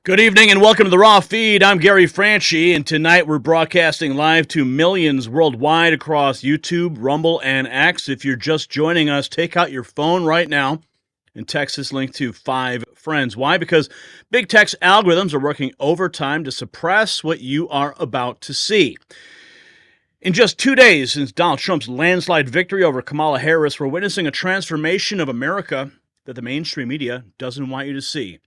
Good evening and welcome to the Raw Feed. I'm Gary Franchi, and tonight we're broadcasting live to millions worldwide across YouTube, Rumble, and X. If you're just joining us, take out your phone right now and text this link to 5 friends. Why? Because big tech's algorithms are working overtime to suppress what you are about to see. In just 2 days since Donald Trump's landslide victory over Kamala Harris, we're witnessing a transformation of America that the mainstream media doesn't want you to see.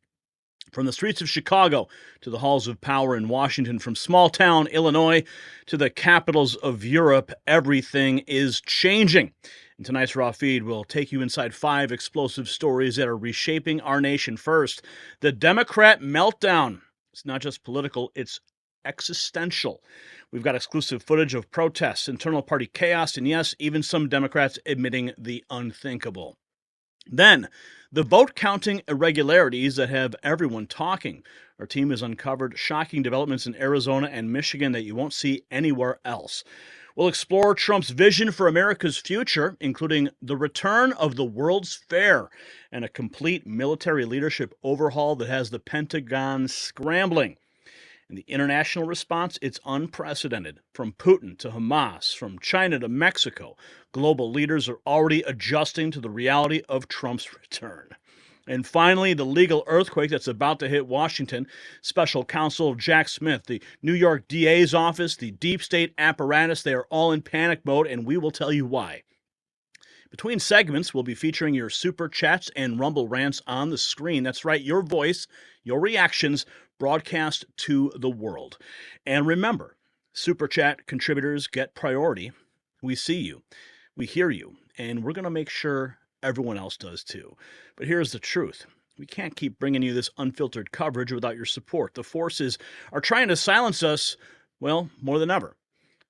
From the streets of Chicago to the halls of power in Washington, from small-town Illinois to the capitals of Europe, everything is changing. In tonight's Raw Feed, we'll take you inside 5 explosive stories that are reshaping our nation. First, the Democrat meltdown. It's not just political, it's existential. We've got exclusive footage of protests, internal party chaos, and yes, even some Democrats admitting the unthinkable. Then, the vote counting irregularities that have everyone talking. Our team has uncovered shocking developments in Arizona and Michigan that you won't see anywhere else. We'll explore Trump's vision for America's future, including the return of the World's Fair and a complete military leadership overhaul that has the Pentagon scrambling. And the international response, it's unprecedented. From Putin to Hamas, from China to Mexico, global leaders are already adjusting to the reality of Trump's return. And finally, the legal earthquake that's about to hit Washington. Special counsel Jack Smith, the New York DA's office, the deep state apparatus, they are all in panic mode, and we will tell you why. Between segments, we'll be featuring your super chats and Rumble rants on the screen. That's right, your voice, your reactions, broadcast to the world. And remember, super chat contributors get priority. We see you, we hear you, and we're going to make sure everyone else does too. But here's the truth. We can't keep bringing you this unfiltered coverage without your support. The forces are trying to silence us, well, more than ever.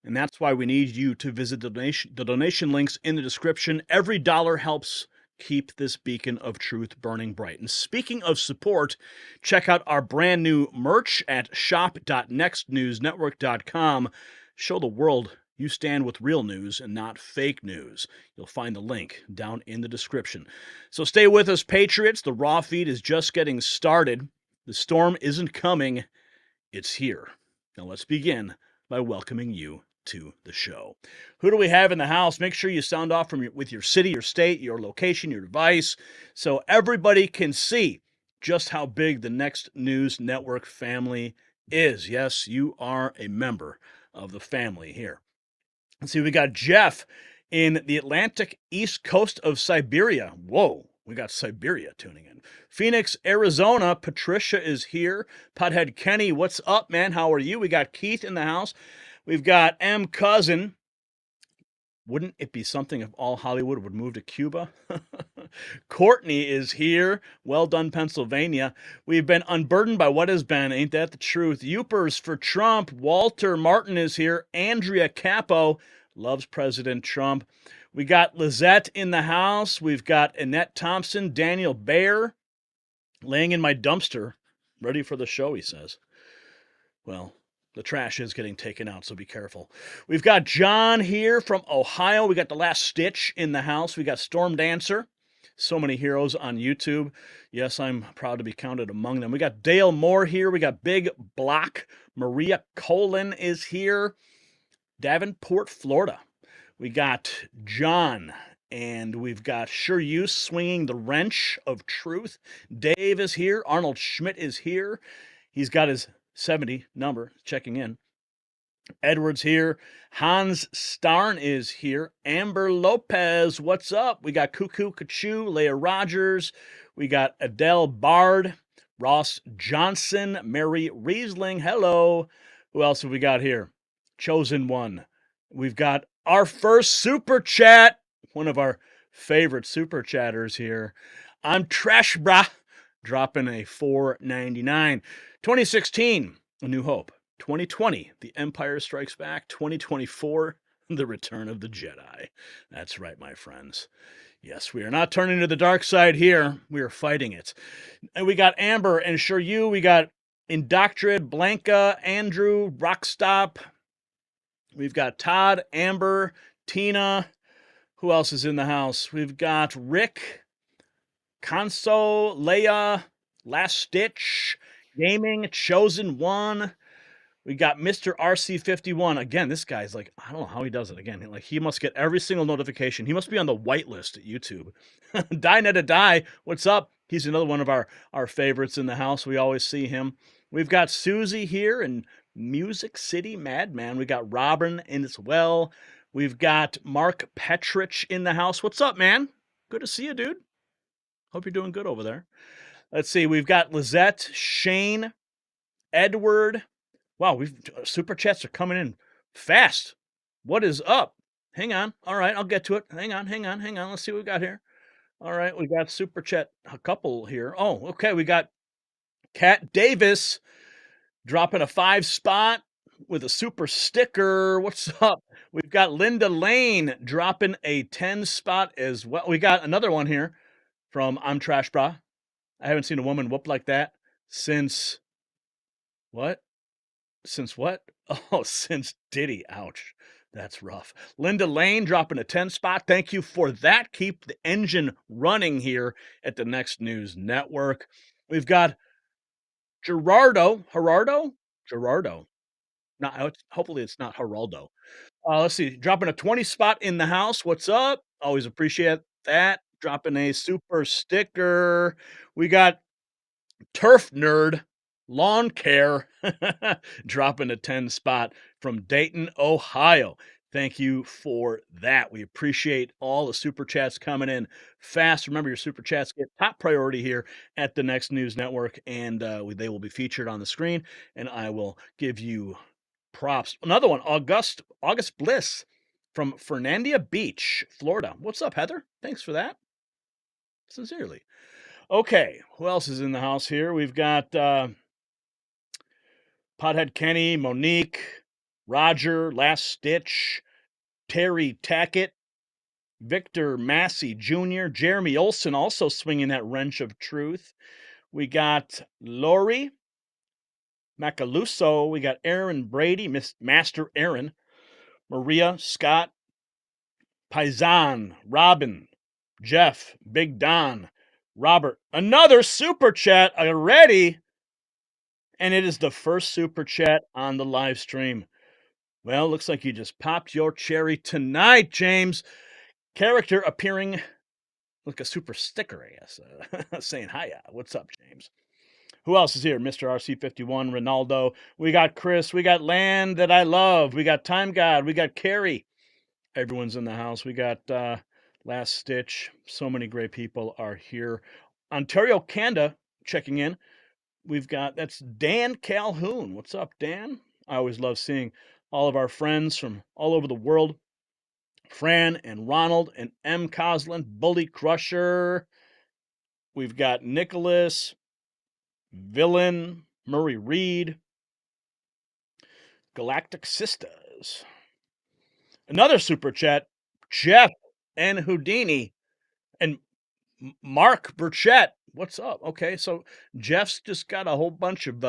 And that's why we need you to visit the donation links in the description. Every dollar helps keep this beacon of truth burning bright. And speaking of support, check out our brand new merch at shop.nextnewsnetwork.com. Show the world you stand with real news and not fake news. You'll find the link down in the description. So stay with us, Patriots. The Raw Feed is just getting started. The storm isn't coming. It's here. Now let's begin by welcoming you to the show. Who do we have in the house? Make sure you sound off with your city, your state, your location, your device, so everybody can see just how big the Next News Network family is. Yes, you are a member of the family here. Let's see, we got Jeff in the Atlantic east coast of Siberia. Whoa, we got Siberia tuning in. Phoenix, Arizona. Patricia is here. Pothead Kenny, what's up, man? How are you? We got Keith in the house. We've got M. Cousin. Wouldn't it be something if all Hollywood would move to Cuba? Courtney is here. Well done, Pennsylvania. We've been unburdened by what has been. Ain't that the truth? Youpers for Trump. Walter Martin is here. Andrea Capo loves President Trump. We got Lizette in the house. We've got Annette Thompson. Daniel Bayer laying in my dumpster, ready for the show, he says. Well, the trash is getting taken out, so be careful. We've got John here from Ohio. We got The Last Stitch in the house. We got Storm Dancer. So many heroes on YouTube. Yes, I'm proud to be counted among them. We got Dale Moore here. We got Big Block. Maria Colin is here. Davenport, Florida. We got John, and we've got Sure Use swinging the wrench of truth. Dave is here. Arnold Schmidt is here. He's got his 70 number checking in. Edward's here. Hans Starn is here. Amber Lopez, what's up? We got Cuckoo Kachu, Leah Rogers. We got Adele Bard, Ross Johnson, Mary Riesling. Hello. Who else have we got here? Chosen One. We've got our first super chat, one of our favorite super chatters here. I'm Trash Brah, dropping a $4.99. 2016, A New Hope. 2020, The Empire Strikes Back. 2024, The Return of the Jedi. That's right, my friends. Yes, we are not turning to the dark side here. We are fighting it. And we got Amber and Sure You. We got Indoctrid, Blanca, Andrew, Rockstop. We've got Todd, Amber, Tina. Who else is in the house? We've got Rick, Conso, Leia, Last Stitch, Gaming, Chosen One. We got Mr. RC51. Again, this guy's like, I don't know how he does it. Again, like he must get every single notification. He must be on the whitelist at YouTube. Die Net a Die. What's up? He's another one of our favorites in the house. We always see him. We've got Susie here and Music City Madman. We got Robin in as well. We've got Mark Petrich in the house. What's up, man? Good to see you, dude. Hope you're doing good over there. Let's see. We've got Lizette, Shane, Edward. Wow, we've super chats are coming in fast. What is up? Hang on. All right, I'll get to it. Hang on, hang on, hang on. Let's see what we got here. All right, we got super chat a couple here. Oh, okay. We got Kat Davis dropping a 5 spot with a super sticker. What's up? We've got Linda Lane dropping a 10 spot as well. We got another one here from I'm Trash Bra. I haven't seen a woman whoop like that since what? Since what? Oh, since Diddy. Ouch. That's rough. Linda Lane dropping a 10 spot. Thank you for that. Keep the engine running here at the Next News Network. We've got Gerardo. Not hopefully it's not Geraldo. Let's see. Dropping a 20 spot in the house. What's up? Always appreciate that. Dropping a super sticker. We got Turf Nerd Lawn Care dropping a 10 spot from Dayton, Ohio. Thank you for that. We appreciate all the super chats coming in fast. Remember, your super chats get top priority here at the Next News Network, and they will be featured on the screen, and I will give you props. Another one, August Bliss from Fernandina Beach, Florida. What's up, Heather? Thanks for that. Sincerely. Okay, who else is in the house here? We've got Pothead Kenny, Monique, Roger, Last Stitch, Terry Tackett, Victor Massey Jr., Jeremy Olson also swinging that wrench of truth. We got Lori Macaluso. We got Aaron Brady, Miss Master Aaron, Maria Scott, Paisan, Robin, Jeff, Big Don, Robert. Another super chat already. And it is the first super chat on the live stream. Well, looks like you just popped your cherry tonight, James. Character appearing like a super sticker, I guess, saying hiya. What's up, James? Who else is here? Mr. RC51, Ronaldo. We got Chris. We got Land That I Love. We got Time God. We got Carrie. Everyone's in the house. We got Last Stitch. So many great people are here. Ontario, Canada, checking in. We've got that's Dan Calhoun. What's up, Dan? I always love seeing all of our friends from all over the world. Fran and Ronald and M. Coslin, Bully Crusher. We've got Nicholas, Villain, Murray Reed, Galactic Sisters. Another super chat, Jeff and Houdini and Mark Burchett. What's up? Okay, so Jeff's just got a whole bunch of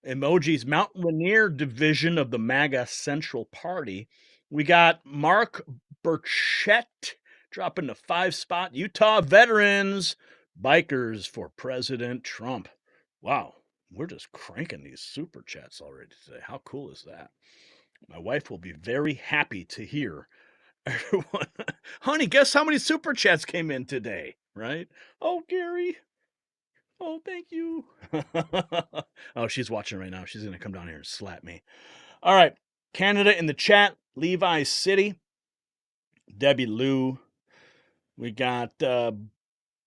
emojis. Mount Rainier division of the MAGA Central Party. We got Mark Burchett dropping the 5 spot. Utah veterans, bikers for President Trump. Wow, we're just cranking these super chats already today. How cool is that? My wife will be very happy to hear everyone. Honey, guess how many super chats came in today? Right? Oh, Gary. Oh, thank you. Oh, she's watching right now. She's going to come down here and slap me. All right. Canada in the chat. Levi City. Debbie Lou. We got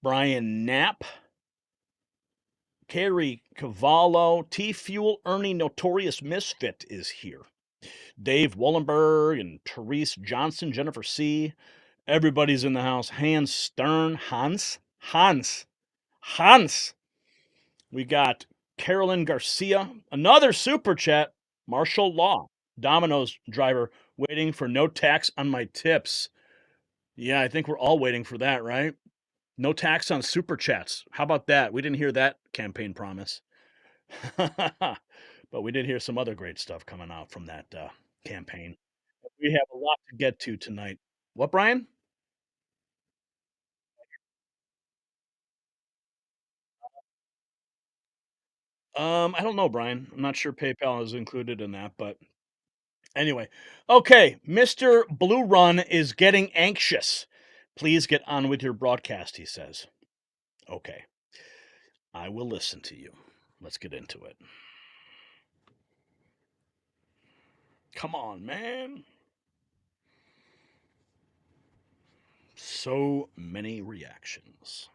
Brian Knapp. Carrie Cavallo. T Fuel Ernie Notorious Misfit is here. Dave Wallenberg and Therese Johnson. Jennifer C. Everybody's in the house. Hans Stern. Hans. We got Carolyn Garcia, another super chat. Marshall Law, Domino's driver, waiting for no tax on my tips. Yeah, I think we're all waiting for that, right? No tax on super chats. How about that? We didn't hear that campaign promise. But we did hear some other great stuff coming out from that campaign. We have a lot to get to tonight. What, Brian? I don't know, Brian. I'm not sure PayPal is included in that, but anyway. Okay, Mr. Blue Run is getting anxious. Please get on with your broadcast, he says. Okay, I will listen to you. Let's get into it. Come on, man. So many reactions.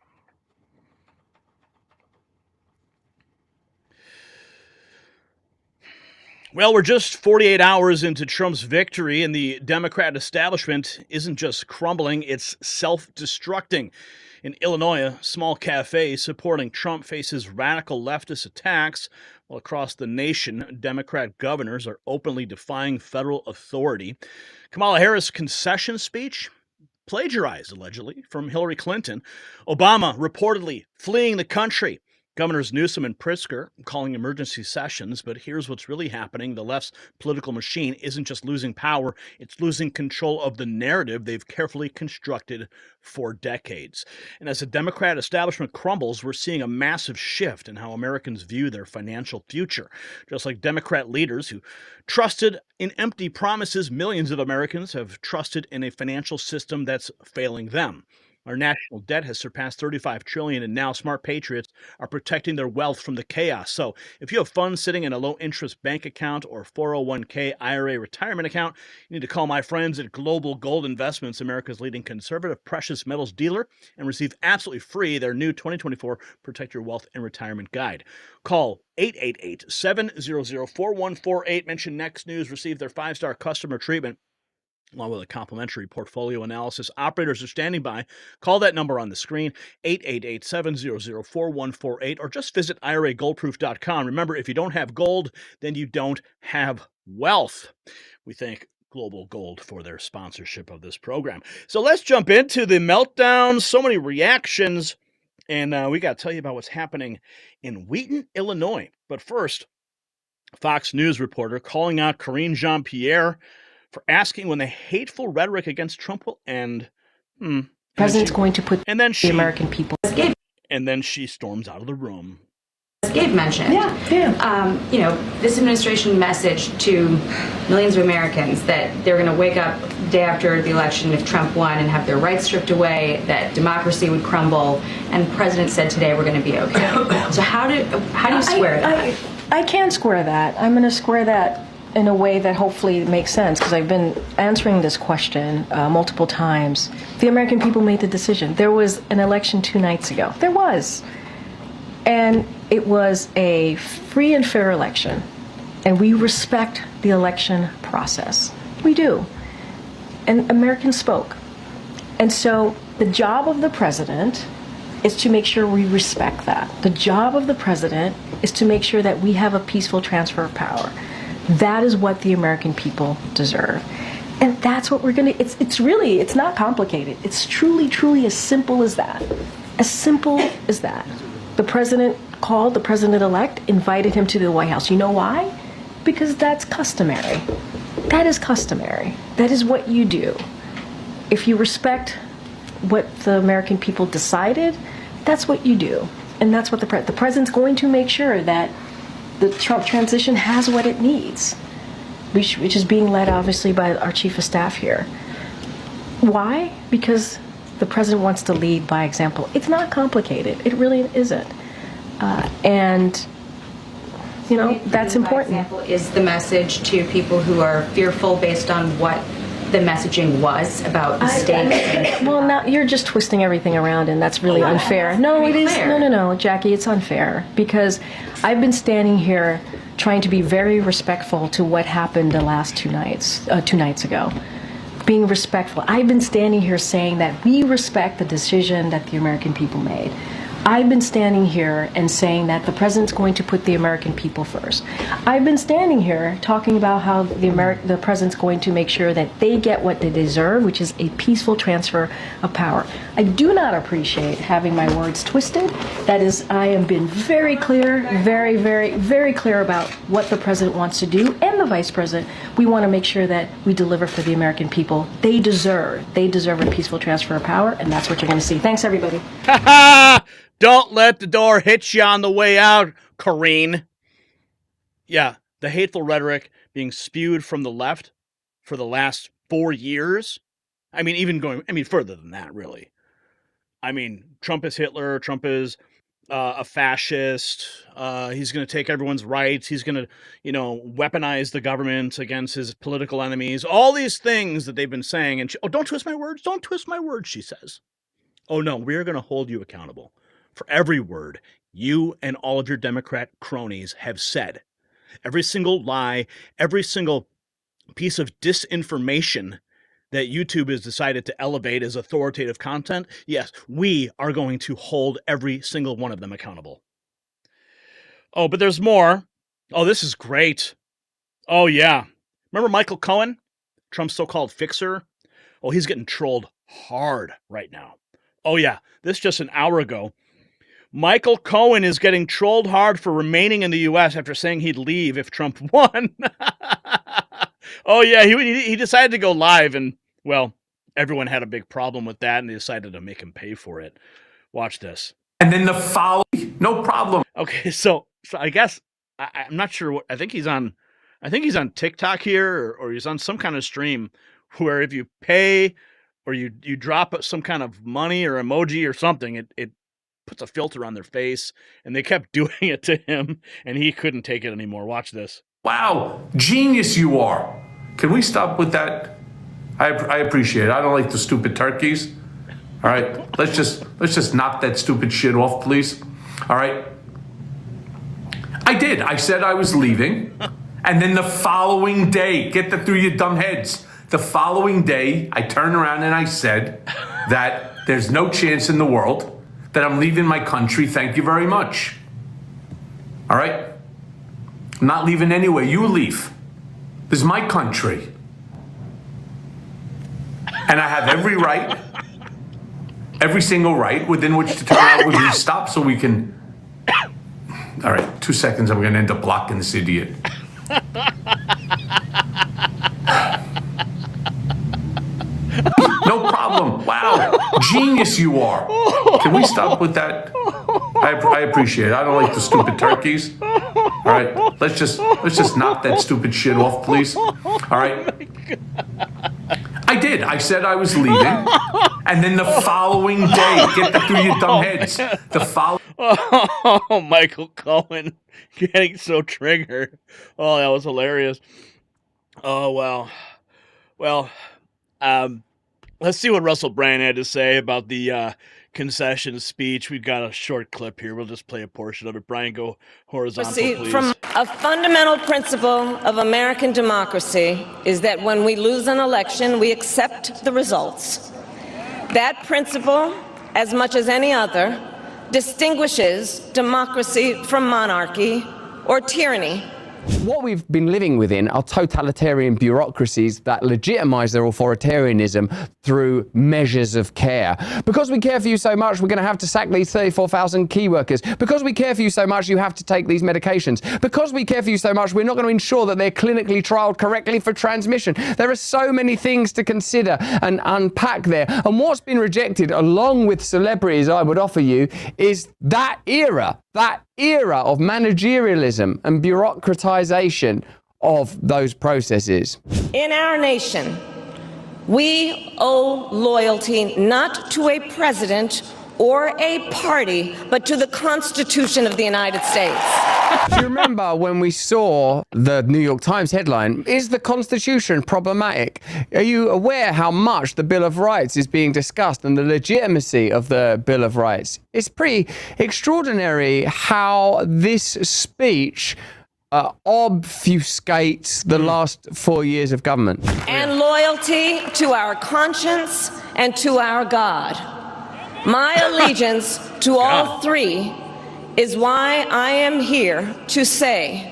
Well, we're just 48 hours into Trump's victory, and the Democrat establishment isn't just crumbling, it's self-destructing. In Illinois, a small cafe supporting Trump faces radical leftist attacks, while across the nation, Democrat governors are openly defying federal authority. Kamala Harris' concession speech? Plagiarized, allegedly, from Hillary Clinton. Obama reportedly fleeing the country. Governors Newsom and Pritzker calling emergency sessions, but here's what's really happening. The left's political machine isn't just losing power, it's losing control of the narrative they've carefully constructed for decades. And as the Democrat establishment crumbles, we're seeing a massive shift in how Americans view their financial future. Just like Democrat leaders who trusted in empty promises, millions of Americans have trusted in a financial system that's failing them. Our national debt has surpassed $35 trillion, and now smart patriots are protecting their wealth from the chaos. So if you have funds sitting in a low-interest bank account or 401k IRA retirement account, you need to call my friends at Global Gold Investments, America's leading conservative precious metals dealer, and receive absolutely free their new 2024 Protect Your Wealth and Retirement Guide. Call 888-700-4148. Mention Next News. Receive their 5-star customer treatment, along with a complimentary portfolio analysis. Operators are standing by. Call that number on the screen, 888-700-4148, or just visit IRAGoldproof.com. Remember, if you don't have gold, then you don't have wealth. We thank Global Gold for their sponsorship of this program. So let's jump into the meltdown. So many reactions, and we got to tell you about what's happening in Wheaton, Illinois. But first, Fox News reporter calling out Karine Jean-Pierre for asking when the hateful rhetoric against Trump will end. President's going to put the American people. And then she storms out of the room. As Gabe mentioned, this administration message to millions of Americans that they're going to wake up day after the election if Trump won and have their rights stripped away, that democracy would crumble, and the president said today we're going to be okay. So how do you square that? I can square that. I'm going to square that in a way that hopefully makes sense, because I've been answering this question multiple times. The American people made the decision. There was an election 2 nights ago. There was. And it was a free and fair election. And we respect the election process. We do. And Americans spoke. And so the job of the president is to make sure we respect that. The job of the president is to make sure that we have a peaceful transfer of power. That is what the American people deserve. And that's what we're going to, it's not complicated. It's truly as simple as that. As simple as that. The president called, the president-elect invited him to the White House. You know why? Because that's customary. That is customary. That is what you do. If you respect what the American people decided, that's what you do. And that's what the president's going to make sure that the Trump transition has what it needs, which is being led obviously by our chief of staff here. Why? Because the president wants to lead by example. It's not complicated. It really isn't. That's important. By example is the message to people who are fearful based on what the messaging was about the state. Well, now you're just twisting everything around, and that's really unfair. No, it is. No, Jackie, it's unfair, because I've been standing here trying to be very respectful to what happened the last 2 nights ago. Being respectful. I've been standing here saying that we respect the decision that the American people made. I've been standing here and saying that the president's going to put the American people first. I've been standing here talking about how the president's going to make sure that they get what they deserve, which is a peaceful transfer of power. I do not appreciate having my words twisted. That is, I have been very clear, very clear about what the president wants to do, and the vice president. We want to make sure that we deliver for the American people. They deserve a peaceful transfer of power, and that's what you're going to see. Thanks, everybody. Don't let the door hit you on the way out, Karine. Yeah, the hateful rhetoric being spewed from the left for the last 4 years. I mean, further than that, really. I mean, Trump is Hitler. Trump is a fascist. He's going to take everyone's rights. He's going to, weaponize the government against his political enemies. All these things that they've been saying. And don't twist my words. Don't twist my words, she says. Oh, no, we're going to hold you accountable for every word you and all of your Democrat cronies have said. Every single lie, every single piece of disinformation that YouTube has decided to elevate as authoritative content, yes, we are going to hold every single one of them accountable. Oh, but there's more. Oh, this is great. Oh, yeah. Remember Michael Cohen, Trump's so-called fixer? Oh, he's getting trolled hard right now. Oh, yeah. This just an hour ago. Michael Cohen is getting trolled hard for remaining in the U.S. after saying he'd leave if Trump won. Oh, yeah. He decided to go live, and, well, everyone had a big problem with that, and they decided to make him pay for it. Watch this. And then the following, no problem. Okay, so I guess I'm not sure what I think he's on TikTok here, or he's on some kind of stream where if you pay or you drop some kind of money or emoji or something, it puts a filter on their face, and they kept doing it to him, and he couldn't take it anymore. Watch this. Wow, genius you are. Can we stop with that? I appreciate it. I don't like the stupid turkeys. All right, let's just knock that stupid shit off, please. All right. I did. I said I was leaving, and then the following day, get that through your dumb heads. The following day, I turned around and I said that there's no chance in the world that I'm leaving my country. Thank you very much. All right? I'm not leaving anywhere. You leave. This is my country. And I have every right, every single right within which to turn out with me. Stop so we can... All right, 2 seconds. I'm going to end up blocking this idiot. No problem. Wow, genius you are. Can we stop with that? I appreciate it. I don't like the stupid turkeys. All right, let's just knock that stupid shit off, please. All right. I did. I said I was leaving, and then the following day, get that through your dumb heads. The following. Oh, Michael Cohen getting so triggered. Oh, that was hilarious. Oh, well, let's see what Russell Brand had to say about the concession speech. We've got a short clip here. We'll just play a portion of it. Brian, go horizontal, please. From a fundamental principle of American democracy is that when we lose an election, we accept the results. That principle, as much as any other, distinguishes democracy from monarchy or tyranny. What we've been living within are totalitarian bureaucracies that legitimize their authoritarianism through measures of care. Because we care for you so much, we're going to have to sack these 34,000 key workers. Because we care for you so much, you have to take these medications. Because we care for you so much, we're not going to ensure that they're clinically trialed correctly for transmission. There are so many things to consider and unpack there. And what's been rejected, along with celebrities, I would offer you, is that era of managerialism and bureaucratization of those processes. In our nation, we owe loyalty not to a president or a party, but to the Constitution of the United States. Do you remember when we saw the New York Times headline, "Is the Constitution problematic?" Are you aware how much the Bill of Rights is being discussed and the legitimacy of the Bill of Rights? It's pretty extraordinary how this speech obfuscates the last 4 years of government. And loyalty to our conscience and to our God. My allegiance to all three is why I am here to say,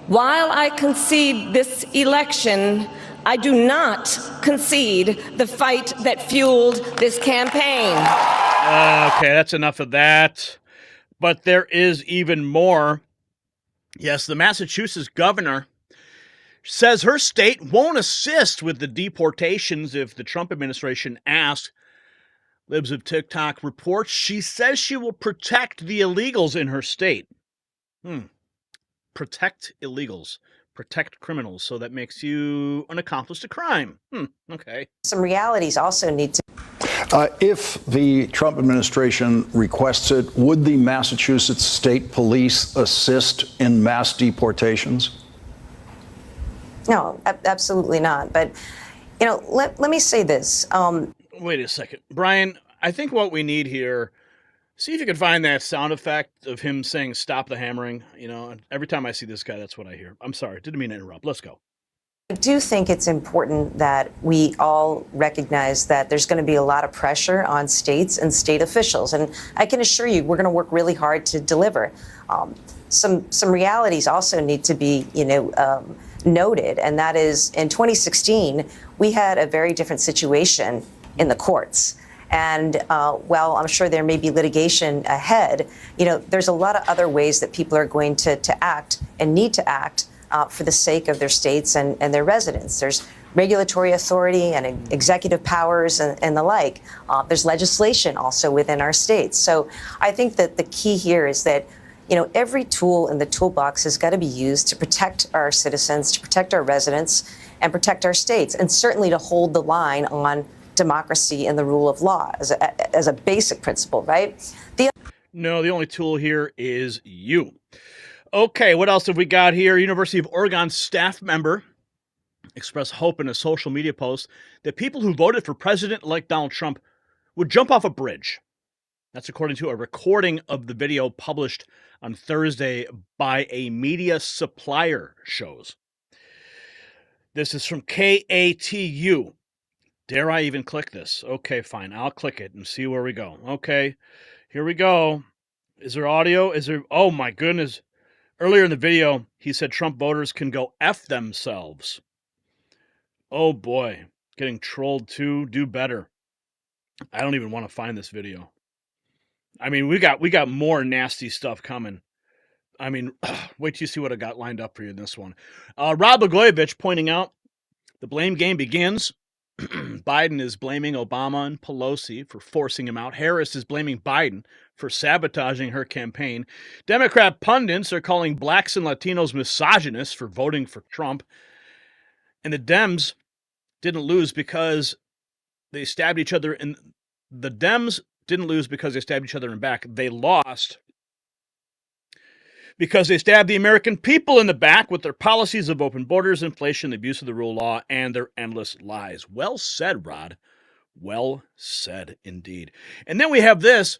while I concede this election, I do not concede the fight that fueled this campaign. Okay, that's enough of that. But there is even more. Yes, the Massachusetts governor says her state won't assist with the deportations if the Trump administration asks. Libs of TikTok reports she says she will protect the illegals in her state. protect illegals, protect criminals. So that makes you an accomplice to crime. Okay. Some realities also need to. If the Trump administration requests it, would the Massachusetts State Police assist in mass deportations? No, absolutely not. But, you know, let me say this. Wait a second. Brian, I think what we need here, see if you can find that sound effect of him saying, stop the hammering. You know, every time I see this guy, that's what I hear. I'm sorry. Didn't mean to interrupt. Let's go. I do think it's important that we all recognize that there's going to be a lot of pressure on states and state officials. And I can assure you, we're going to work really hard to deliver. Some realities also need to be, noted. And that is, in 2016, we had a very different situation in the courts. And while I'm sure there may be litigation ahead, there's a lot of other ways that people are going to act and need to act for the sake of their states and their residents. There's regulatory authority and executive powers and the like. There's legislation also within our states. So I think that the key here is that, every tool in the toolbox has got to be used to protect our citizens, to protect our residents, and protect our states, and certainly to hold the line on democracy and the rule of law as a basic principle, right? No, the only tool here is you. Okay, what else have we got here? University of Oregon staff member expressed hope in a social media post that people who voted for President-elect Donald Trump would jump off a bridge. That's according to a recording of the video published on Thursday by a media supplier shows. This is from KATU. Dare I even click this? Okay, fine. I'll click it and see where we go. Okay, here we go. Is there audio? Oh my goodness. Earlier in the video, he said Trump voters can go F themselves. Oh boy, getting trolled too. Do better. I don't even want to find this video. I mean, we got more nasty stuff coming. I mean, wait till you see what I got lined up for you in this one. Rod Blagojevich pointing out the blame game begins. Biden is blaming Obama and Pelosi for forcing him out. Harris is blaming Biden for sabotaging her campaign. Democrat pundits are calling blacks and Latinos misogynists for voting for Trump. And the Dems didn't lose because they stabbed each other in... The Dems didn't lose because they stabbed each other in the back. They lost because they stabbed the American people in the back with their policies of open borders, inflation, the abuse of the rule of law, and their endless lies. Well said, Rod. Well said, indeed. And then we have this.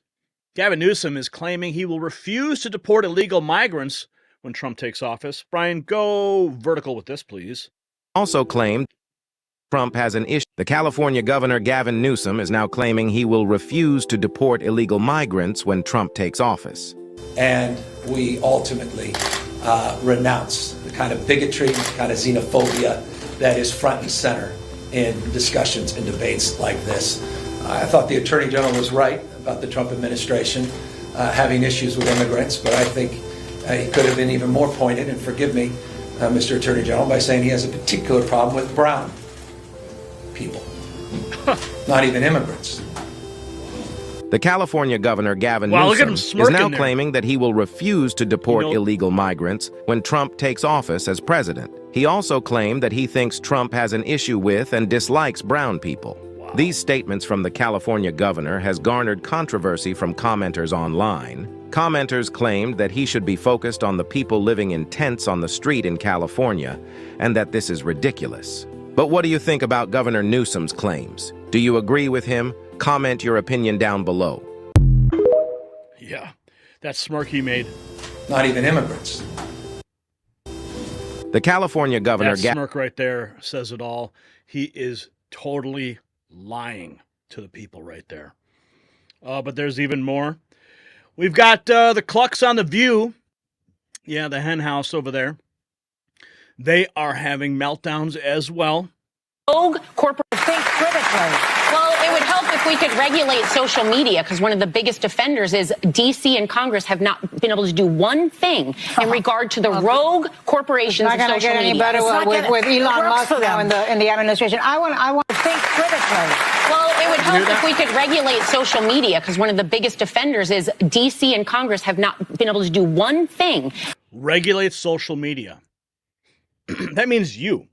Gavin Newsom is claiming he will refuse to deport illegal migrants when Trump takes office. Brian, go vertical with this, please. Also claimed Trump has an issue. The California governor, Gavin Newsom, is now claiming he will refuse to deport illegal migrants when Trump takes office. And we ultimately renounce the kind of bigotry, the kind of xenophobia that is front and center in discussions and debates like this. I thought the Attorney General was right about the Trump administration having issues with immigrants, but I think he could have been even more pointed, and forgive me, Mr. Attorney General, by saying he has a particular problem with brown people, not even immigrants. The California governor, Gavin Newsom, is now claiming that he will refuse to deport illegal migrants when Trump takes office as president. He also claimed that he thinks Trump has an issue with and dislikes brown people. Wow. These statements from the California governor has garnered controversy from commenters online. Commenters claimed that he should be focused on the people living in tents on the street in California, and that this is ridiculous. But what do you think about Governor Newsom's claims? Do you agree with him? Comment your opinion down below. Yeah, that smirk he made. Not even immigrants. The California governor... That smirk right there says it all. He is totally lying to the people right there. But there's even more. We've got the clucks on The View. Yeah, the hen house over there. They are having meltdowns as well. Rogue corporate think critically. Well, it would help if we could regulate social media, because one of the biggest offenders is D.C. and Congress have not been able to do one thing in regard to the rogue corporations of social media. It's not going to get any better with Elon Musk now in the administration. I want to think critically. Well, it would help if we could regulate social media, because one of the biggest offenders is D.C. and Congress have not been able to do one thing. Regulate social media. That means you.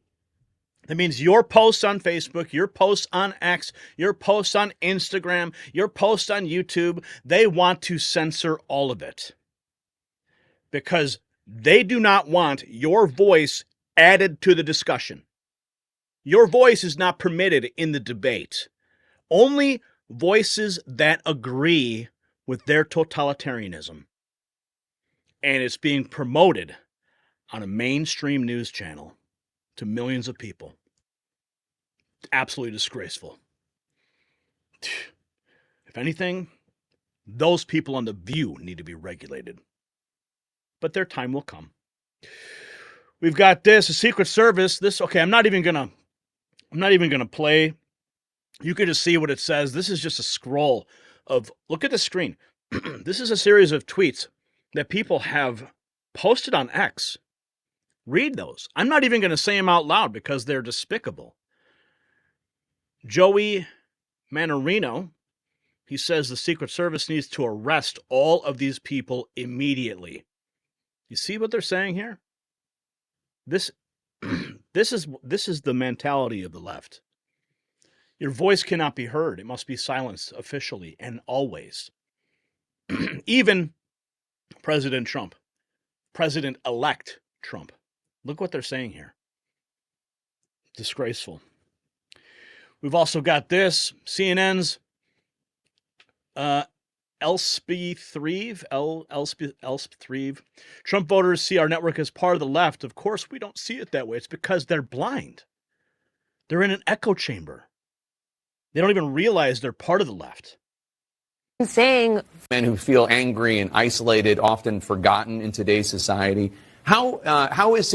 That means your posts on Facebook, your posts on X, your posts on Instagram, your posts on YouTube. They want to censor all of it because they do not want your voice added to the discussion. Your voice is not permitted in the debate. Only voices that agree with their totalitarianism. And it's being promoted on a mainstream news channel to millions of people. Absolutely disgraceful. If anything, those people on The View need to be regulated. But their time will come. We've got this, a Secret Service. I'm not even gonna play. You can just see what it says. This is just a scroll of, look at the screen. This is a series of tweets that people have posted on X. Read those. I'm not even going to say them out loud because they're despicable. Joey Manorino, he says the Secret Service needs to arrest all of these people immediately. You see what they're saying here? This is the mentality of the left. Your voice cannot be heard. It must be silenced officially and always. Even President Trump, President-elect Trump. Look what they're saying here. Disgraceful. We've also got this, CNN's Elspeth Thrieve. Trump voters see our network as part of the left. Of course, we don't see it that way. It's because they're blind. They're in an echo chamber. They don't even realize they're part of the left. Saying men who feel angry and isolated, often forgotten in today's society. How is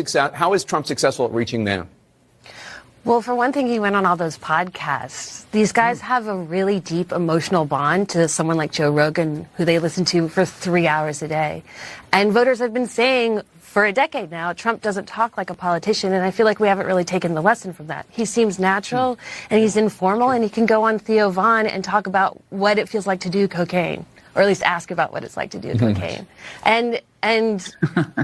Trump successful at reaching them? Well, for one thing, he went on all those podcasts. These guys have a really deep emotional bond to someone like Joe Rogan, who they listen to for 3 hours a day. And voters have been saying for a decade now, Trump doesn't talk like a politician, and I feel like we haven't really taken the lesson from that. He seems natural, and he's informal, and he can go on Theo Von and talk about what it feels like to do cocaine, or at least ask about what it's like to do cocaine. And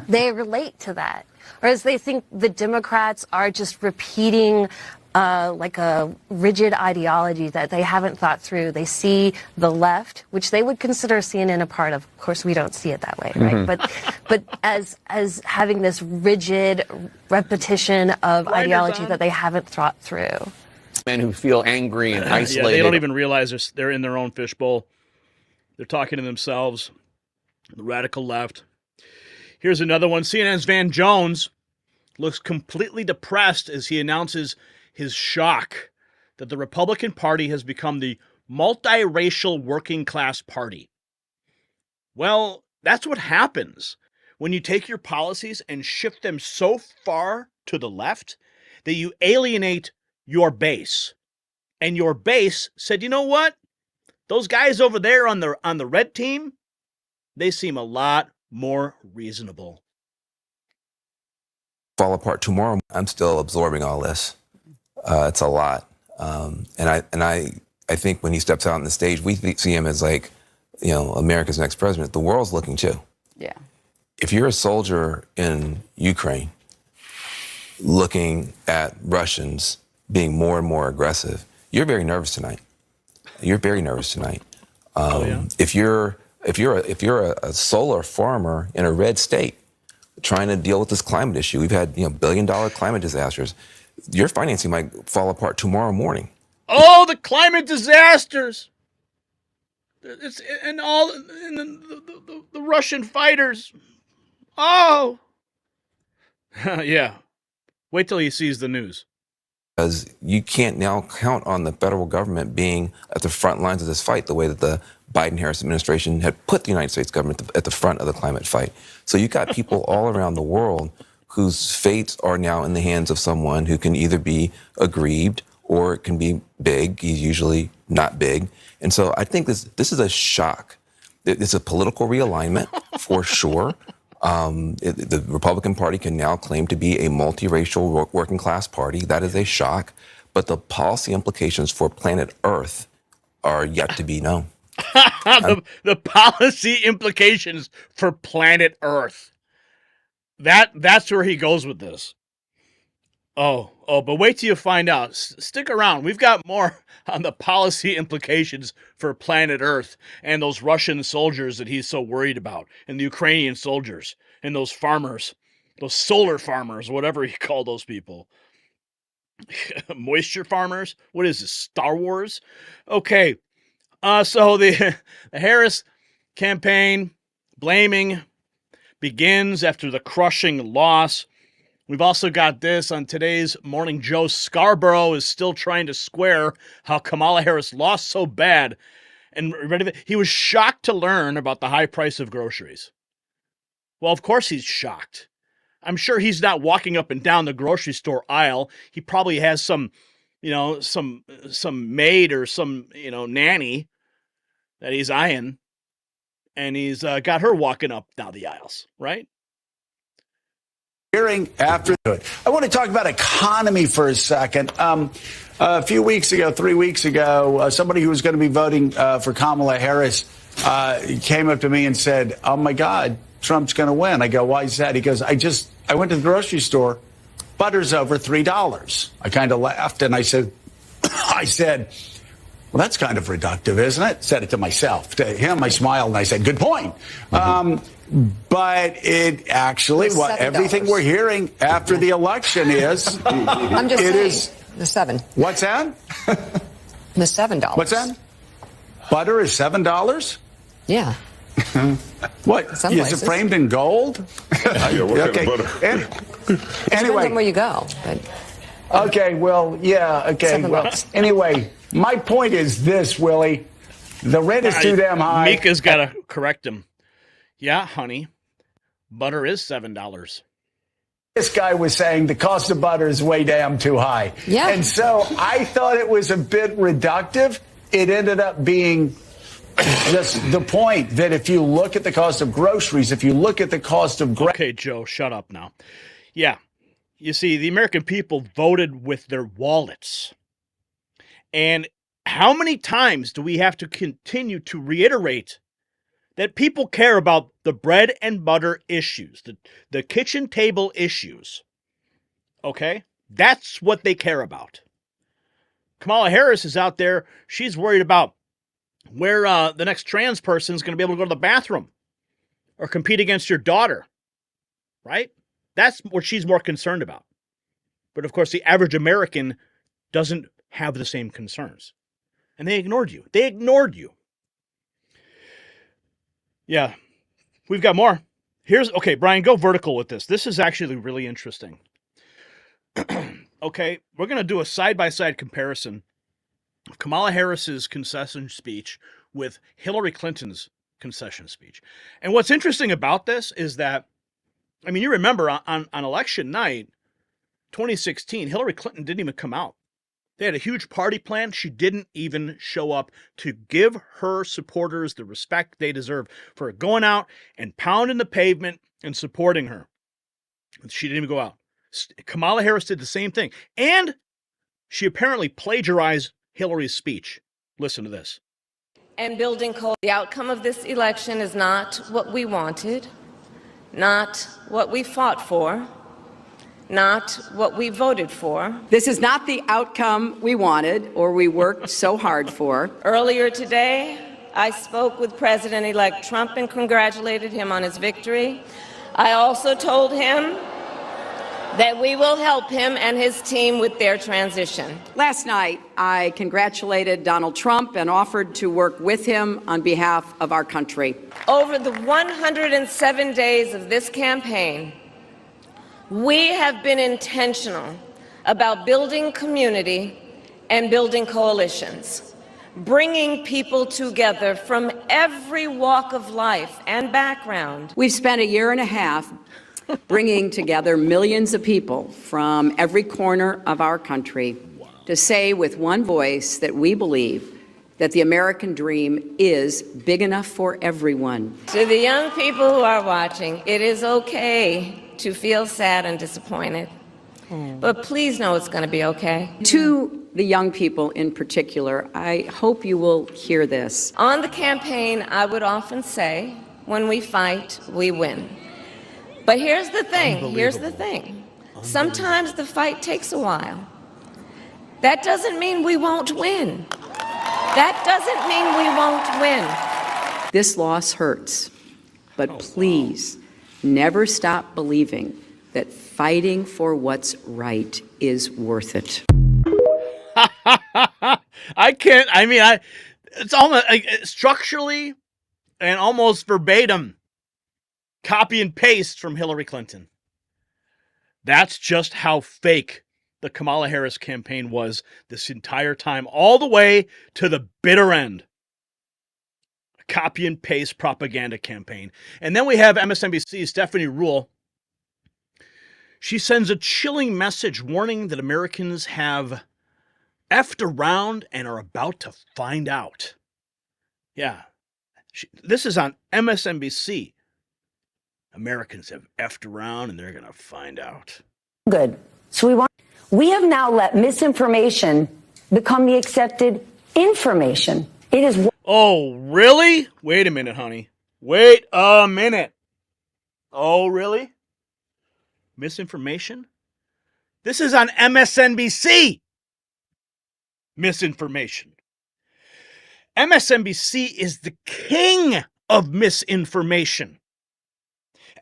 they relate to that. Whereas they think the Democrats are just repeating like a rigid ideology that they haven't thought through. They see the left, which they would consider CNN a part of. Of course, we don't see it that way, right? But as having this rigid repetition of ideology that they haven't thought through. Men who feel angry and isolated. Yeah, they don't even realize they're in their own fishbowl. They're talking to themselves. The radical left. Here's another one. CNN's Van Jones looks completely depressed as he announces his shock that the Republican Party has become the multiracial working class party. Well, that's what happens when you take your policies and shift them so far to the left that you alienate your base. And your base said, you know what? Those guys over there on the red team, they seem a lot more reasonable. Fall apart tomorrow. I'm still absorbing all this. It's a lot. And I think when he steps out on the stage, we see him as like, you know, America's next president. The world's looking too. Yeah. If you're a soldier in Ukraine looking at Russians being more and more aggressive, you're very nervous tonight. You're very nervous tonight. If you're a solar farmer in a red state trying to deal with this climate issue, we've had billion-dollar climate disasters. Your financing might fall apart tomorrow morning. Oh, the climate disasters! It's and all the Russian fighters. Oh, yeah. Wait till he sees the news. Because you can't now count on the federal government being at the front lines of this fight the way that the Biden-Harris administration had put the United States government at the front of the climate fight. So you got people all around the world whose fates are now in the hands of someone who can either be aggrieved or it can be big. He's usually not big. And so I think this is a shock. It's a political realignment for sure. The Republican Party can now claim to be a multiracial working class party. That is a shock. but the policy implications for planet Earth are yet to be known. the policy implications for planet Earth. That's where he goes with this. Oh, but wait till you find out. Stick around. We've got more on the policy implications for planet Earth and those Russian soldiers that he's so worried about, and the Ukrainian soldiers, and those farmers, those solar farmers, whatever he called those people. Moisture farmers? What is this, Star Wars? Okay, so the Harris campaign blaming begins after the crushing loss. We've also got this on today's Morning Joe. Scarborough is still trying to square how Kamala Harris lost so bad. And he was shocked to learn about the high price of groceries. Well, of course he's shocked. I'm sure he's not walking up and down the grocery store aisle. He probably has some maid or some, nanny that he's eyeing. And he's got her walking up down the aisles, right? Hearing after it. I want to talk about economy for a second. A few weeks ago, 3 weeks ago, somebody who was going to be voting for Kamala Harris came up to me and said, "Oh my God, Trump's going to win." I go, "Why is that?" He goes, I went to the grocery store, butter's over $3. I kind of laughed and I said, "Well, that's kind of reductive, isn't it?" Said it to myself. To him, I smiled and I said, "Good point." But it actually, everything we're hearing after the election is, I'm just saying, the $7. What's that? The $7. What's that? Butter is $7? Yeah. What? Is it framed in gold? Yeah, what kind of butter? Anyway. Depends on where you go. But... Okay, well, yeah, okay. Well, anyway, my point is this, Willie. The rent is too damn high. Mika's got to correct him. Yeah, honey, butter is $7. This guy was saying the cost of butter is way damn too high. Yeah. And so I thought it was a bit reductive. It ended up being just the point that if you look at the cost of groceries, if you look at the cost of... Okay, Joe, shut up now. Yeah, you see, the American people voted with their wallets. And how many times do we have to continue to reiterate that people care about the bread and butter issues, the kitchen table issues? Okay? That's what they care about. Kamala Harris is out there. She's worried about where the next trans person is going to be able to go to the bathroom or compete against your daughter, right? That's what she's more concerned about. But of course, the average American doesn't have the same concerns. And they ignored you. They ignored you. Yeah, we've got more. Okay, Brian, go vertical with this. This is actually really interesting. Okay, we're going to do a side-by-side comparison of Kamala Harris's concession speech with Hillary Clinton's concession speech. And what's interesting about this is that, I mean, you remember on election night, 2016, Hillary Clinton didn't even come out. They had a huge party plan. She didn't even show up to give her supporters the respect they deserve for going out and pounding the pavement and supporting her. She didn't even go out. Kamala Harris did the same thing. And she apparently plagiarized Hillary's speech. Listen to this. And building the outcome of this election is not what we wanted, not what we fought for, not what we voted for. This is not the outcome we wanted or we worked so hard for. Earlier today, I spoke with President-elect Trump and congratulated him on his victory. I also told him that we will help him and his team with their transition. Last night, I congratulated Donald Trump and offered to work with him on behalf of our country. Over the 107 days of this campaign, we have been intentional about building community and building coalitions, bringing people together from every walk of life and background. We've spent a year and a half bringing together millions of people from every corner of our country to say with one voice that we believe that the American dream is big enough for everyone. To the young people who are watching, it is okay to feel sad and disappointed. But please know it's going to be okay. To the young people in particular. I hope you will hear this. On the campaign, I would often say, when we fight, we win. But here's the thing. Sometimes the fight takes a while. That doesn't mean we won't win. This loss hurts, but please never stop believing that fighting for what's right is worth it. It's almost structurally and almost verbatim copy and paste from Hillary Clinton. That's just how fake the Kamala Harris campaign was this entire time, all the way to the bitter end. A copy and paste propaganda campaign. And then we have MSNBC's Stephanie Ruhle. She sends a chilling message warning that Americans have effed around and are about to find out. Yeah. This is on MSNBC. Americans have effed around and they're going to find out. Good. So we have now let misinformation become the accepted information. It is. Oh, really? Wait a minute, honey. Wait a minute. Oh, really? Misinformation? This is on MSNBC. Misinformation. MSNBC is the king of misinformation.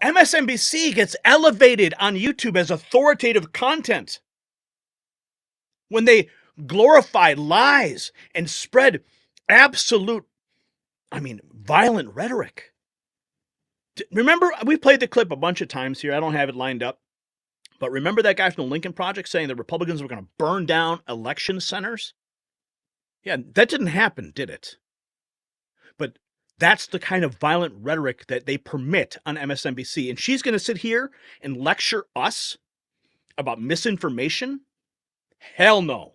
MSNBC gets elevated on YouTube as authoritative content when they glorify lies and spread absolute, violent rhetoric. Remember, we played the clip a bunch of times here. I don't have it lined up. But remember that guy from the Lincoln Project saying the Republicans were going to burn down election centers? Yeah, that didn't happen, did it? But that's the kind of violent rhetoric that they permit on MSNBC. And she's going to sit here and lecture us about misinformation? Hell no.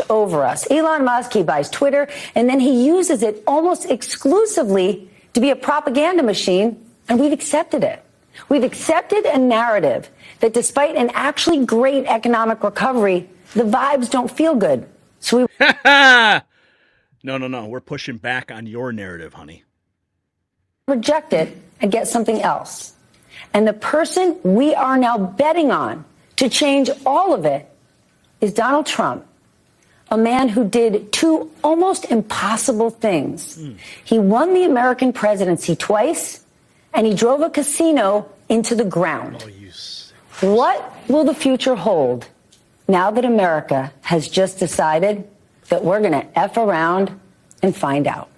Over us. Elon Musk, he buys Twitter, and then he uses it almost exclusively to be a propaganda machine, and we've accepted it. We've accepted a narrative that despite an actually great economic recovery, the vibes don't feel good. So we No. We're pushing back on your narrative, honey. Reject it and get something else. And the person we are now betting on to change all of it is Donald Trump, a man who did two almost impossible things. He won the American presidency twice, and he drove a casino into the ground. What will the future hold now that America has just decided that we're going to F around and find out?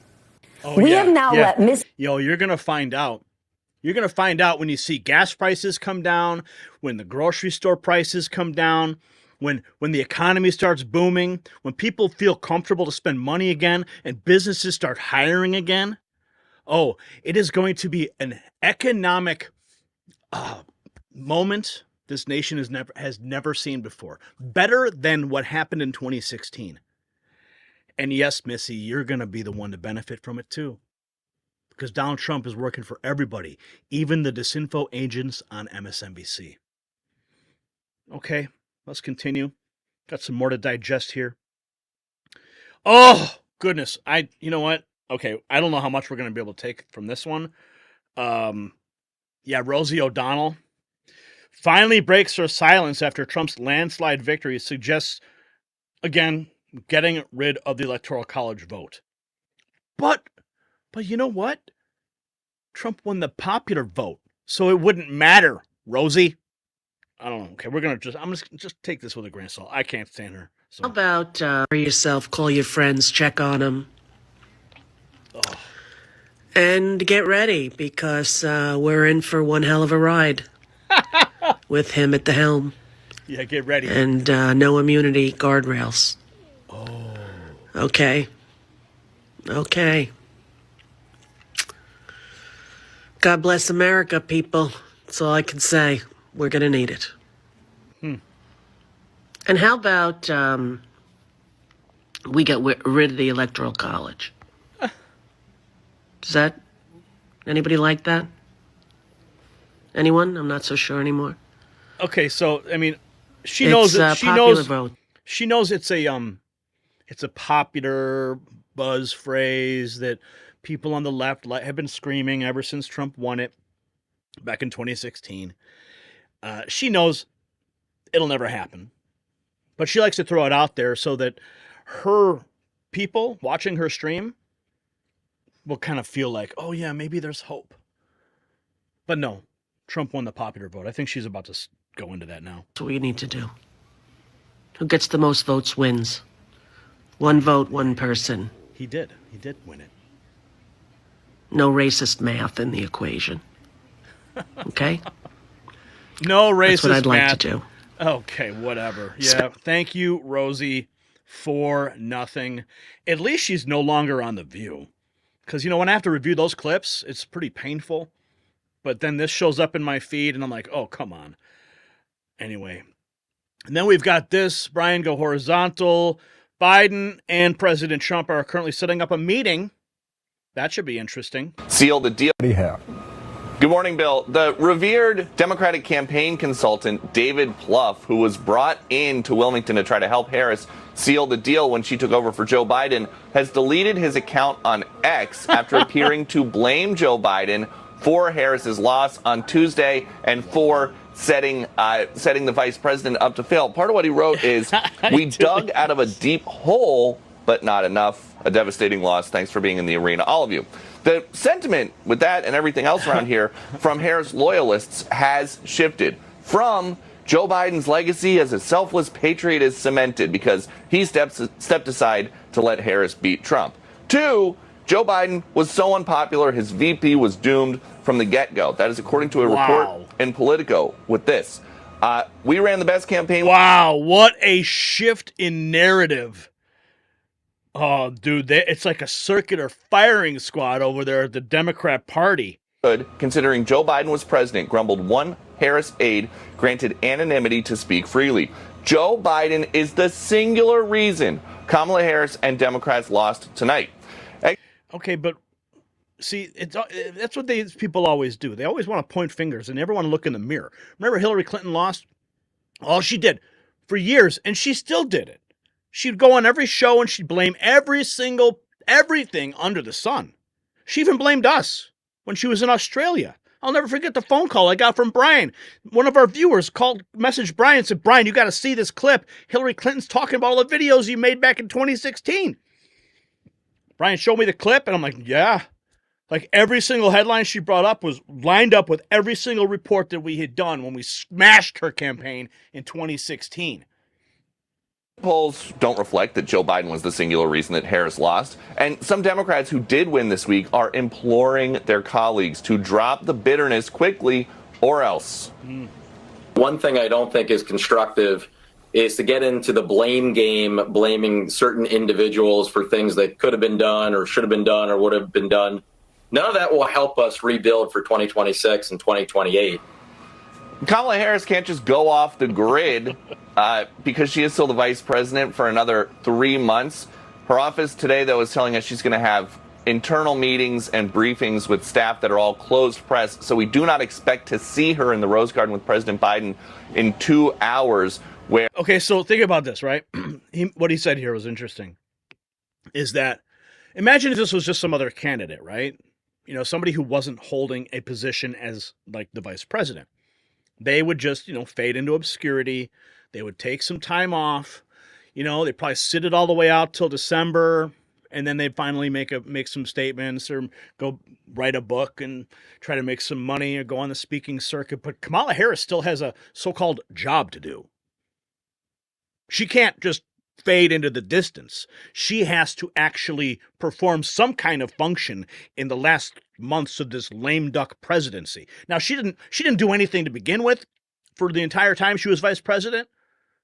Have now let you're going to find out. You're going to find out when you see gas prices come down, when the grocery store prices come down, when the economy starts booming, when people feel comfortable to spend money again and businesses start hiring again. Oh, it is going to be an economic moment this nation has never seen before. Better than what happened in 2016. And yes, Missy, you're going to be the one to benefit from it too. Because Donald Trump is working for everybody, even the disinfo agents on MSNBC. Okay, let's continue. Got some more to digest here. Oh, goodness. You know what? Okay, I don't know how much we're going to be able to take from this one. Rosie O'Donnell finally breaks her silence after Trump's landslide victory suggests, again, getting rid of the Electoral College vote. But you know what? Trump won the popular vote, so it wouldn't matter, Rosie. I don't know. Okay, I'm just take this with a grain of salt. I can't stand her. So. How about yourself, call your friends, check on them. Oh. And get ready, because we're in for one hell of a ride with him at the helm. Yeah, get ready. And no immunity guardrails. Oh. Okay. God bless America, people. That's all I can say. We're going to need it. And how about we get rid of the Electoral College? Does that... Anybody like that? Anyone? I'm not so sure anymore. Okay, so, She knows it's she popular knows vote. she knows it's a popular buzz phrase that people on the left have been screaming ever since Trump won it back in 2016. She knows it'll never happen, but she likes to throw it out there so that her people watching her stream will kind of feel like, oh yeah, maybe there's hope. But no, Trump won the popular vote. I think she's about to go into that now. That's what we need to do. Who gets the most votes wins. One vote, one person. He did win it. No racist math in the equation. Okay? No racist math. That's what I'd like to do. Okay, whatever. Yeah, thank you, Rosie, for nothing. At least she's no longer on The View. Because, when I have to review those clips, it's pretty painful. But then this shows up in my feed, and I'm like, oh, come on. Anyway. And then we've got this. Brian, go horizontal. Biden and President Trump are currently setting up a meeting. That should be interesting. Seal the deal. Good morning, Bill. The revered Democratic campaign consultant, David Plouffe, who was brought in to Wilmington to try to help Harris seal the deal when she took over for Joe Biden, has deleted his account on X after appearing to blame Joe Biden for Harris's loss on Tuesday and for setting the vice president up to fail. Part of what he wrote is, we dug out of a deep hole, but not enough. A devastating loss. Thanks for being in the arena, all of you. The sentiment with that and everything else around here from Harris loyalists has shifted from Joe Biden's legacy as a selfless patriot is cemented because he stepped aside to let Harris beat Trump, to Joe Biden was so unpopular his VP was doomed from the get-go. That is according to a report in Politico with this. We ran the best campaign. Wow, what a shift in narrative. Oh, dude, it's like a circular firing squad over there at the Democrat Party. Good, considering Joe Biden was president, grumbled one Harris aide granted anonymity to speak freely. Joe Biden is the singular reason Kamala Harris and Democrats lost tonight. Okay, but see, that's what these people always do. They always want to point fingers and never want to look in the mirror. Remember Hillary Clinton lost? All she did for years, and she still did it. She'd go on every show and she'd blame everything under the sun. She even blamed us when she was in Australia. I'll never forget the phone call I got from Brian. One of our viewers messaged Brian and said, Brian, you got to see this clip. Hillary Clinton's talking about all the videos you made back in 2016. Brian showed me the clip, and I'm like, yeah. Like every single headline she brought up was lined up with every single report that we had done when we smashed her campaign in 2016. Polls don't reflect that Joe Biden was the singular reason that Harris lost. And some Democrats who did win this week are imploring their colleagues to drop the bitterness quickly or else. One thing I don't think is constructive is to get into the blame game, blaming certain individuals for things that could have been done or should have been done or would have been done. None of that will help us rebuild for 2026 and 2028. Kamala Harris can't just go off the grid because she is still the vice president for another 3 months. Her office today, though, is telling us she's going to have internal meetings and briefings with staff that are all closed press. So we do not expect to see her in the Rose Garden with President Biden in 2 hours. Okay, so think about this, right? What he said here was interesting. Is that, imagine if this was just some other candidate, right? Somebody who wasn't holding a position as like the vice president. They would just, fade into obscurity. They would take some time off. They'd probably sit it all the way out till December, and then they'd finally make some statements or go write a book and try to make some money or go on the speaking circuit. But Kamala Harris still has a so-called job to do. She can't just fade into the distance. She has to actually perform some kind of function in the last months of this lame duck presidency. Now, she didn't do anything to begin with for the entire time she was vice president.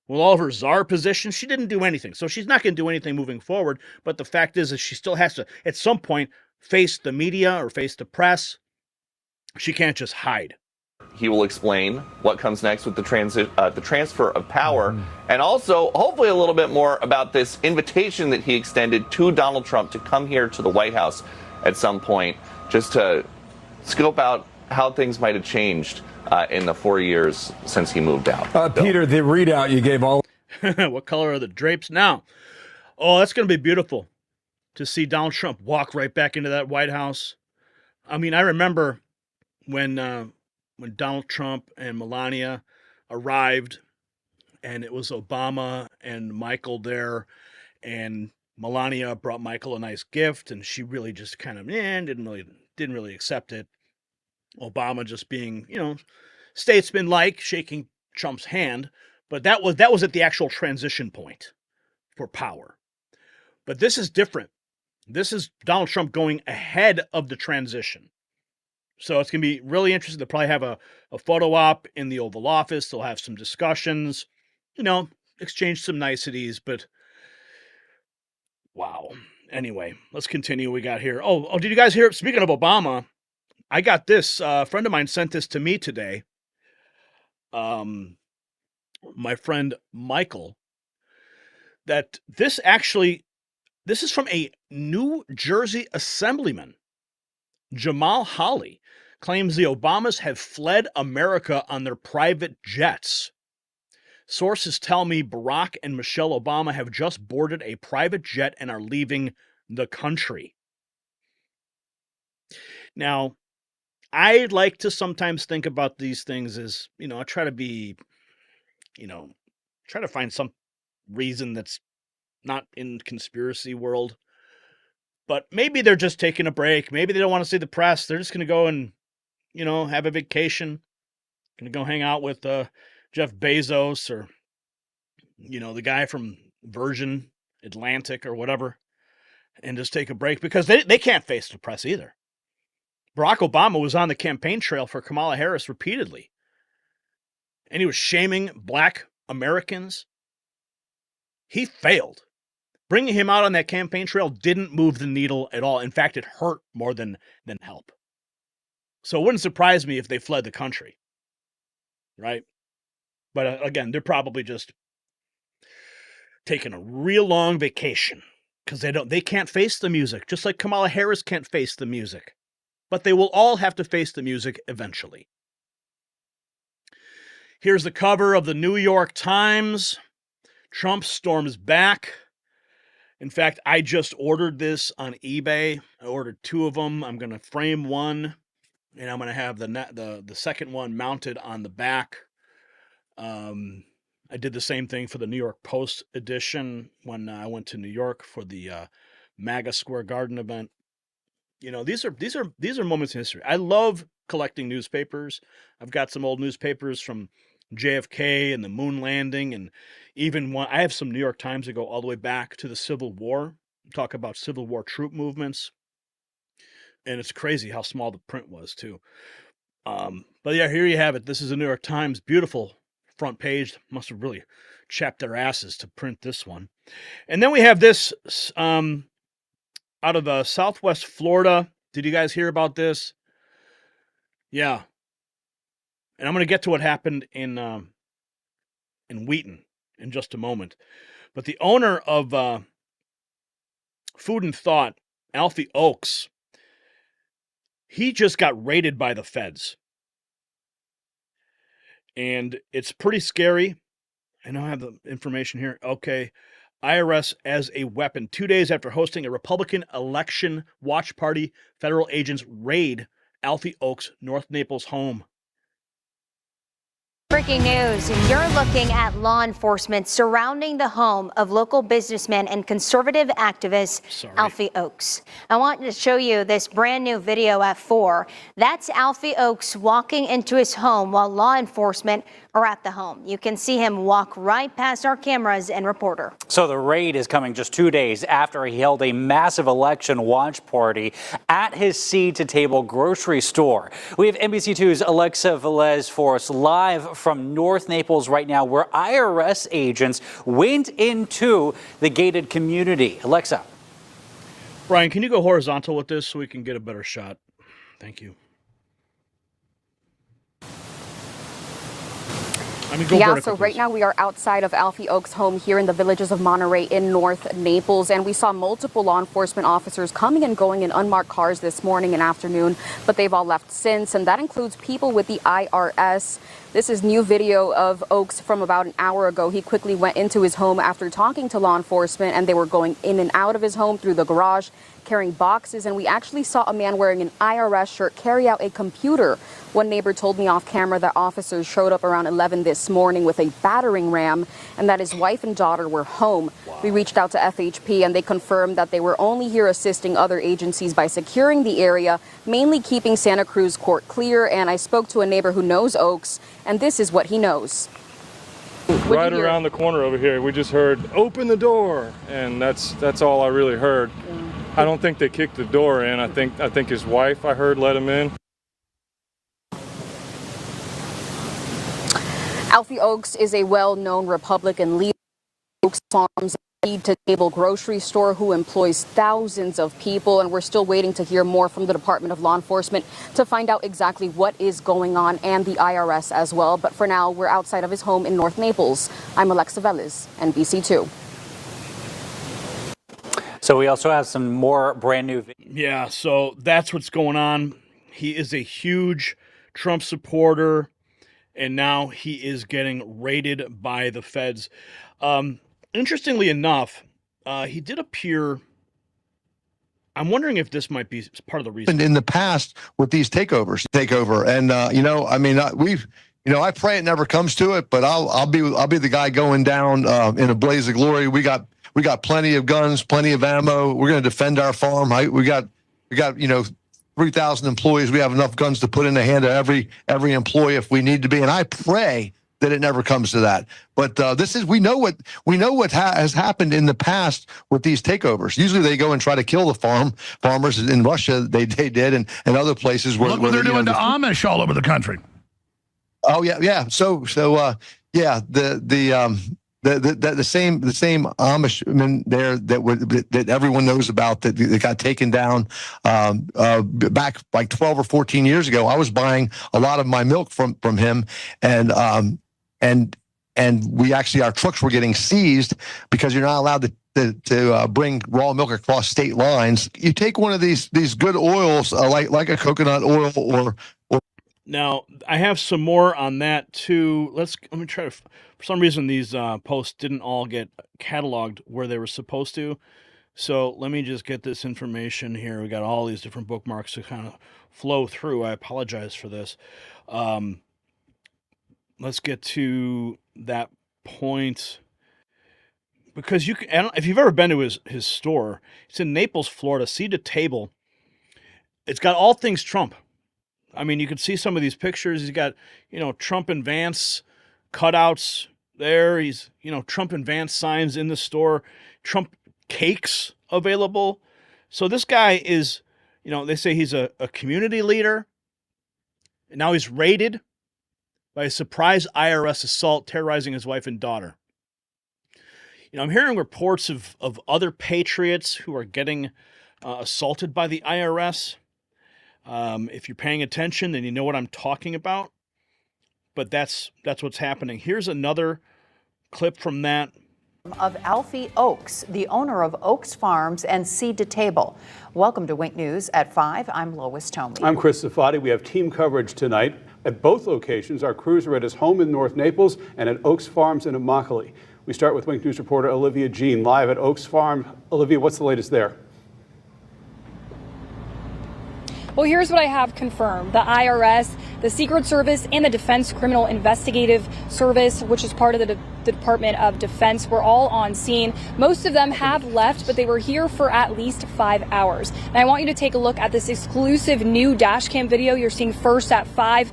With all of her czar positions, she didn't do anything. So she's not going to do anything moving forward. But the fact is she still has to, at some point, face the media or face the press. She can't just hide. He will explain what comes next with the transfer of power, and also hopefully a little bit more about this invitation that he extended to Donald Trump to come here to the White House at some point, just to scope out how things might have changed in the 4 years since he moved out. Peter, the readout you gave all. What color are the drapes now? Oh, that's going to be beautiful to see Donald Trump walk right back into that White House. I mean, I remember when Donald Trump and Melania arrived, and it was Obama and Michael there, and Melania brought Michael a nice gift, and she really just kind of didn't really accept it. Obama just being, statesman-like, shaking Trump's hand, but that was at the actual transition point for power. But this is different. This is Donald Trump going ahead of the transition. So it's going to be really interesting. They'll probably have a photo op in the Oval Office. They'll have some discussions, exchange some niceties, but wow. Anyway, let's continue. We got here. Oh, did you guys hear? Speaking of Obama, I got this. A friend of mine sent this to me today. My friend Michael, that this is from a New Jersey assemblyman. Jamal Hawley claims the Obamas have fled America on their private jets. Sources tell me Barack and Michelle Obama have just boarded a private jet and are leaving the country. Now, I like to sometimes think about these things as, I try to be, try to find some reason that's not in conspiracy world. But maybe they're just taking a break. Maybe they don't want to see the press. They're just going to go and, have a vacation. Going to go hang out with Jeff Bezos or, the guy from Virgin Atlantic or whatever, and just take a break because they can't face the press either. Barack Obama was on the campaign trail for Kamala Harris repeatedly, and he was shaming Black Americans. He failed. Bringing him out on that campaign trail didn't move the needle at all. In fact, it hurt more than help. So it wouldn't surprise me if they fled the country, right? But again, they're probably just taking a real long vacation because they can't face the music, just like Kamala Harris can't face the music. But they will all have to face the music eventually. Here's the cover of the New York Times. Trump storms back. In fact, I just ordered this on eBay. I ordered 2 of them. I'm going to frame one, and I'm going to have the second one mounted on the back. I did the same thing for the New York Post edition when I went to New York for the MAGA Square Garden event. These are moments in history. I love collecting newspapers. I've got some old newspapers from JFK and the moon landing, and even one. I have some New York Times that go all the way back to the Civil War. Talk about Civil War troop movements, and it's crazy how small the print was too. But yeah, here you have it. This is the New York Times, beautiful front page. Must have really chapped their asses to print this one. And then we have this out of Southwest Florida. Did you guys hear about this? Yeah. And I'm going to get to what happened in Wheaton in just a moment. But the owner of Food and Thought, Alfie Oakes, he just got raided by the feds. And it's pretty scary. I don't have the information here. Okay. IRS as a weapon. 2 days after hosting a Republican election watch party, federal agents raid Alfie Oakes' North Naples home. Breaking news, you're looking at law enforcement surrounding the home of local businessman and conservative activist Alfie Oakes. I want to show you this brand new video at 4. That's Alfie Oakes walking into his home while law enforcement are at the home. You can see him walk right past our cameras and reporter. So the raid is coming just 2 days after he held a massive election watch party at his seed-to-table grocery store. We have NBC2's Alexa Velez for us live from North Naples right now, where IRS agents went into the gated community. Alexa. Brian, can you go horizontal with this so we can get a better shot? Thank you. Yeah, so right now we are outside of Alfie Oak's home here in the Villages of Monterey in North Naples, and we saw multiple law enforcement officers coming and going in unmarked cars this morning and afternoon, but they've all left since, and that includes people with the IRS. This is new video of Oaks from about an hour ago. He quickly went into his home after talking to law enforcement, and they were going in and out of his home through the garage, carrying boxes, and we actually saw a man wearing an IRS shirt carry out a computer. One neighbor told me off camera that officers showed up around 11 this morning with a battering ram and that his wife and daughter were home. Wow. We reached out to FHP and they confirmed that they were only here assisting other agencies by securing the area, mainly keeping Santa Cruz Court clear. And I spoke to a neighbor who knows Oaks, and this is what he knows. Right around the corner over here, we just heard, "Open the door," and that's all I really heard. I don't think they kicked the door in. I think his wife, I heard, let him in. Alfie Oaks is a well-known Republican leader. Oaks Farms, a seed-to-table grocery store who employs thousands of people, and we're still waiting to hear more from the Department of Law Enforcement to find out exactly what is going on, and the IRS as well. But for now, we're outside of his home in North Naples. I'm Alexa Velez, NBC2. So we also have some more brand new. Yeah, so that's what's going on. He is a huge Trump supporter, and now he is getting raided by the feds. Interestingly enough, he did appear. I'm wondering if this might be part of the reason. In the past with these takeover, and I pray it never comes to it, but I'll be the guy going down in a blaze of glory. We got plenty of guns, plenty of ammo. We're going to defend our farm. We got 3,000 employees. We have enough guns to put in the hand of every employee if we need to be. And I pray that it never comes to that. But we know what has happened in the past with these takeovers. Usually they go and try to kill the farmers. In Russia they did, and other places where look what they're doing to Amish all over the country. Oh yeah. So the same Amish men there that everyone knows about that got taken down back like 12 or 14 years ago. I was buying a lot of my milk from him, and we actually, our trucks were getting seized because you're not allowed to bring raw milk across state lines. You take one of these good oils like a coconut oil or. Now I have some more on that too. Let me try to. For some reason, these posts didn't all get cataloged where they were supposed to. So let me just get this information here. We got all these different bookmarks to kind of flow through. I apologize for this. Let's get to that point. Because if you've ever been to his store, it's in Naples, Florida, seed to table. It's got all things Trump. I mean, you can see some of these pictures. He's got, Trump and Vance cutouts there. He's, Trump and Vance signs in the store, Trump cakes available. So this guy is, they say he's a community leader. And now he's raided by a surprise IRS assault terrorizing his wife and daughter. I'm hearing reports of other patriots who are getting assaulted by the IRS. If you're paying attention, then you know what I'm talking about. But that's what's happening. Here's another clip from that. Of Alfie Oaks, the owner of Oaks Farms and Seed to Table. Welcome to Wink News at 5. I'm Lois Tomey. I'm Chris Safadi. We have team coverage tonight at both locations. Our crews are at his home in North Naples and at Oaks Farms in Immokalee. We start with Wink News reporter Olivia Jean live at Oaks Farm. Olivia, what's the latest there? Well, here's what I have confirmed. The IRS, the Secret Service, and the Defense Criminal Investigative Service, which is part of the Department of Defense, were all on scene. Most of them have left, but they were here for at least 5 hours. And I want you to take a look at this exclusive new dash cam video you're seeing first at 5.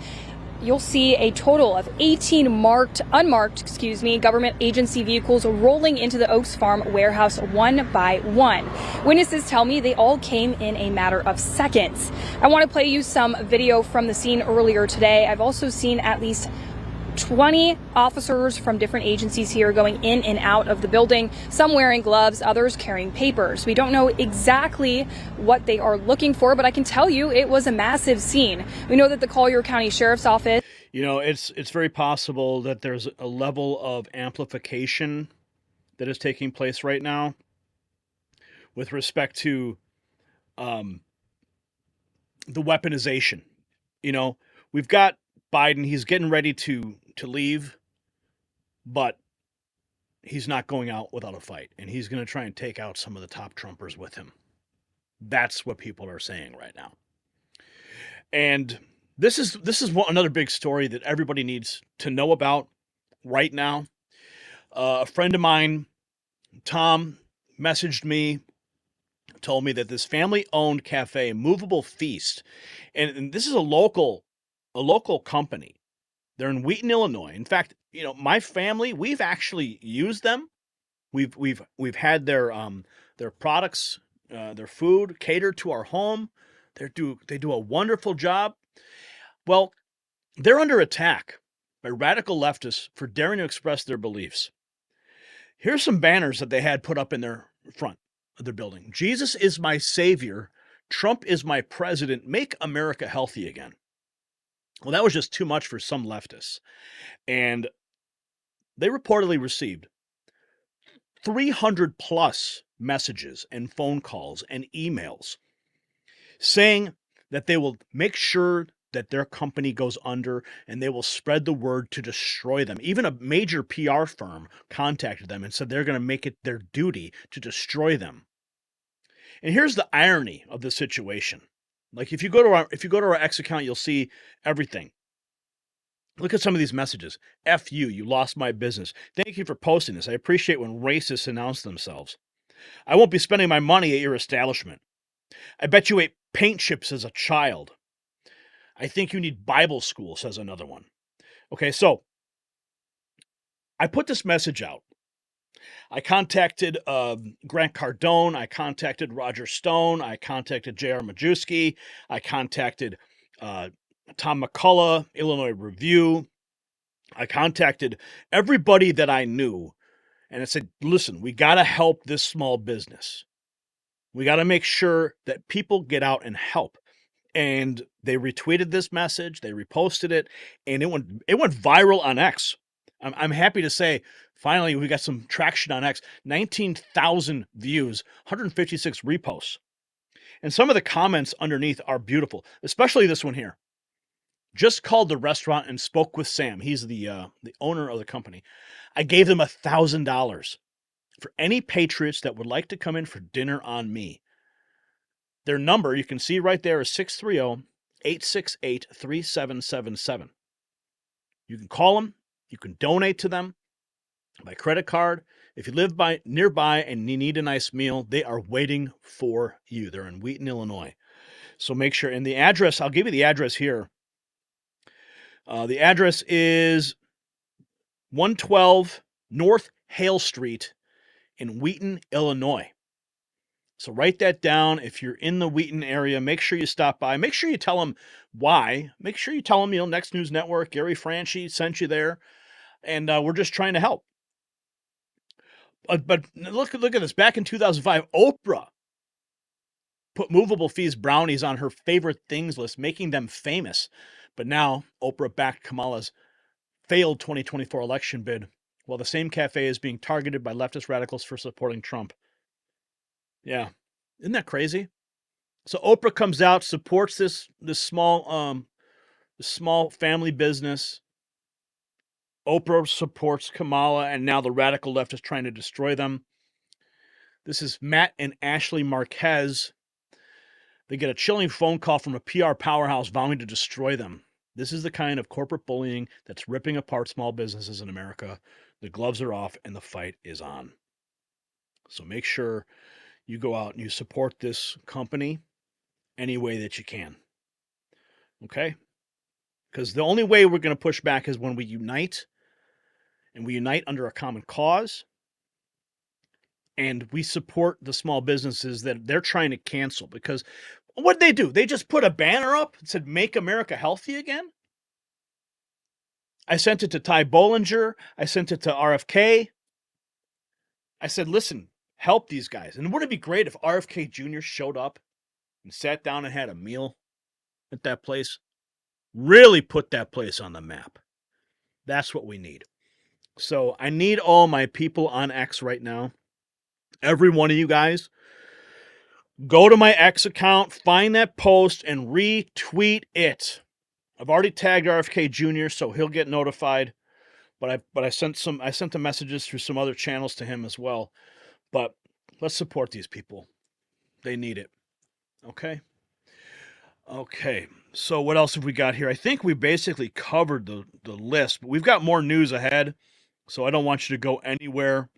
You'll see a total of 18 unmarked government agency vehicles rolling into the Oaks Farm warehouse one by one. Witnesses tell me they all came in a matter of seconds. I want to play you some video from the scene earlier today. I've also seen at least 20 officers from different agencies here going in and out of the building, some wearing gloves, others carrying papers. We don't know exactly what they are looking for, but I can tell you it was a massive scene. We know that the Collier County Sheriff's Office. It's very possible that there's a level of amplification that is taking place right now with respect to the weaponization. We've got Biden. He's getting ready to leave, but he's not going out without a fight, and he's going to try and take out some of the top Trumpers with him. That's what people are saying right now. And this is another big story that everybody needs to know about right now. A friend of mine, Tom, messaged me, told me that this family-owned cafe, Movable Feast, and this is a local company. They're in Wheaton, Illinois. In fact, my family, we've actually used them. We've had their products, their food catered to our home. They do a wonderful job. Well, they're under attack by radical leftists for daring to express their beliefs. Here's some banners that they had put up in their front of their building. Jesus is my savior. Trump is my president. Make America healthy again. Well, that was just too much for some leftists. And they reportedly received 300 plus messages and phone calls and emails saying that they will make sure that their company goes under and they will spread the word to destroy them. Even a major PR firm contacted them and said they're going to make it their duty to destroy them. And here's the irony of the situation. Like if you go to our X account, you'll see everything. Look at some of these messages. F you, you lost my business. Thank you for posting this. I appreciate when racists announce themselves. I won't be spending my money at your establishment. I bet you ate paint chips as a child. I think you need Bible school, says another one. Okay, so I put this message out. I contacted Grant Cardone. I contacted Roger Stone. I contacted J.R. Majewski. I contacted Tom McCullough, Illinois Review. I contacted everybody that I knew. And I said, listen, we got to help this small business. We got to make sure that people get out and help. And they retweeted this message, they reposted it, and it went viral on X. I'm happy to say, finally, we got some traction on X. 19,000 views, 156 reposts. And some of the comments underneath are beautiful, especially this one here. Just called the restaurant and spoke with Sam. He's the owner of the company. I gave them $1,000 for any patriots that would like to come in for dinner on me. Their number, you can see right there, is 630-868-3777. You can call them. You can donate to them by credit card. If you live nearby and you need a nice meal, they are waiting for you. They're in Wheaton, Illinois. So make sure. And the address, I'll give you the address here. The address is 112 North Hale Street in Wheaton, Illinois. So write that down. If you're in the Wheaton area, make sure you stop by. Make sure you tell them why. Make sure you tell them, Next News Network, Gary Franchi sent you there. And we're just trying to help. But look at this. Back in 2005, Oprah put Movable Feast brownies on her favorite things list, making them famous. But now Oprah backed Kamala's failed 2024 election bid, while the same cafe is being targeted by leftist radicals for supporting Trump. Yeah. Isn't that crazy? So Oprah comes out, supports this small family business. Oprah supports Kamala, and now the radical left is trying to destroy them. This is Matt and Ashley Marquez. They get a chilling phone call from a PR powerhouse vowing to destroy them. This is the kind of corporate bullying that's ripping apart small businesses in America. The gloves are off and the fight is on. So make sure you go out and you support this company any way that you can. Okay? Because the only way we're going to push back is when we unite, and we unite under a common cause, and we support the small businesses that they're trying to cancel. Because what did they do? They just put a banner up that said, "Make America Healthy Again." I sent it to Ty Bollinger. I sent it to RFK. I said, listen, help these guys. And wouldn't it be great if RFK Jr. showed up and sat down and had a meal at that place? really put that place on the map. That's what we need. So I need all my people on X right now. Every one of you guys, go to my X account, find that post, and retweet it. I've already tagged RFK Jr., so he'll get notified. But I sent the messages through some other channels to him as well. But let's support these people. They need it. Okay? Okay. So what else have we got here? I think we basically covered the list, but we've got more news ahead, so I don't want you to go anywhere.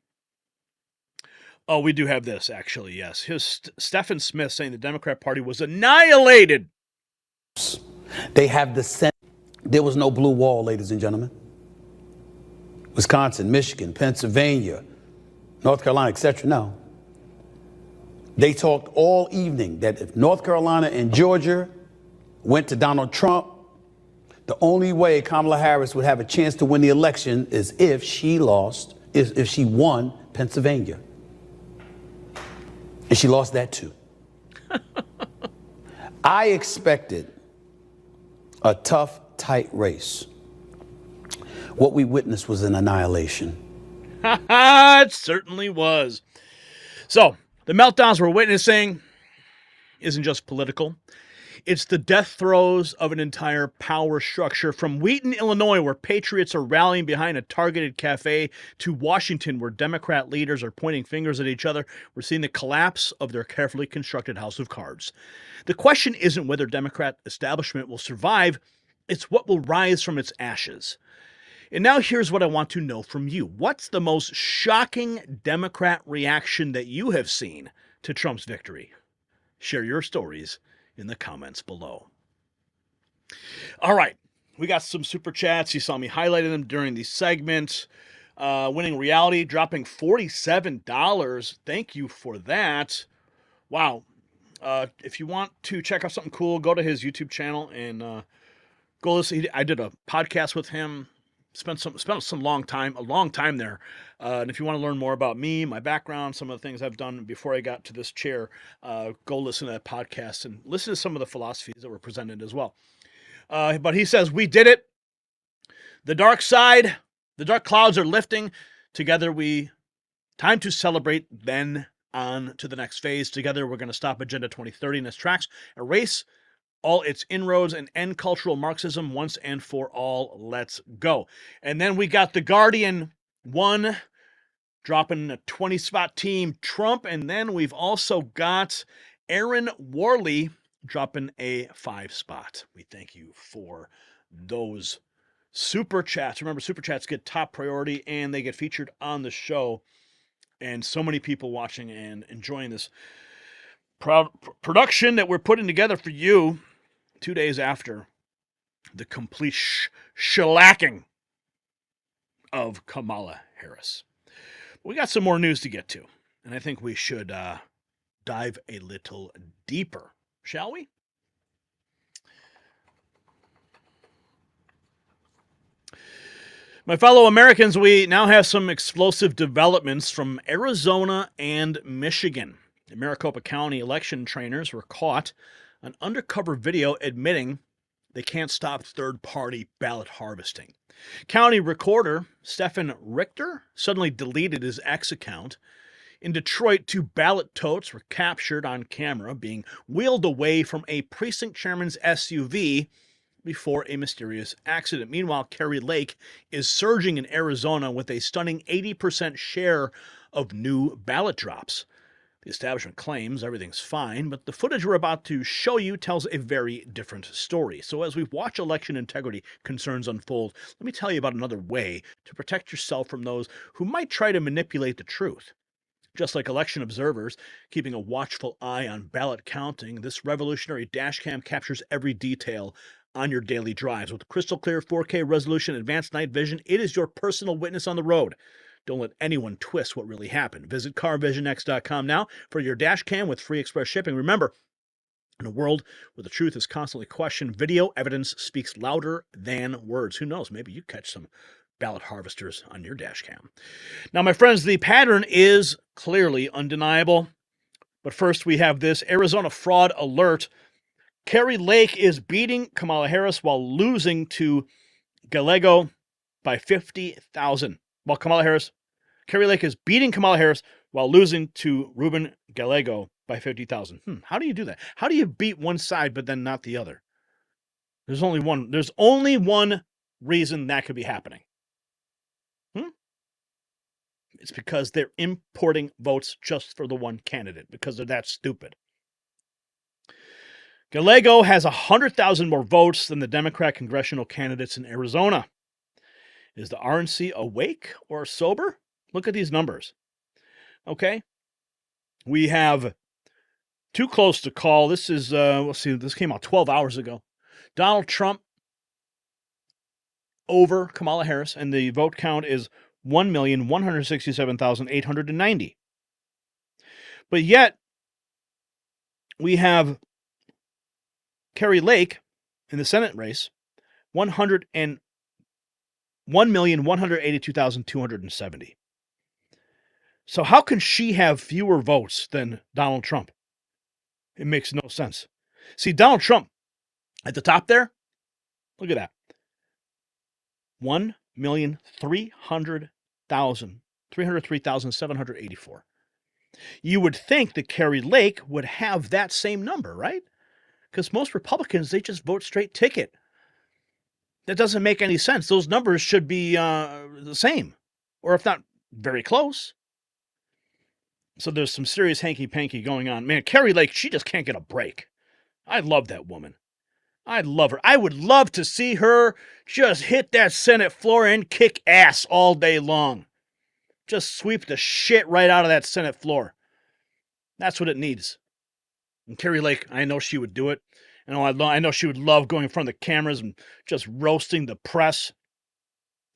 Oh, we do have this, actually, yes. Here's Stephen Smith saying the Democrat Party was annihilated. They have the Senate. There was no blue wall, ladies and gentlemen. Wisconsin, Michigan, Pennsylvania, North Carolina, etc. No. They talked all evening that if North Carolina and Georgia went to Donald Trump, the only way Kamala Harris would have a chance to win the election is if she won Pennsylvania. And she lost that too. I expected a tough, tight race. What we witnessed was an annihilation. It certainly was. So, the meltdowns we're witnessing isn't just political. It's the death throes of an entire power structure, from Wheaton, Illinois, where patriots are rallying behind a targeted cafe, to Washington, where Democrat leaders are pointing fingers at each other. We're seeing the collapse of their carefully constructed house of cards. The question isn't whether Democrat establishment will survive, it's what will rise from its ashes. And now here's what I want to know from you. What's the most shocking Democrat reaction that you have seen to Trump's victory? Share your stories in the comments below. All right, we got some super chats. You saw me highlighting them during the segment. Winning Reality dropping $47. Thank you for that. Wow. If you want to check out something cool, go to his YouTube channel and go listen. I did a podcast with him. Spent a long time there. And if you want to learn more about me, my background, some of the things I've done before I got to this chair, go listen to that podcast and listen to some of the philosophies that were presented as well. But he says, we did it. The dark clouds are lifting. Together time to celebrate, then on to the next phase. Together we're going to stop Agenda 2030 in its tracks, erase all its inroads, and end cultural Marxism once and for all. Let's go. And then we got The Guardian 1 dropping a 20-spot team Trump. And then we've also got Aaron Worley dropping a 5-spot. We thank you for those super chats. Remember, super chats get top priority and they get featured on the show. And so many people watching and enjoying this production that we're putting together for you 2 days after the complete shellacking of Kamala Harris. We got some more news to get to, and I think we should dive a little deeper, shall we? My fellow Americans, we now have some explosive developments from Arizona and Michigan. The Maricopa County election trainers were caught on undercover video admitting they can't stop third-party ballot harvesting. County recorder Stephen Richter suddenly deleted his X account. In Detroit, 2 ballot totes were captured on camera being wheeled away from a precinct chairman's SUV before a mysterious accident. Meanwhile, Kerry Lake is surging in Arizona with a stunning 80% share of new ballot drops. The establishment claims everything's fine, but the footage we're about to show you tells a very different story. So as we watch election integrity concerns unfold, let me tell you about another way to protect yourself from those who might try to manipulate the truth. Just like election observers keeping a watchful eye on ballot counting, this revolutionary dashcam captures every detail on your daily drives. With crystal clear 4K resolution, advanced night vision, it is your personal witness on the road. Don't let anyone twist what really happened. Visit carvisionx.com now for your dash cam with free express shipping. Remember, in a world where the truth is constantly questioned, video evidence speaks louder than words. Who knows? Maybe you catch some ballot harvesters on your dash cam. Now, my friends, the pattern is clearly undeniable. But first, we have this Arizona fraud alert. Carrie Lake is beating Kamala Harris while losing to Gallego by 50,000. While Carrie Lake is beating Kamala Harris while losing to Ruben Gallego by 50,000. How do you do that? How do you beat one side but then not the other? There's only one reason that could be happening. It's because they're importing votes just for the one candidate, because they're that stupid. Gallego has 100,000 more votes than the Democrat congressional candidates in Arizona. Is the RNC awake or sober? Look at these numbers. Okay. We have too close to call. This is, this came out 12 hours ago. Donald Trump over Kamala Harris, and the vote count is 1,167,890. But yet, we have Carrie Lake in the Senate race, 1,182,270. So how can she have fewer votes than Donald Trump? It makes no sense. See, Donald Trump at the top there, look at that. 303,784. You would think that Carrie Lake would have that same number, right? Because most Republicans, they just vote straight ticket. That doesn't make any sense. Those numbers should be the same, or if not, very close. So there's some serious hanky-panky going on. Man, Carrie Lake, she just can't get a break. I love that woman. I love her. I would love to see her just hit that Senate floor and kick ass all day long. Just sweep the shit right out of that Senate floor. That's what it needs. And Carrie Lake, I know she would do it. I know she would love going in front of the cameras and just roasting the press.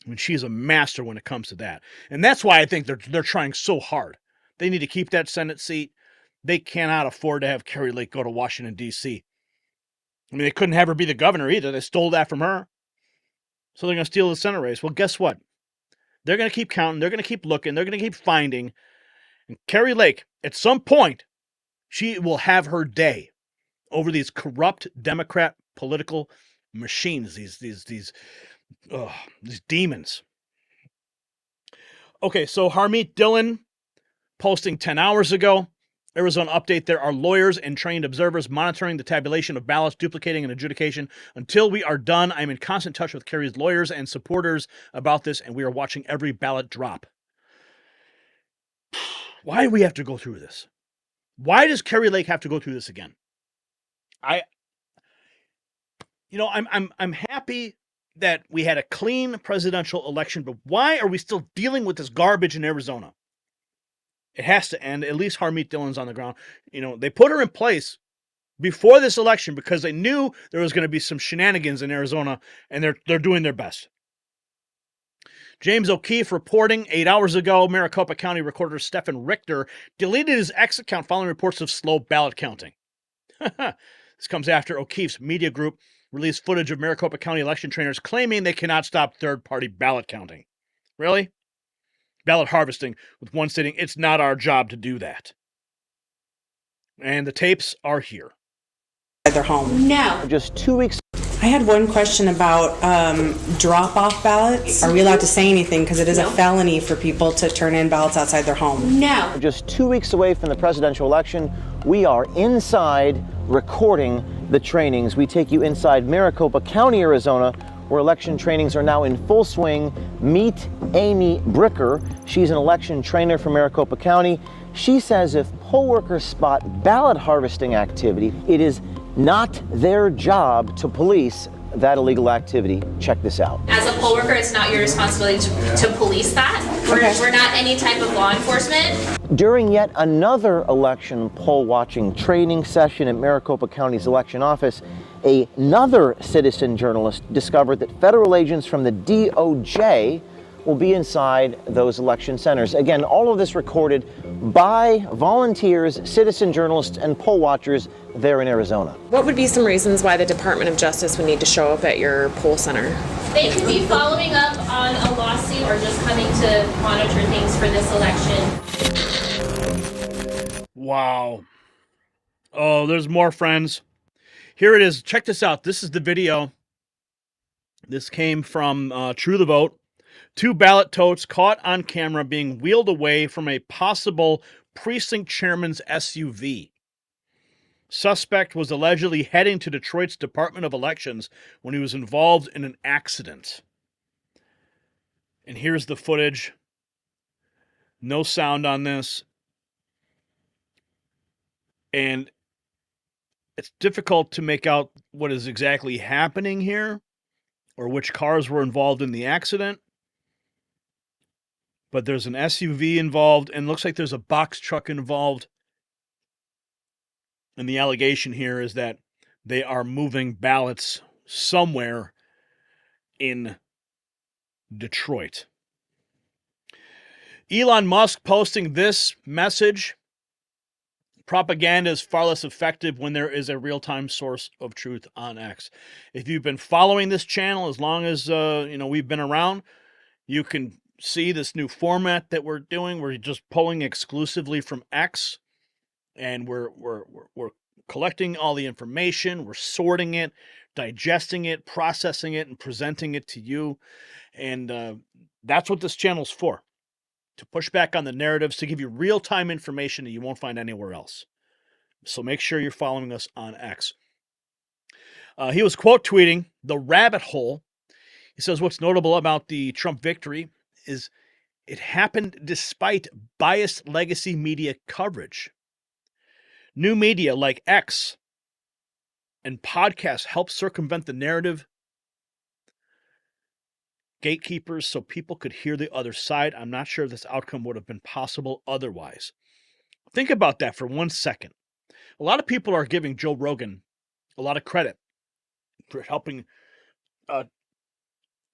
I mean, she's a master when it comes to that. And that's why I think they're trying so hard. They need to keep that Senate seat. They cannot afford to have Carrie Lake go to Washington, D.C. I mean, they couldn't have her be the governor either. They stole that from her. So they're going to steal the Senate race. Well, guess what? They're going to keep counting. They're going to keep looking. They're going to keep finding. And Carrie Lake, at some point, she will have her day over these corrupt Democrat political machines, these demons. Okay, so Harmeet Dillon posting 10 hours ago. Arizona update, there are lawyers and trained observers monitoring the tabulation of ballots, duplicating and adjudication. Until we are done, I'm in constant touch with Carrie's lawyers and supporters about this, and we are watching every ballot drop. Why do we have to go through this? Why does Carrie Lake have to go through this again? I'm happy that we had a clean presidential election, but why are we still dealing with this garbage in Arizona? It has to end. At least Harmeet Dillon's on the ground. They put her in place before this election because they knew there was going to be some shenanigans in Arizona, and they're doing their best. James O'Keefe reporting 8 hours ago, Maricopa County Recorder Stephen Richter deleted his X account following reports of slow ballot counting. This comes after O'Keefe's media group released footage of Maricopa County election trainers claiming they cannot stop third-party ballot counting. Really? Ballot harvesting, with one stating, it's not our job to do that. And the tapes are here. They're home. No. Just 2 weeks. I had one question about drop-off ballots. Are we allowed to say anything? Because it is a felony for people to turn in ballots outside their home. No. Just 2 weeks away from the presidential election, we are inside recording the trainings. We take you inside Maricopa County, Arizona, where election trainings are now in full swing. Meet Amy Bricker. She's an election trainer from Maricopa County. She says if poll workers spot ballot harvesting activity, it is not their job to police that illegal activity. Check this out. As a poll worker, it's not your responsibility to police that. We're not any type of law enforcement. During yet another election poll watching training session at Maricopa County's election office, another citizen journalist discovered that federal agents from the DOJ will be inside those election centers. Again, all of this recorded by volunteers, citizen journalists, and poll watchers there in Arizona. What would be some reasons why the Department of Justice would need to show up at your poll center? They could be following up on a lawsuit or just coming to monitor things for this election. Wow. Oh, there's more, friends. Here it is. Check this out. This is the video. This came from True the Vote. 2 ballot totes caught on camera being wheeled away from a possible precinct chairman's SUV. Suspect was allegedly heading to Detroit's Department of Elections when he was involved in an accident. And here's the footage. No sound on this. And it's difficult to make out what is exactly happening here or which cars were involved in the accident. But there's an SUV involved, and looks like there's a box truck involved. And the allegation here is that they are moving ballots somewhere in Detroit. Elon Musk posting this message: propaganda is far less effective when there is a real-time source of truth on X. If you've been following this channel as long as we've been around, you can see this new format that we're doing. We're just pulling exclusively from X, and we're collecting all the information, we're sorting it, digesting it, processing it, and presenting it to you. And that's what this channel's for, to push back on the narratives, to give you real-time information that you won't find anywhere else. So make sure you're following us on X. He was quote tweeting the rabbit hole. He says what's notable about the Trump victory is it happened despite biased legacy media coverage. New media like X and podcasts help circumvent the narrative gatekeepers so people could hear the other side. I'm not sure this outcome would have been possible otherwise. Think about that for 1 second. A lot of people are giving Joe Rogan a lot of credit for helping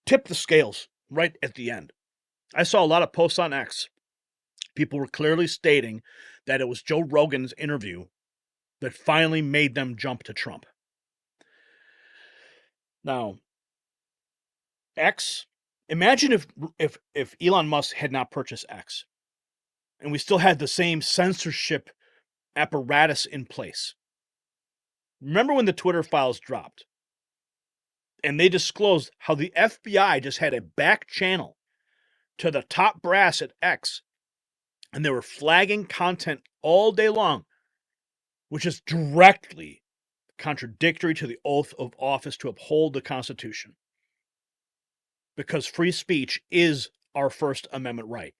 tip the scales right at the end. I saw a lot of posts on X. People were clearly stating that it was Joe Rogan's interview that finally made them jump to Trump. Now, X, imagine if Elon Musk had not purchased X and we still had the same censorship apparatus in place. Remember when the Twitter files dropped and they disclosed how the FBI just had a back channel to the top brass at X, and they were flagging content all day long, which is directly contradictory to the oath of office to uphold the Constitution, because free speech is our First Amendment right.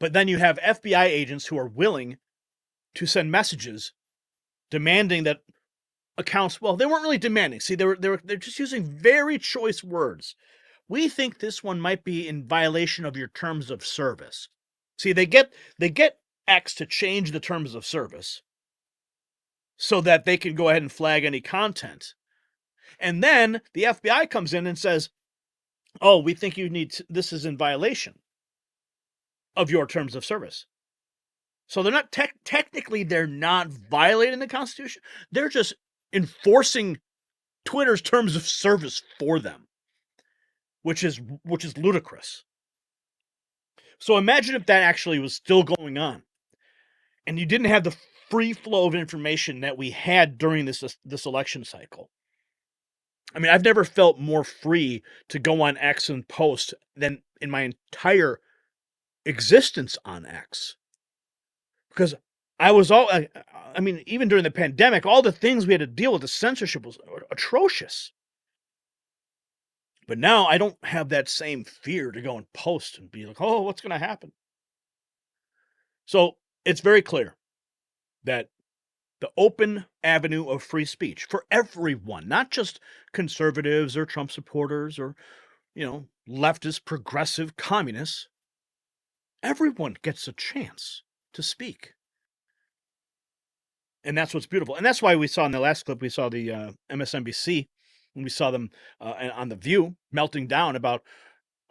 But then you have FBI agents who are willing to send messages demanding that accounts, well, they weren't really demanding. See, they're just using very choice words. We think this one might be in violation of your terms of service. See, they get X to change the terms of service so that they can go ahead and flag any content. And then the FBI comes in and says, oh, we think this is in violation of your terms of service. So they're not technically they're not violating the Constitution. They're just enforcing Twitter's terms of service for them, which is ludicrous. So imagine if that actually was still going on and you didn't have the free flow of information that we had during this election cycle. I mean, I've never felt more free to go on X and post than in my entire existence on X. Because even during the pandemic, all the things we had to deal with, the censorship was atrocious. But now I don't have that same fear to go and post and be like, oh, what's going to happen? So it's very clear that the open avenue of free speech for everyone, not just conservatives or Trump supporters or, leftist, progressive, communists, everyone gets a chance to speak. And that's what's beautiful. And that's why we saw in the last clip, we saw the MSNBC, and we saw them on The View melting down about,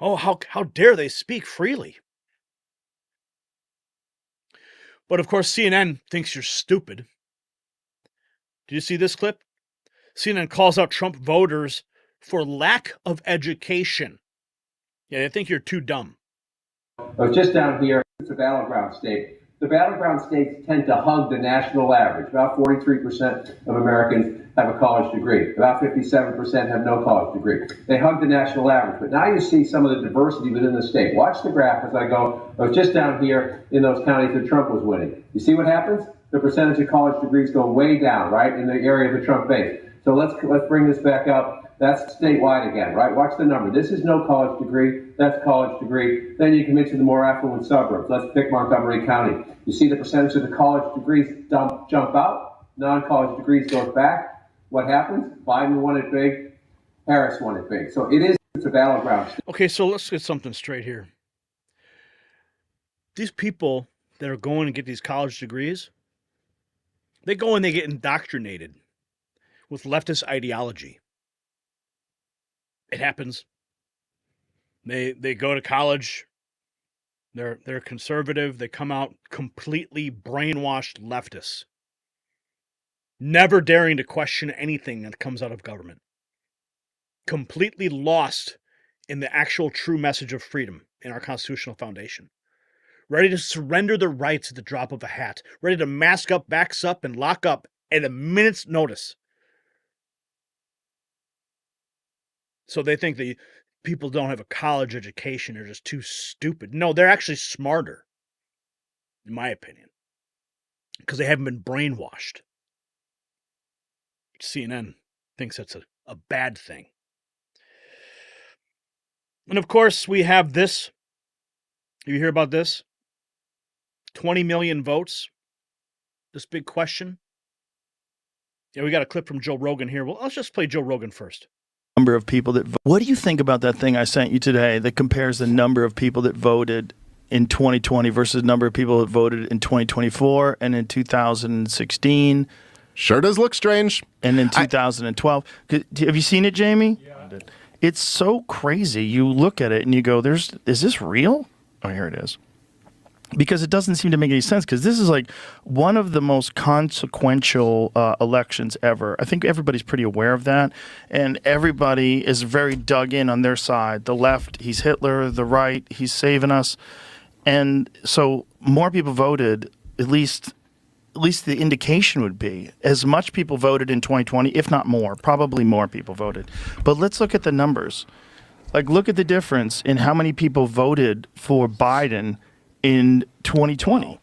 oh, how dare they speak freely? But of course, CNN thinks you're stupid. Did you see this clip? CNN calls out Trump voters for lack of education. Yeah, they think you're too dumb. Just down here, it's a battleground state. The battleground states tend to hug the national average. About 43% of Americans have a college degree. About 57% have no college degree. They hug the national average. But now you see some of the diversity within the state. Watch the graph as I go. I was just down here in those counties that Trump was winning. You see what happens? The percentage of college degrees go way down, right, in the area of the Trump base. So let's bring this back up. That's statewide again, right? Watch the number. This is no college degree. That's college degree. Then you come into the more affluent suburbs. Let's pick Montgomery County. You see the percentage of the college degrees jump out. Non-college degrees goes back. What happens? Biden won it big. Harris won it big. So it's a battleground. Okay, so let's get something straight here. These people that are going to get these college degrees, they go and they get indoctrinated with leftist ideology. It happens. They go to college. They're conservative. They come out completely brainwashed leftists, never daring to question anything that comes out of government. Completely lost in the actual true message of freedom in our constitutional foundation. Ready to surrender their rights at the drop of a hat. Ready to mask up, backs up, and lock up at a minute's notice. So they think the people don't have a college education. They're just too stupid. No, they're actually smarter, in my opinion, because they haven't been brainwashed. CNN thinks that's a bad thing. And of course, we have this. You hear about this? 20 million votes. This big question. Yeah, we got a clip from Joe Rogan here. Well, let's just play Joe Rogan first. Number of people that what do you think about that thing I sent you today that compares the number of people that voted in 2020 versus the number of people that voted in 2024 and in 2016? Sure does look strange. And in 2012. Have you seen it, Jamie? Yeah, I did. It's so crazy. You look at it and you go, is this real? Oh, here it is. Because it doesn't seem to make any sense, because this is like one of the most consequential elections ever. I think everybody's pretty aware of that, and everybody is very dug in on their side. The left, he's Hitler. The right, he's saving us. And so more people voted, at least the indication would be, as much people voted in 2020, if not more. Probably more people voted. But let's look at the numbers. Like, look at the difference in how many people voted for Biden in 2020.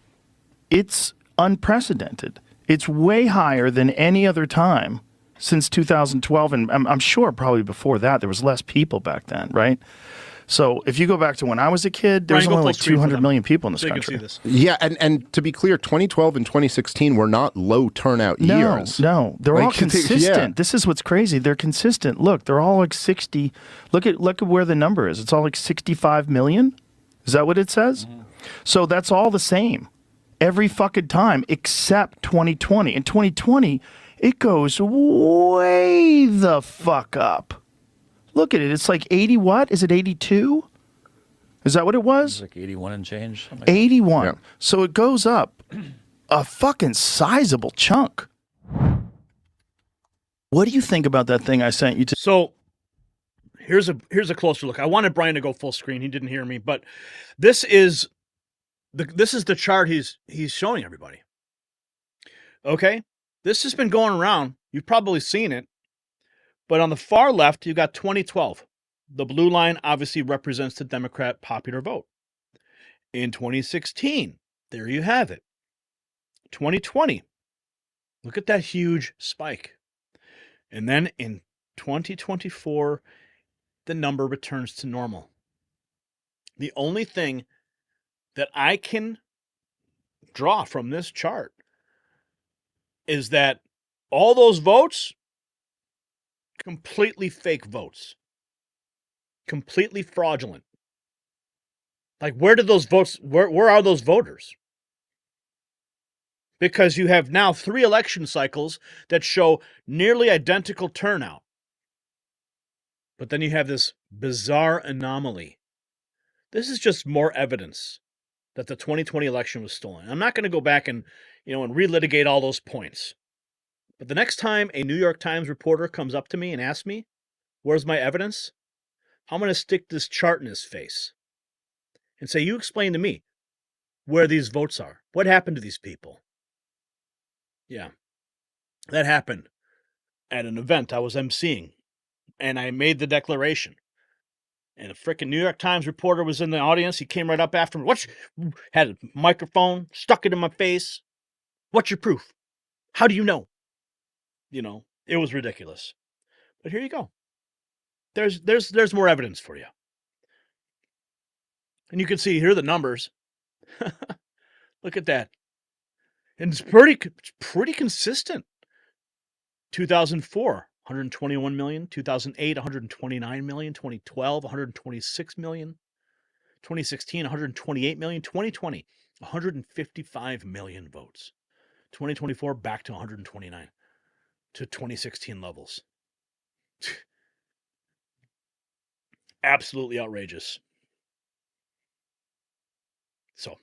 It's unprecedented. It's way higher than any other time since 2012, and I'm sure probably before that there was less people back then, right? So if you go back to when I was a kid, there's only like 200 million people in this country. Yeah, and to be clear, 2012 and 2016 were not low turnout years. No, they're all consistent. Yeah. This is what's crazy. They're consistent. Look, they're all like 60. Look at where the number is. It's all like 65 million. Is that what it says? Mm-hmm. So that's all the same every fucking time except 2020. In 2020, it goes way the fuck up. Look at it. It's like 80 what? Is it 82? Is that what it was? It's like 81 and change. 81. Yeah. So it goes up a fucking sizable chunk. What do you think about that thing I sent you to? So here's a closer look. I wanted Brian to go full screen. He didn't hear me, but this is the chart he's showing everybody. Okay? This has been going around. You've probably seen it. But on the far left, you've got 2012. The blue line obviously represents the Democrat popular vote. In 2016, there you have it. 2020, look at that huge spike. And then in 2024, the number returns to normal. The only thing that I can draw from this chart is that all those votes, completely fake votes, completely fraudulent. Like, where did those votes, where are those voters? Because you have now 3 election cycles that show nearly identical turnout. But then you have this bizarre anomaly. This is just more evidence that the 2020 election was stolen. I'm not going to go back and relitigate all those points. But the next time a New York Times reporter comes up to me and asks me, where's my evidence? I'm going to stick this chart in his face and say, you explain to me, where these votes are. What happened to these people? Yeah, that happened at an event I was emceeing, and I made the declaration. And a frickin' New York Times reporter was in the audience. He came right up after me. Had a microphone, stuck it in my face. What's your proof? How do you know? You know, it was ridiculous. But here you go. There's more evidence for you. And you can see here the numbers. Look at that. And it's pretty consistent. 2004, 121 million. 2008, 129 million. 2012, 126 million. 2016, 128 million. 2020, 155 million votes. 2024, back to 129 to 2016 levels. Absolutely outrageous. So,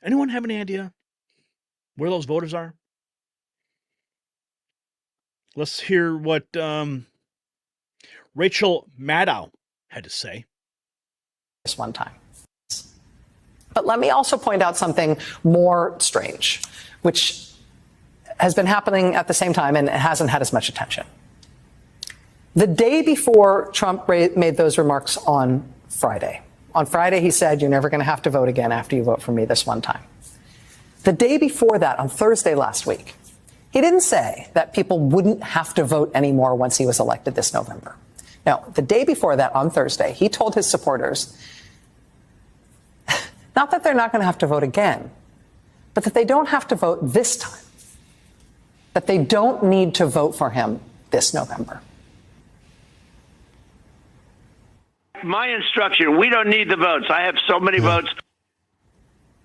anyone have any idea where those voters are? Let's hear what Rachel Maddow had to say. This one time. But let me also point out something more strange, which has been happening at the same time and it hasn't had as much attention. The day before Trump made those remarks on Friday, he said, you're never going to have to vote again after you vote for me this one time. The day before that, on Thursday last week, he didn't say that people wouldn't have to vote anymore once he was elected this November. No, the day before that, on Thursday, he told his supporters, not that they're not going to have to vote again, but that they don't have to vote this time, that they don't need to vote for him this November. My instruction, we don't need the votes. I have so many votes.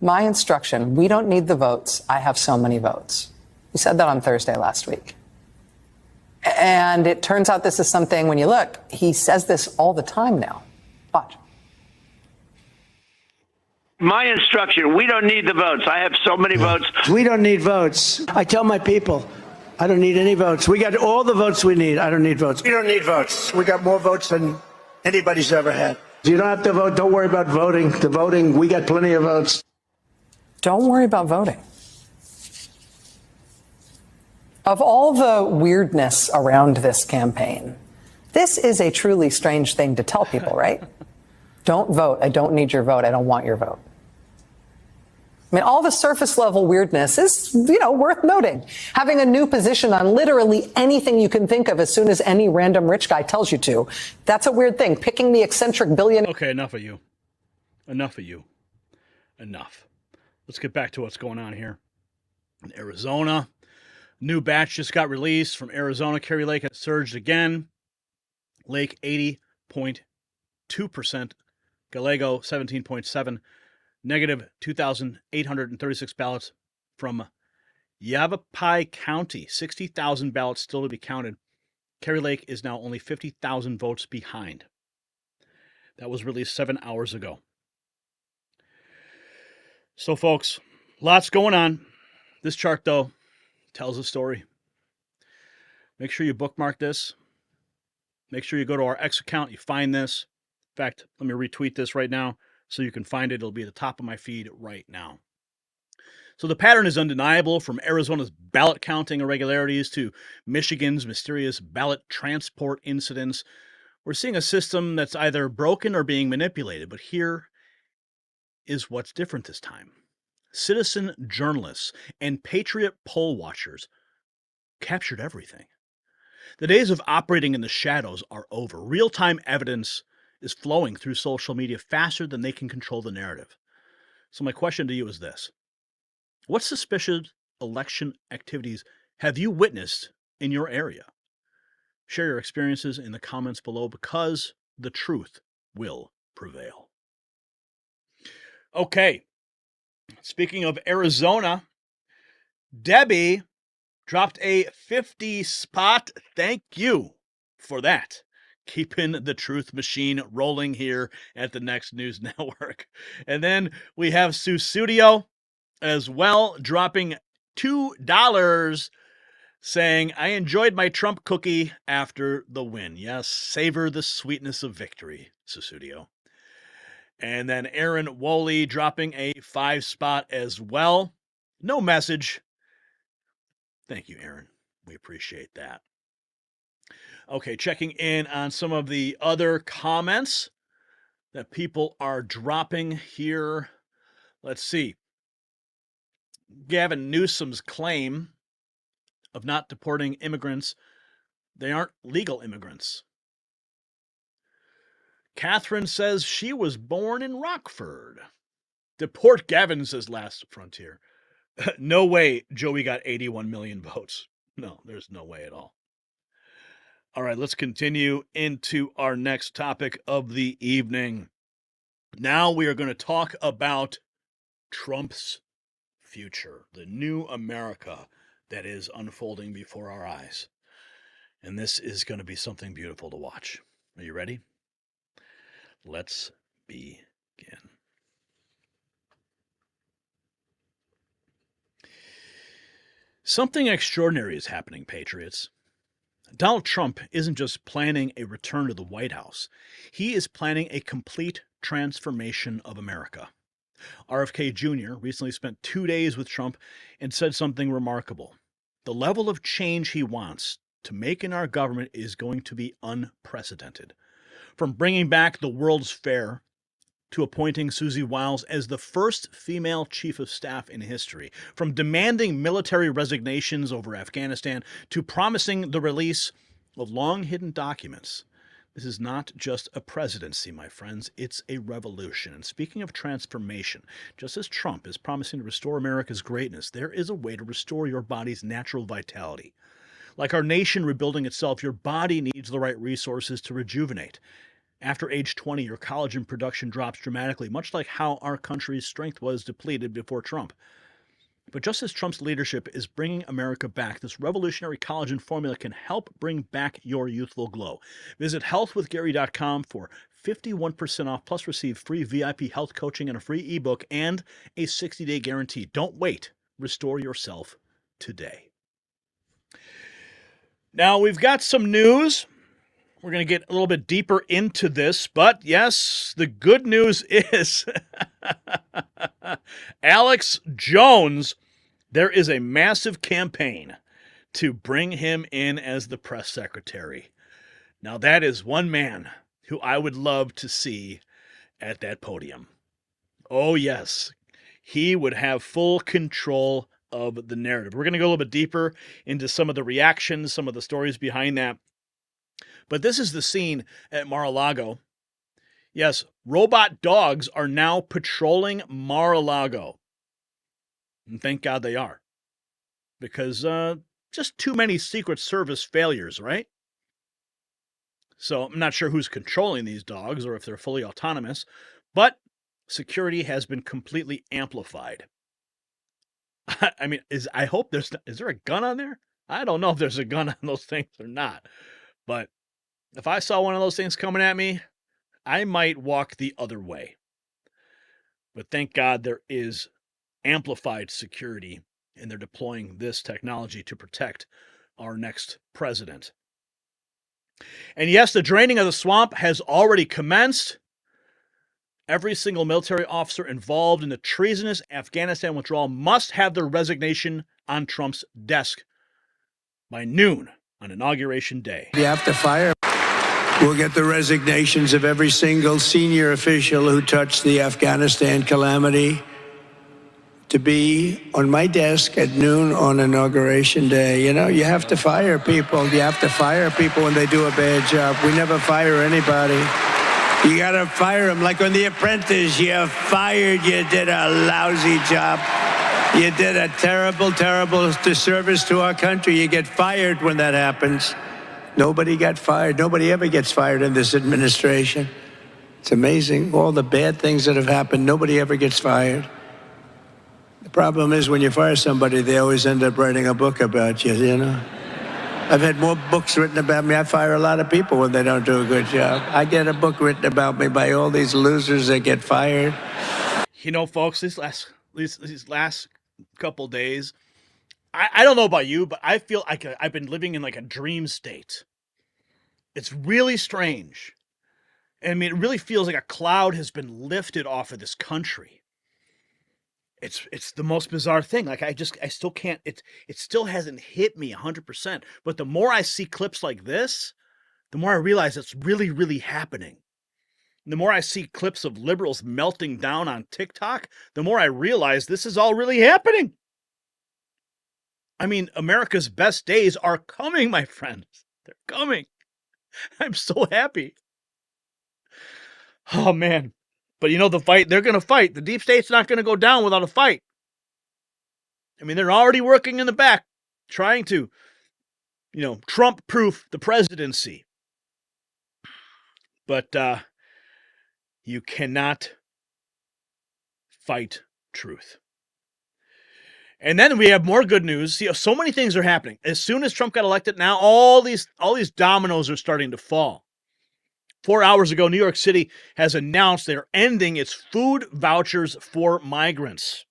My instruction, we don't need the votes. I have so many votes. He said that on Thursday last week. And it turns out this is something, when you look, he says this all the time now. Watch. My instruction, we don't need the votes. I have so many votes. We don't need votes. I tell my people, I don't need any votes. We got all the votes we need. I don't need votes. We don't need votes. We got more votes than anybody's ever had. You don't have to vote. Don't worry about voting. The voting, we got plenty of votes. Don't worry about voting. Of all the weirdness around this campaign, this is a truly strange thing to tell people, right? Don't vote. I don't need your vote. I don't want your vote. I mean, all the surface level weirdness is, worth noting. Having a new position on literally anything you can think of as soon as any random rich guy tells you to. That's a weird thing. Picking the eccentric billionaire. Okay, enough of you. Enough of you. Enough. Let's get back to what's going on here. In Arizona, new batch just got released from Arizona. Kari Lake has surged again. Lake 80.2%. Gallego 17.7%. Negative 2,836 ballots from Yavapai County. 60,000 ballots still to be counted. Kari Lake is now only 50,000 votes behind. That was released 7 hours ago. So, folks, lots going on. This chart, though, tells a story. Make sure you bookmark this. Make sure you go to our X account. You find this. In fact, let me retweet this right now so you can find it. It'll be at the top of my feed right now. So the pattern is undeniable, from Arizona's ballot counting irregularities to Michigan's mysterious ballot transport incidents. We're seeing a system that's either broken or being manipulated. But here is what's different this time. Citizen journalists and patriot poll watchers captured everything. The days of operating in the shadows are over. Real-time evidence is flowing through social media faster than they can control the narrative. So my question to you is this. What suspicious election activities have you witnessed in your area? Share your experiences in the comments below, because the truth will prevail. Okay. Speaking of Arizona, Debbie dropped a 50 spot. Thank you for that. Keeping the truth machine rolling here at the Next News Network. And then we have Susudio as well, dropping $2, saying, I enjoyed my Trump cookie after the win. Yes, savor the sweetness of victory, Susudio. And then Aaron Woolley dropping a 5 spot as well. No message. Thank you, Aaron. We appreciate that. Okay, checking in on some of the other comments that people are dropping here. Let's see. Gavin Newsom's claim of not deporting immigrants. They aren't legal immigrants. Catherine says she was born in Rockford. Deport Gavin, says Last Frontier. No way Joey got 81 million votes. No, there's no way at all. All right, let's continue into our next topic of the evening. Now we are going to talk about Trump's future, the new America that is unfolding before our eyes. And this is going to be something beautiful to watch. Are you ready? Let's begin. Something extraordinary is happening, Patriots. Donald Trump isn't just planning a return to the White House. He is planning a complete transformation of America. RFK Jr. recently spent 2 days with Trump and said something remarkable. The level of change he wants to make in our government is going to be unprecedented. From bringing back the World's Fair to appointing Susie Wiles as the first female chief of staff in history, from demanding military resignations over Afghanistan to promising the release of long-hidden documents. This is not just a presidency, my friends. It's a revolution. And speaking of transformation, just as Trump is promising to restore America's greatness, there is a way to restore your body's natural vitality. Like our nation rebuilding itself, your body needs the right resources to rejuvenate. After age 20, your collagen production drops dramatically, much like how our country's strength was depleted before Trump. But just as Trump's leadership is bringing America back, this revolutionary collagen formula can help bring back your youthful glow. Visit healthwithgary.com for 51% off, plus receive free VIP health coaching and a free ebook and a 60-day guarantee. Don't wait. Restore yourself today. Now, we've got some news. We're going to get a little bit deeper into this, but yes, the good news is Alex Jones, there is a massive campaign to bring him in as the press secretary. Now, that is one man who I would love to see at that podium. Oh, yes, he would have full control of the narrative. We're going to go a little bit deeper into some of the reactions, some of the stories behind that. But this is the scene at Mar-a-Lago. Yes, robot dogs are now patrolling Mar-a-Lago. And thank God they are. Because just too many Secret Service failures, right? So I'm not sure who's controlling these dogs or if they're fully autonomous. But security has been completely amplified. I mean, is there a gun on there? I don't know if there's a gun on those things or not. But if I saw one of those things coming at me, I might walk the other way. But thank God there is amplified security, and they're deploying this technology to protect our next president. And yes, the draining of the swamp has already commenced. Every single military officer involved in the treasonous Afghanistan withdrawal must have their resignation on Trump's desk by noon on Inauguration Day. You have to fire. We'll get the resignations of every single senior official who touched the Afghanistan calamity to be on my desk at noon on Inauguration Day. You know, you have to fire people. You have to fire people when they do a bad job. We never fire anybody. You got to fire them. Like on The Apprentice, you're fired. You did a lousy job. You did a terrible, terrible disservice to our country. You get fired when that happens. Nobody got fired. Nobody ever gets fired in this administration. It's amazing. All the bad things that have happened, nobody ever gets fired. The problem is when you fire somebody, they always end up writing a book about you, you know? I've had more books written about me. I fire a lot of people when they don't do a good job. I get a book written about me by all these losers that get fired. You know, folks, these last couple days, I don't know about you, but I feel like I've been living in like a dream state. It's really strange. I mean, it really feels like a cloud has been lifted off of this country. It's the most bizarre thing. Like I still can't, it still hasn't hit me 100%. But the more I see clips like this, the more I realize it's really, really happening. The more I see clips of liberals melting down on TikTok, the more I realize this is all really happening. I mean, America's best days are coming, my friends. They're coming. I'm so happy. Oh, man. But you know, the fight, they're going to fight. The deep state's not going to go down without a fight. I mean, they're already working in the back, trying to, Trump-proof the presidency. But you cannot fight truth. And then we have more good news. See, so many things are happening. As soon as Trump got elected, now all these dominoes are starting to fall. 4 hours ago, New York City has announced they're ending its food vouchers for migrants.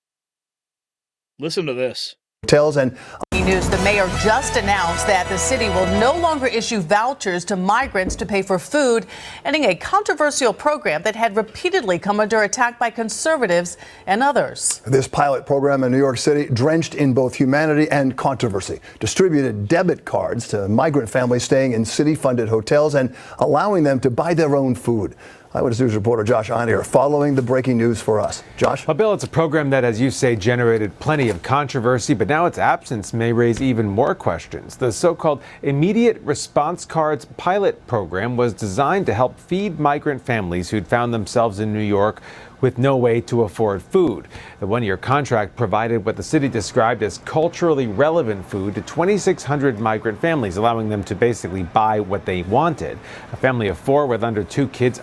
Listen to this. Hotels and News, the mayor just announced that the city will no longer issue vouchers to migrants to pay for food, ending a controversial program that had repeatedly come under attack by conservatives and others. This pilot program in New York City, drenched in both humanity and controversy, distributed debit cards to migrant families staying in city-funded hotels and allowing them to buy their own food. Eyewitness News reporter Josh Onier following the breaking news for us. Josh? Well, Bill, it's a program that, as you say, generated plenty of controversy, but now its absence may raise even more questions. The so-called Immediate Response Cards pilot program was designed to help feed migrant families who'd found themselves in New York with no way to afford food. The one-year contract provided what the city described as culturally relevant food to 2,600 migrant families, allowing them to basically buy what they wanted. A family of four with two kids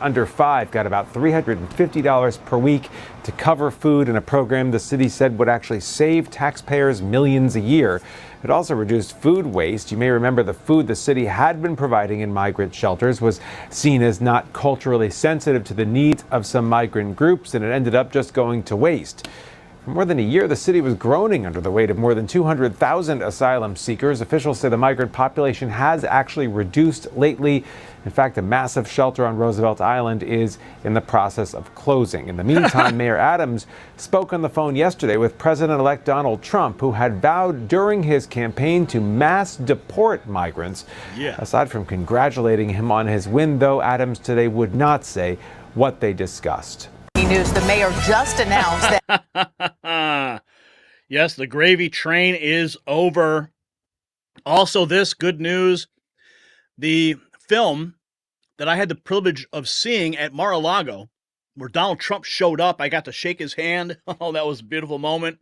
under 5 got about $350 per week to cover food in a program the city said would actually save taxpayers millions a year. It also reduced food waste. You may remember the food the city had been providing in migrant shelters was seen as not culturally sensitive to the needs of some migrant groups, and it ended up just going to waste. For more than a year, the city was groaning under the weight of more than 200,000 asylum seekers. Officials say the migrant population has actually reduced lately. In fact, a massive shelter on Roosevelt Island is in the process of closing. In the meantime, Mayor Adams spoke on the phone yesterday with President-elect Donald Trump, who had vowed during his campaign to mass deport migrants. Yeah. Aside from congratulating him on his win, though, Adams today would not say what they discussed. News, the mayor just announced that. Yes, the gravy train is over. Also, this good news, the film that I had the privilege of seeing at Mar-a-Lago, where Donald Trump showed up, I got to shake his hand. Oh, that was a beautiful moment.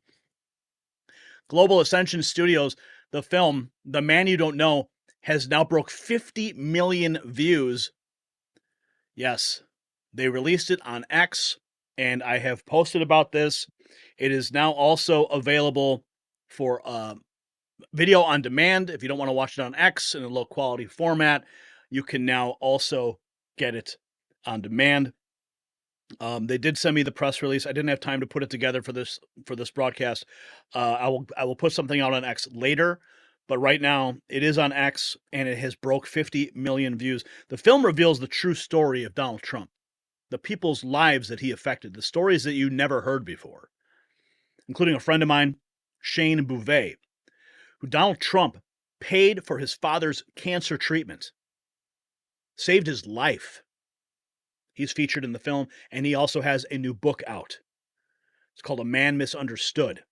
Global Ascension Studios, the film, The Man You Don't Know, has now broke 50 million views. Yes, they released it on X, and I have posted about this. It is now also available for video on demand. If you don't want to watch it on X in a low quality format, you can now also get it on demand. They did send me the press release. I didn't have time to put it together for this broadcast. I will put something out on X later, but right now it is on X and it has broke 50 million views. The film reveals the true story of Donald Trump, the people's lives that he affected, the stories that you never heard before, including a friend of mine, Shane Bouvet, who Donald Trump paid for his father's cancer treatment, saved his life. He's featured in the film, and he also has a new book out. It's called A Man Misunderstood.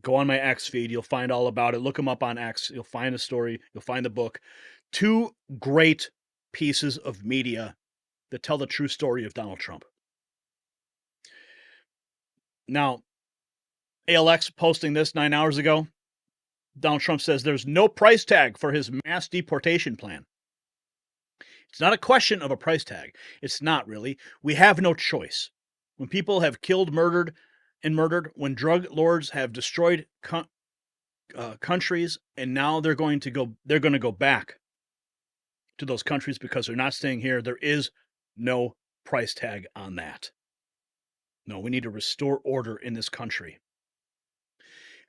Go on my X feed. You'll find all about it. Look him up on X. You'll find the story. You'll find the book. 2 great pieces of media that tell the true story of Donald Trump. Now, ALX posting this 9 hours ago. Donald Trump says there's no price tag for his mass deportation plan. It's not a question of a price tag. It's not really. We have no choice. When people have killed, murdered, when drug lords have destroyed countries, and now they're going to go back to those countries because they're not staying here. There is no price tag on that. No, we need to restore order in this country.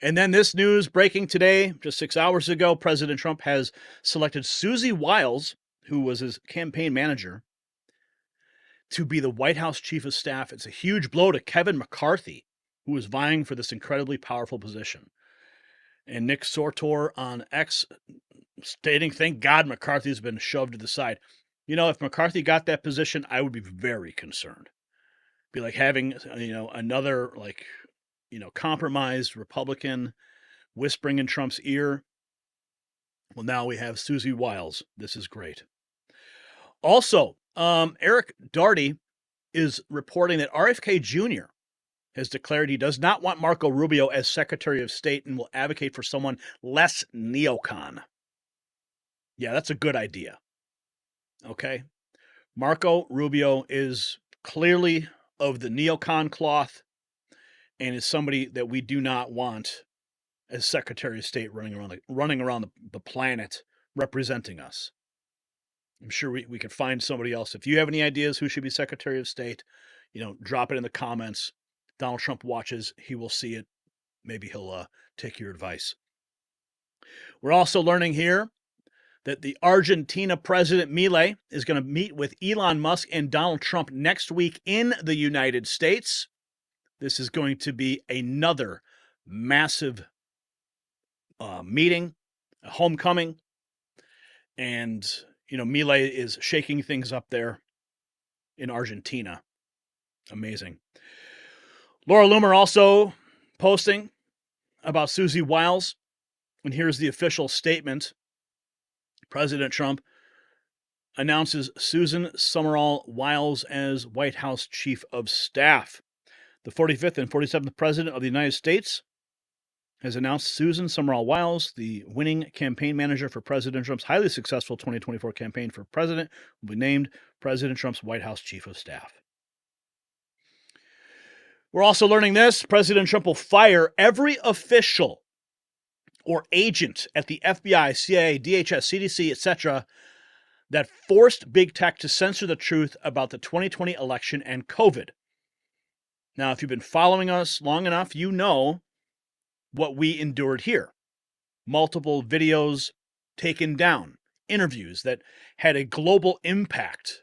And then this news breaking today, just 6 hours ago, President Trump has selected Susie Wiles, who was his campaign manager, to be the White House chief of staff. It's a huge blow to Kevin McCarthy, who was vying for this incredibly powerful position. And Nick Sortor on X stating, thank God McCarthy's been shoved to the side. You know, if McCarthy got that position, I would be very concerned. Be like having, another, compromised Republican whispering in Trump's ear. Well, now we have Susie Wiles. This is great. Also, Eric Darty is reporting that RFK Jr. has declared he does not want Marco Rubio as Secretary of State and will advocate for someone less neocon. Yeah, that's a good idea. Okay? Marco Rubio is clearly of the neocon cloth and is somebody that we do not want as Secretary of State running around the planet representing us. I'm sure we could find somebody else. If you have any ideas who should be Secretary of State, drop it in the comments. Donald Trump watches. He will see it. Maybe he'll take your advice. We're also learning here that the Argentina president, Milei, is going to meet with Elon Musk and Donald Trump next week in the United States. This is going to be another massive meeting, a homecoming. And, Milei is shaking things up there in Argentina. Amazing. Laura Loomer also posting about Susie Wiles. And here's the official statement. President Trump announces Susan Summerall Wiles as White House Chief of Staff. The 45th and 47th President of the United States has announced Susan Summerall Wiles, the winning campaign manager for President Trump's highly successful 2024 campaign for president, will be named President Trump's White House Chief of Staff. We're also learning this. President Trump will fire every official or agent at the FBI, CIA, DHS, CDC, etc., that forced big tech to censor the truth about the 2020 election and COVID. Now, if you've been following us long enough, you know what we endured here. Multiple videos taken down, interviews that had a global impact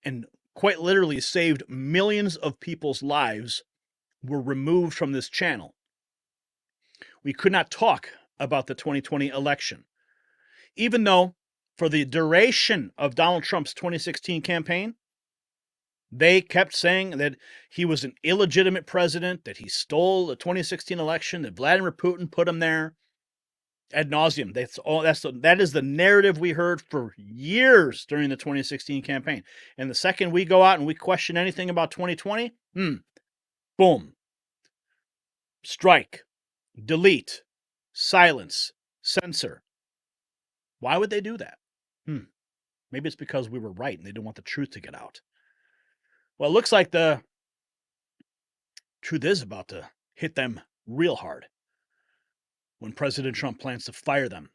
and quite literally saved millions of people's lives were removed from this channel. We could not talk about the 2020 election, even though for the duration of Donald Trump's 2016 campaign, they kept saying that he was an illegitimate president, that he stole the 2016 election, that Vladimir Putin put him there ad nauseum. That is the narrative we heard for years during the 2016 campaign. And the second we go out and we question anything about 2020, boom, strike. Delete, silence, censor. Why would they do that? Maybe it's because we were right and they don't want the truth to get out. Well, it looks like the truth is about to hit them real hard when President Trump plans to fire them.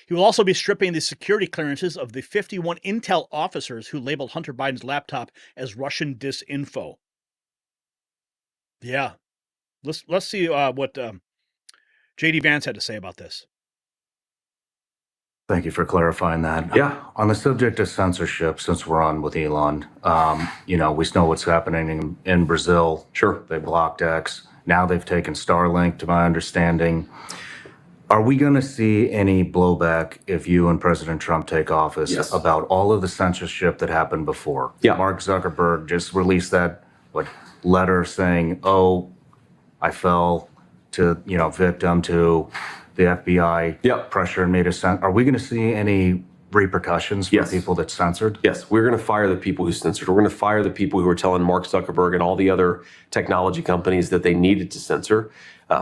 He will also be stripping the security clearances of the 51 intel officers who labeled Hunter Biden's laptop as Russian disinfo. Yeah. Let's see what J.D. Vance had to say about this. Thank you for clarifying that. Yeah. On the subject of censorship, since we're on with Elon, we know what's happening in Brazil. Sure. They blocked X. Now they've taken Starlink, to my understanding. Are we going to see any blowback if you and President Trump take office about all of the censorship that happened before? Yeah. Mark Zuckerberg just released that letter saying, "Oh, I fell to victim to the FBI pressuring me to censor." Are we going to see any repercussions for people that censored? Yes, we're going to fire the people who censored. We're going to fire the people who were telling Mark Zuckerberg and all the other technology companies that they needed to censor.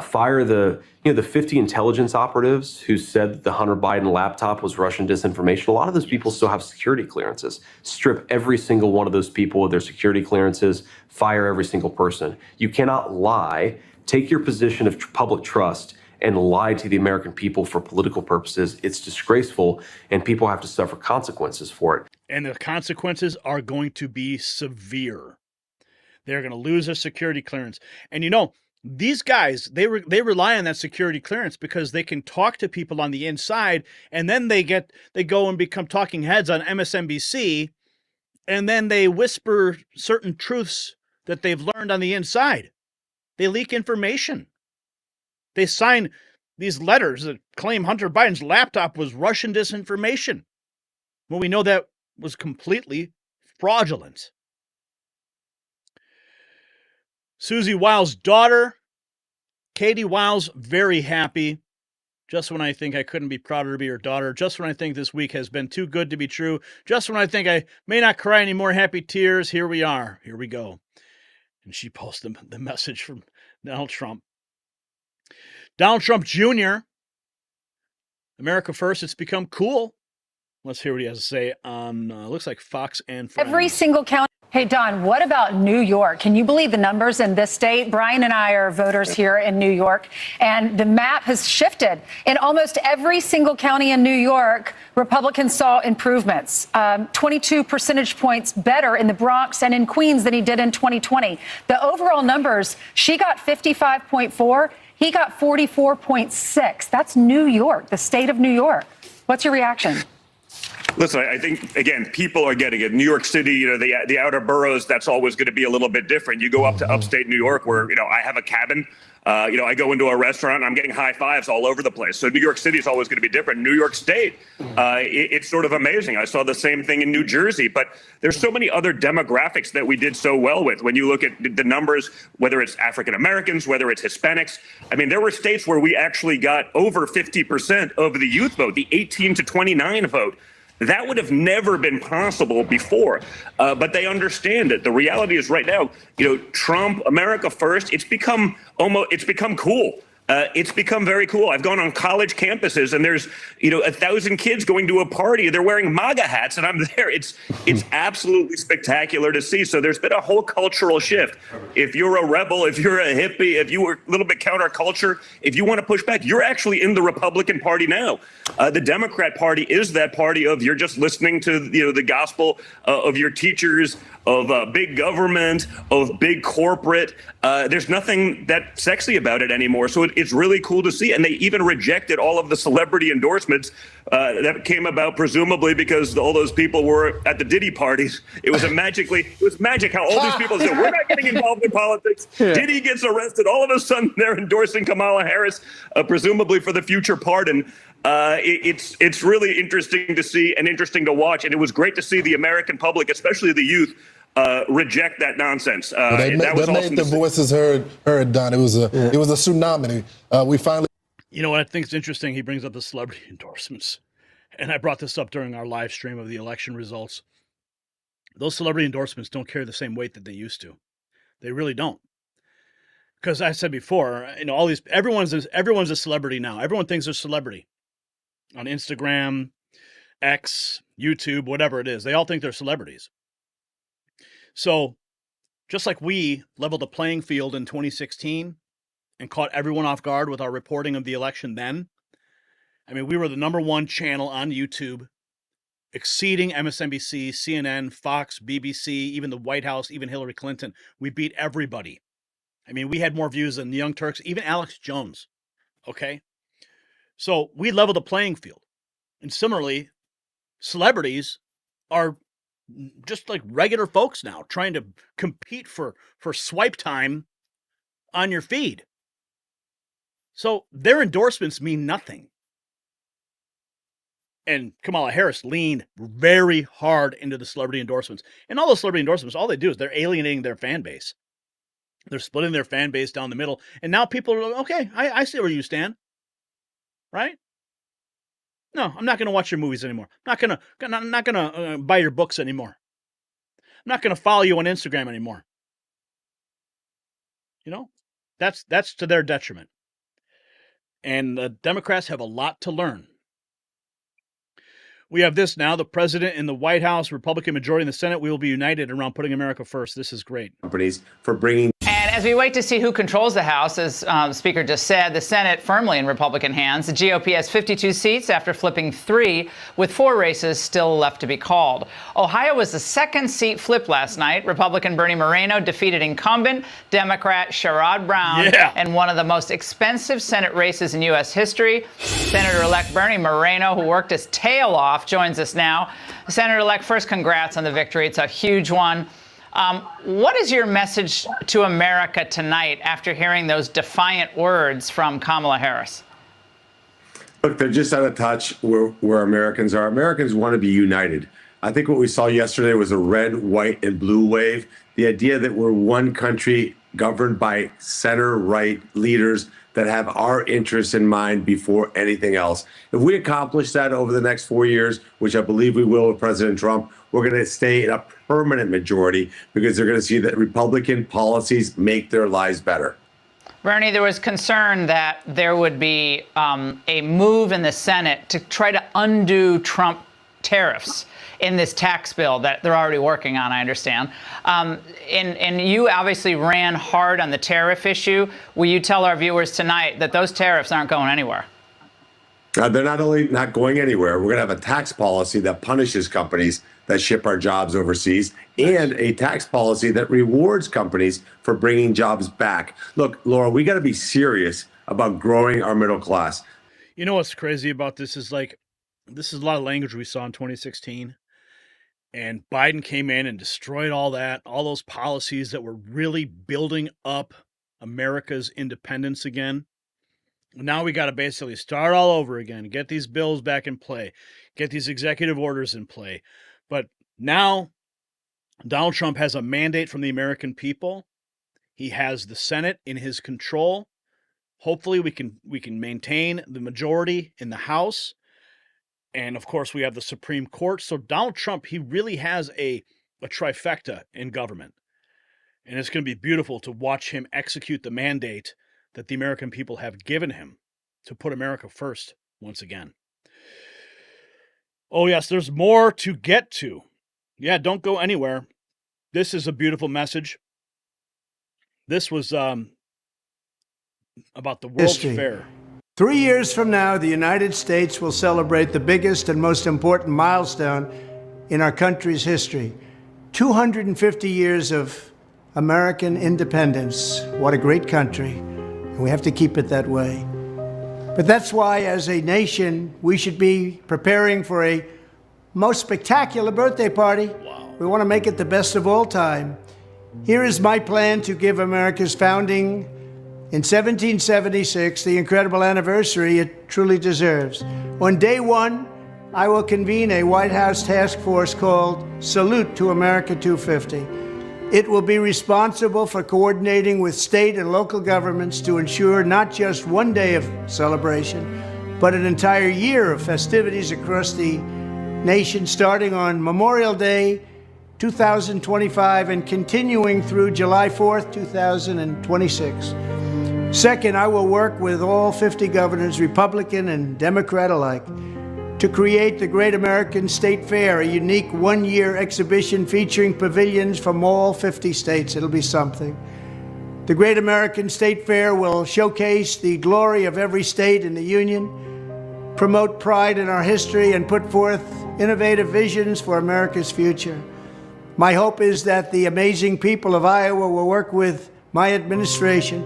Fire the 50 intelligence operatives who said that the Hunter Biden laptop was Russian disinformation. A lot of those people still have security clearances. Strip every single one of those people of their security clearances. Fire every single person. You cannot lie. Take your position of public trust and lie to the American people for political purposes. It's disgraceful, and people have to suffer consequences for it. And the consequences are going to be severe. They're going to lose their security clearance. And These guys, they rely on that security clearance because they can talk to people on the inside, and then they go and become talking heads on MSNBC, and then they whisper certain truths that they've learned on the inside. They leak information. They sign these letters that claim Hunter Biden's laptop was Russian disinformation. Well, we know that was completely fraudulent. Susie Wiles' daughter, Katie Wiles, very happy. Just when I think I couldn't be prouder to be her daughter. Just when I think this week has been too good to be true. Just when I think I may not cry any more happy tears. Here we are. Here we go. And she posted the message from Donald Trump. Donald Trump Jr., America First, it's become cool. Let's hear what he has to say on, looks like Fox and Friends. Every single county. Hey, Don, what about New York? Can you believe the numbers in this state? Brian and I are voters here in New York, and the map has shifted. In almost every single county in New York, Republicans saw improvements, 22 percentage points better in the Bronx and in Queens than he did in 2020. The overall numbers, she got 55.4, he got 44.6. That's New York, the state of New York. What's your reaction? Listen, I think, again, people are getting it. New York City, the outer boroughs, that's always going to be a little bit different. You go up to upstate New York where, I have a cabin. I go into a restaurant and I'm getting high fives all over the place. So New York City is always going to be different. New York State, it's sort of amazing. I saw the same thing in New Jersey, but there's so many other demographics that we did so well with. When you look at the numbers, whether it's African Americans, whether it's Hispanics, I mean, there were states where we actually got over 50% of the youth vote, the 18 to 29 vote. That would have never been possible before, but they understand it. The reality is right now, Trump, America First, it's become cool. It's become very cool. I've gone on college campuses and there's, 1,000 kids going to a party. They're wearing MAGA hats and I'm there. It's absolutely spectacular to see. So there's been a whole cultural shift. If you're a rebel, if you're a hippie, if you were a little bit counterculture, if you want to push back, you're actually in the Republican Party now. The Democrat Party is that party of you're just listening to, the gospel of your teachers, of big government, of big corporate. There's nothing that sexy about it anymore. So it's really cool to see. And they even rejected all of the celebrity endorsements that came about, presumably because all those people were at the Diddy parties. It was magic how all these people said, we're not getting involved in politics. Yeah. Diddy gets arrested. All of a sudden, they're endorsing Kamala Harris, presumably for the future pardon. It's really interesting to see and interesting to watch. And it was great to see the American public, especially the youth, reject that nonsense. They made awesome their voices heard, Don. It was a tsunami. We finally. You know what I think is interesting? He brings up the celebrity endorsements. And I brought this up during our live stream of the election results. Those celebrity endorsements don't carry the same weight that they used to. They really don't. Because I said before, everyone's a celebrity now. Everyone thinks they're a celebrity. On Instagram, X, YouTube, whatever it is. They all think they're celebrities. So just like we leveled the playing field in 2016 and caught everyone off guard with our reporting of the election then, I mean, we were the #1 channel on YouTube, exceeding MSNBC, CNN, Fox, BBC, even the White House, even Hillary Clinton. We beat everybody. I mean, we had more views than the Young Turks, even Alex Jones. Okay? So we leveled the playing field. And similarly, celebrities are just like regular folks now, trying to compete for swipe time on your feed. So their endorsements mean nothing. And Kamala Harris leaned very hard into the celebrity endorsements. And all those celebrity endorsements, all they do is they're alienating their fan base. They're splitting their fan base down the middle. And now people are like, okay, I see where you stand. Right? No, I'm not going to watch your movies anymore. I'm not going to buy your books anymore. I'm not going to follow you on Instagram anymore. That's to their detriment. And the Democrats have a lot to learn. We have this now, the president in the White House, Republican majority in the Senate. We will be united around putting America first. This is great. Companies for bringing. And And as we wait to see who controls the House, as the Speaker just said, the Senate firmly in Republican hands. The GOP has 52 seats after flipping 3, with 4 races still left to be called. Ohio was the second seat flipped last night. Republican Bernie Moreno defeated incumbent Democrat Sherrod Brown in one of the most expensive Senate races in U.S. history. Senator-elect Bernie Moreno, who worked his tail off, joins us now. Senator-elect, first, congrats on the victory. It's a huge one. What is your message to America tonight after hearing those defiant words from Kamala Harris? Look, they're just out of touch where Americans are. Americans want to be united. I think what we saw yesterday was a red, white, and blue wave. The idea that we're one country governed by center-right leaders that have our interests in mind before anything else. If we accomplish that over the next 4 years, which I believe we will with President Trump, we're going to stay in a permanent majority because they're going to see that Republican policies make their lives better. Bernie, there was concern that there would be a move in the Senate to try to undo Trump tariffs in this tax bill that they're already working on, I understand. And you obviously ran hard on the tariff issue. Will you tell our viewers tonight that those tariffs aren't going anywhere? They're not only not going anywhere, we're going to have a tax policy that punishes companies that ship our jobs overseas and a tax policy that rewards companies for bringing jobs back. Look, Laura, we got to be serious about growing our middle class. You know what's crazy about this is this is a lot of language we saw in 2016. And Biden came in and destroyed all that, all those policies that were really building up America's independence again. Now we got to basically start all over again, get these bills back in play, get these executive orders in play. But now Donald Trump has a mandate from the American people. He has the Senate in his control. Hopefully we can maintain the majority in the House. And of course we have the Supreme Court. So Donald Trump, he really has a trifecta in government. And it's going to be beautiful to watch him execute the mandate that the American people have given him to put America first once again. Oh, yes, there's more to get to. Yeah, don't go anywhere. This is a beautiful message. This was about the World's Fair. 3 years from now, the United States will celebrate the biggest and most important milestone in our country's history. 250 years of American independence. What a great country. And we have to keep it that way. But that's why, as a nation, we should be preparing for a most spectacular birthday party. Wow. We want to make it the best of all time. Here is my plan to give America's founding in 1776 the incredible anniversary it truly deserves. On day one, I will convene a White House task force called Salute to America 250. It will be responsible for coordinating with state and local governments to ensure not just one day of celebration, but an entire year of festivities across the nation, starting on Memorial Day 2025 and continuing through July 4th, 2026. Second, I will work with all 50 governors, Republican and Democrat alike, to create the Great American State Fair, a unique one-year exhibition featuring pavilions from all 50 states. It'll be something. The Great American State Fair will showcase the glory of every state in the Union, promote pride in our history, and put forth innovative visions for America's future. My hope is that the amazing people of Iowa will work with my administration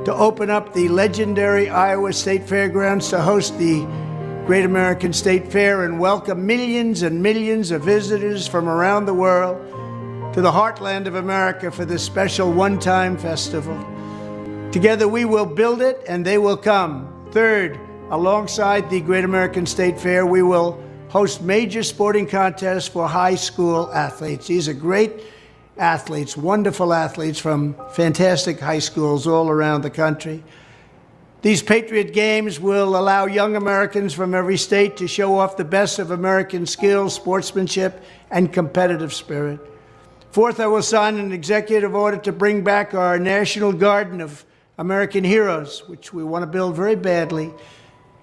to open up the legendary Iowa State Fairgrounds to host the Great American State Fair and welcome millions and millions of visitors from around the world to the heartland of America for this special one-time festival. Together we will build it and they will come. Third, alongside the Great American State Fair, we will host major sporting contests for high school athletes. These are great athletes, wonderful athletes from fantastic high schools all around the country. These Patriot Games will allow young Americans from every state to show off the best of American skills, sportsmanship, and competitive spirit. Fourth, I will sign an executive order to bring back our National Garden of American Heroes, which we want to build very badly,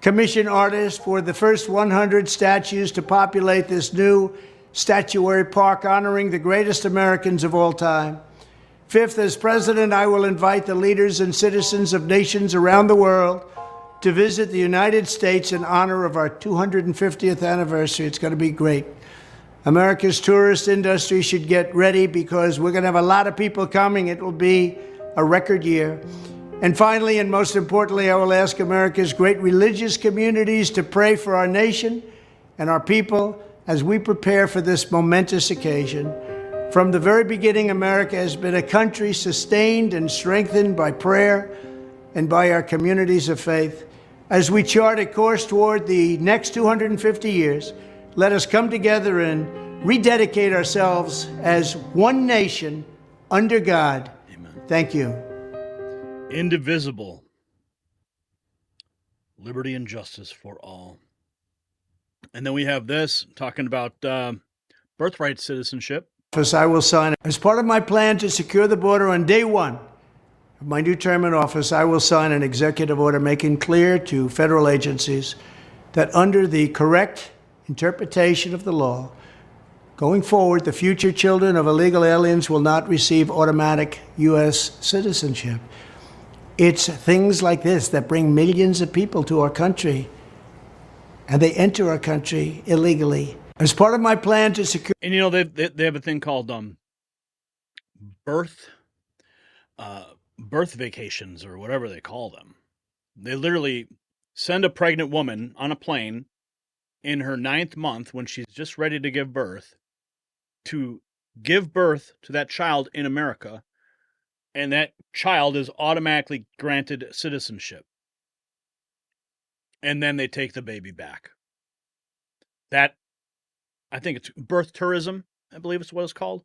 commission artists for the first 100 statues to populate this new statuary park honoring the greatest Americans of all time. Fifth, as president, I will invite the leaders and citizens of nations around the world to visit the United States in honor of our 250th anniversary. It's going to be great. America's tourist industry should get ready because we're going to have a lot of people coming. It will be a record year. And finally, and most importantly, I will ask America's great religious communities to pray for our nation and our people as we prepare for this momentous occasion. From the very beginning, America has been a country sustained and strengthened by prayer and by our communities of faith. As we chart a course toward the next 250 years, let us come together and rededicate ourselves as one nation under God. Amen. Thank you. Indivisible. Liberty and justice for all. And then we have this talking about birthright citizenship. I will sign. As part of my plan to secure the border on day one of my new term in office, I will sign an executive order making clear to federal agencies that under the correct interpretation of the law, going forward, the future children of illegal aliens will not receive automatic U.S. citizenship. It's things like this that bring millions of people to our country, and they enter our country illegally. As part of my plan to secure... And, you know, they have a thing called birth vacations or whatever they call them. They literally send a pregnant woman on a plane in her 9th month when she's just ready to give birth to that child in America, and that child is automatically granted citizenship. And then they take the baby back. I think it's birth tourism, I believe it's what it's called.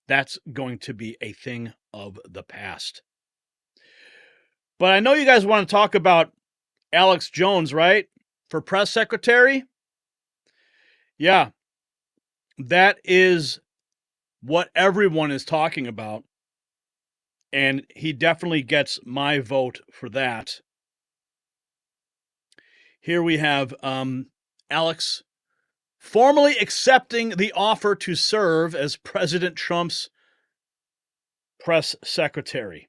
That's going to be a thing of the past. But I know you guys want to talk about Alex Jones, right? For press secretary? Yeah. That is what everyone is talking about. And he definitely gets my vote for that. Here we have Alex formally accepting the offer to serve as President Trump's press secretary.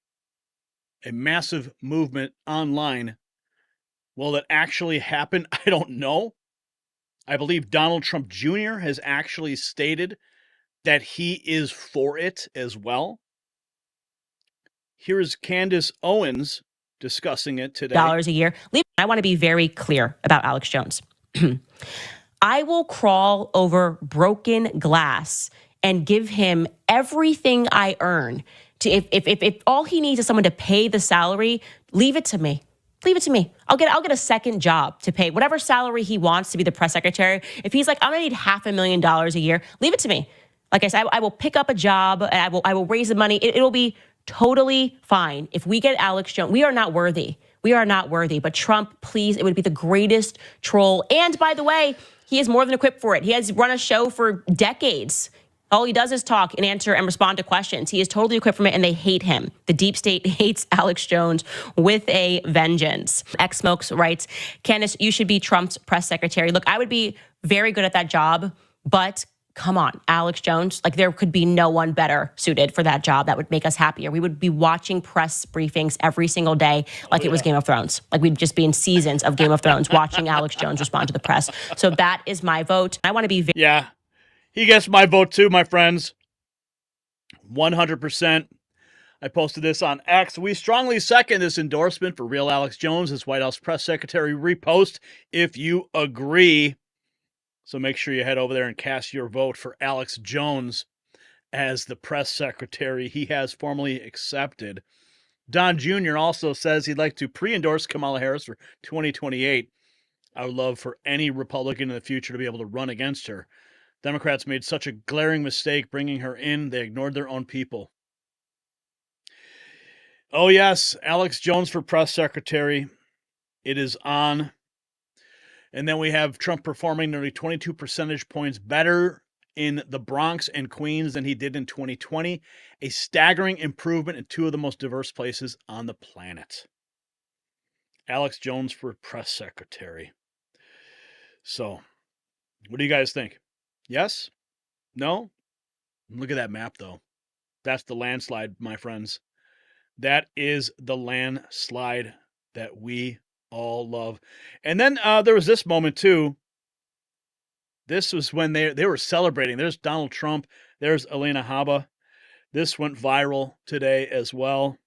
A massive movement online. Will it actually happen? I don't know. I believe Donald Trump Jr. has actually stated that he is for it as well. Here's Candace Owens discussing it today. $1 a year. I want to be very clear about Alex Jones. I will crawl over broken glass and give him everything I earn. If all he needs is someone to pay the salary, leave it to me. Leave it to me. I'll get a second job to pay whatever salary he wants to be the press secretary. If he's like, I'm gonna need $500,000 a year, leave it to me. Like I said, I will pick up a job and I will raise the money. It'll be totally fine. If we get Alex Jones, we are not worthy. We are not worthy. But Trump, please, it would be the greatest troll. And by the way, he is more than equipped for it. He has run a show for decades. All he does is talk and answer and respond to questions. He is totally equipped for it, and they hate him. The deep state hates Alex Jones with a vengeance. X Smokes writes, Candace, you should be Trump's press secretary. Look, I would be very good at that job, but come on, Alex Jones, like there could be no one better suited for that job that would make us happier. We would be watching press briefings every single day like it was Game of Thrones. Like we'd just be in seasons of Game of Thrones watching Alex Jones respond to the press. So that is my vote. I want to be... Yeah, he gets my vote too, my friends. 100%. I posted this on X. We strongly second this endorsement for real Alex Jones as White House press secretary. Repost if you agree. So make sure you head over there and cast your vote for Alex Jones as the press secretary he has formally accepted. Don Jr. also says he'd like to pre-endorse Kamala Harris for 2028. I would love for any Republican in the future to be able to run against her. Democrats made such a glaring mistake bringing her in. They ignored their own people. Oh, yes, Alex Jones for press secretary. It is on. And then we have Trump performing nearly 22 percentage points better in the Bronx and Queens than he did in 2020. A staggering improvement in two of the most diverse places on the planet. Alex Jones for press secretary. So, what do you guys think? Yes? No? Look at that map, though. That's the landslide, my friends. That is the landslide that we all love. And then there was this moment, too. This was when they were celebrating. There's Donald Trump. There's Elena Haba. This went viral today as well.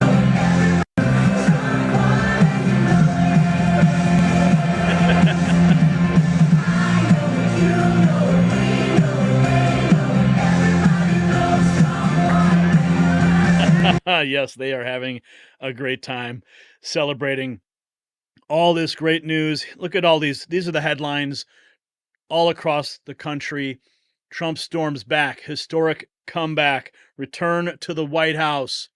Yes, they are having a great time celebrating all this great news. Look at all these. These are the headlines all across the country. Trump storms back. Historic comeback. Return to the White House.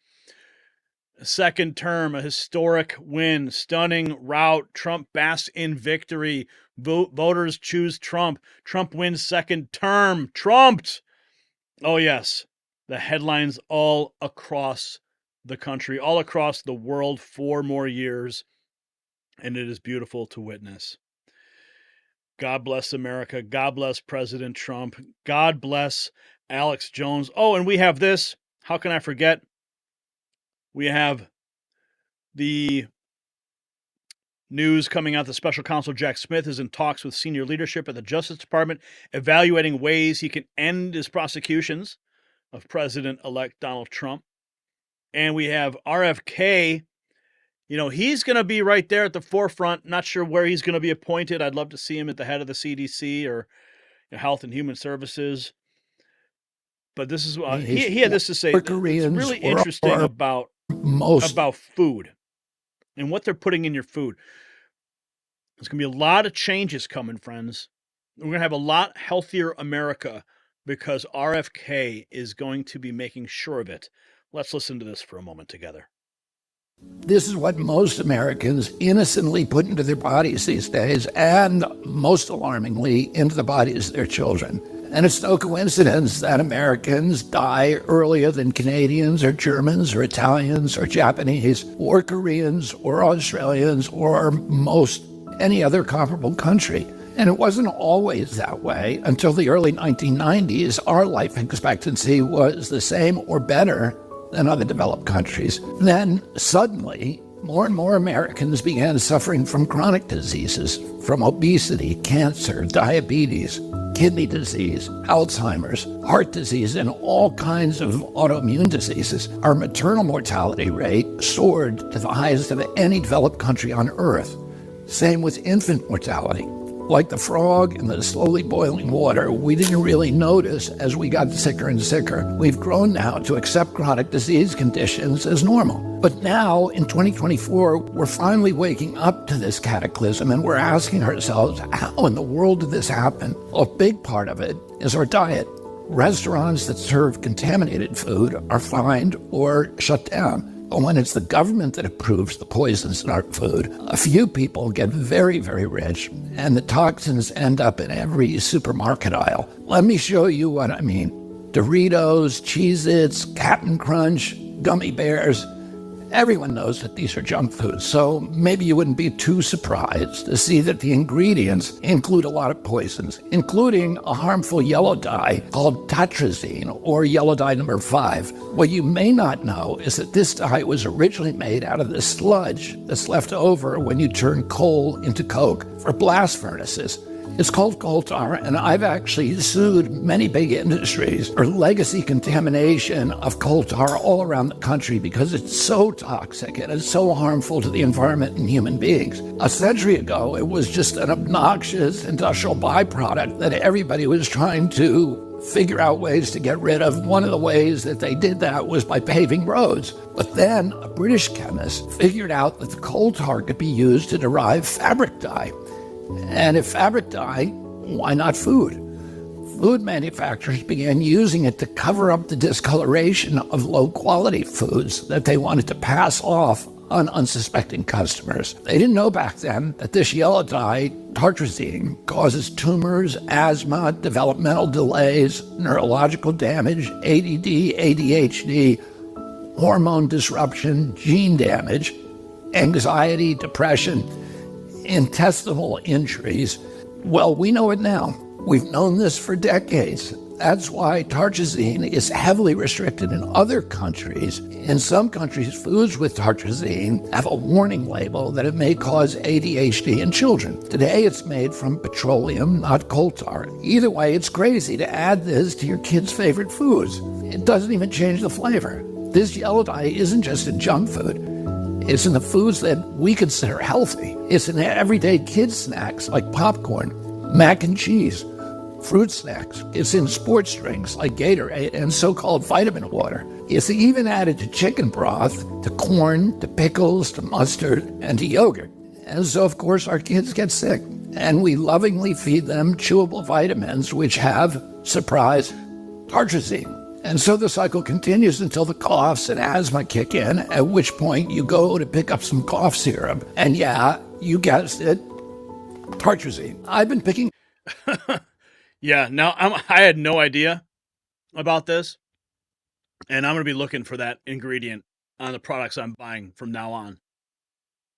A second term. A historic win. Stunning rout. Trump basks in victory. Voters choose Trump. Trump wins second term. Trumped. Oh, yes. The headlines all across the country, all across the world, 4 more years. And it is beautiful to witness. God bless America. God bless President Trump. God bless Alex Jones. Oh, and we have this. How can I forget? We have the news coming out that Special Counsel Jack Smith is in talks with senior leadership at the Justice Department, evaluating ways he can end his prosecutions of President-elect Donald Trump. And we have RFK. You know, he's going to be right there at the forefront. Not sure where he's going to be appointed. I'd love to see him at the head of the CDC or Health and Human Services. But this is he had this to say. It's really interesting about food and what they're putting in your food. There's going to be a lot of changes coming, friends. We're going to have a lot healthier America because RFK is going to be making sure of it. Let's listen to this for a moment together. This is what most Americans innocently put into their bodies these days, and most alarmingly, into the bodies of their children. And it's no coincidence that Americans die earlier than Canadians or Germans or Italians or Japanese or Koreans or Australians or most any other comparable country. And it wasn't always that way. Until the early 1990s, our life expectancy was the same or better than other developed countries. Then suddenly, more and more Americans began suffering from chronic diseases, from obesity, cancer, diabetes, kidney disease, Alzheimer's, heart disease, and all kinds of autoimmune diseases. Our maternal mortality rate soared to the highest of any developed country on earth. Same with infant mortality. Like the frog in the slowly boiling water, we didn't really notice as we got sicker and sicker. We've grown now to accept chronic disease conditions as normal. But now, in 2024, we're finally waking up to this cataclysm, and we're asking ourselves, how in the world did this happen? A big part of it is our diet. Restaurants that serve contaminated food are fined or shut down. But when it's the government that approves the poisons in our food, a few people get very, very rich, and the toxins end up in every supermarket aisle. Let me show you what I mean. Doritos, Cheez-Its, Cap'n Crunch, gummy bears. Everyone knows that these are junk foods, so maybe you wouldn't be too surprised to see that the ingredients include a lot of poisons, including a harmful yellow dye called tatrazine, or yellow dye number 5. What you may not know is that this dye was originally made out of the sludge that's left over when you turn coal into coke for blast furnaces. It's called coal tar, and I've actually sued many big industries for legacy contamination of coal tar all around the country because it's so toxic and it's so harmful to the environment and human beings. A century ago, it was just an obnoxious industrial byproduct that everybody was trying to figure out ways to get rid of. One of the ways that they did that was by paving roads. But then a British chemist figured out that the coal tar could be used to derive fabric dye. And if fabric dye, why not food? Food manufacturers began using it to cover up the discoloration of low-quality foods that they wanted to pass off on unsuspecting customers. They didn't know back then that this yellow dye, tartrazine, causes tumors, asthma, developmental delays, neurological damage, ADD, ADHD, hormone disruption, gene damage, anxiety, depression, intestinal injuries. Well, we know it now. We've known this for decades. That's why tartrazine is heavily restricted in other countries. In some countries, foods with tartrazine have a warning label that it may cause ADHD in children. Today, it's made from petroleum, not coal tar. Either way, it's crazy to add this to your kids' favorite foods. It doesn't even change the flavor. This yellow dye isn't just in junk food. It's in the foods that we consider healthy. It's in everyday kids' snacks like popcorn, mac and cheese, fruit snacks. It's in sports drinks like Gatorade and so-called vitamin water. It's even added to chicken broth, to corn, to pickles, to mustard, and to yogurt. And so, of course, our kids get sick. And we lovingly feed them chewable vitamins, which have, surprise, tartrazine. And so the cycle continues until the coughs and asthma kick in, at which point you go to pick up some cough syrup. And yeah, you guessed it, tartrazine. I've been picking... Yeah, now I had no idea about this, and I'm going to be looking for that ingredient on the products I'm buying from now on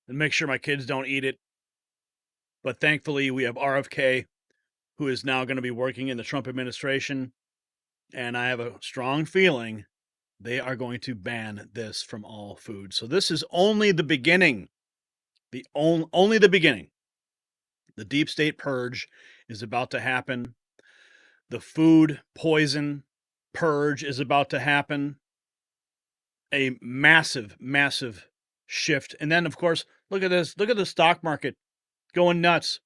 and make sure my kids don't eat it. But thankfully, we have RFK, who is now going to be working in the Trump administration, and I have a strong feeling they are going to ban this from all food. So this is only the beginning, only the beginning. The deep state purge is about to happen. The food poison purge is about to happen. A massive, massive shift. And then, of course, look at this. Look at the stock market going nuts.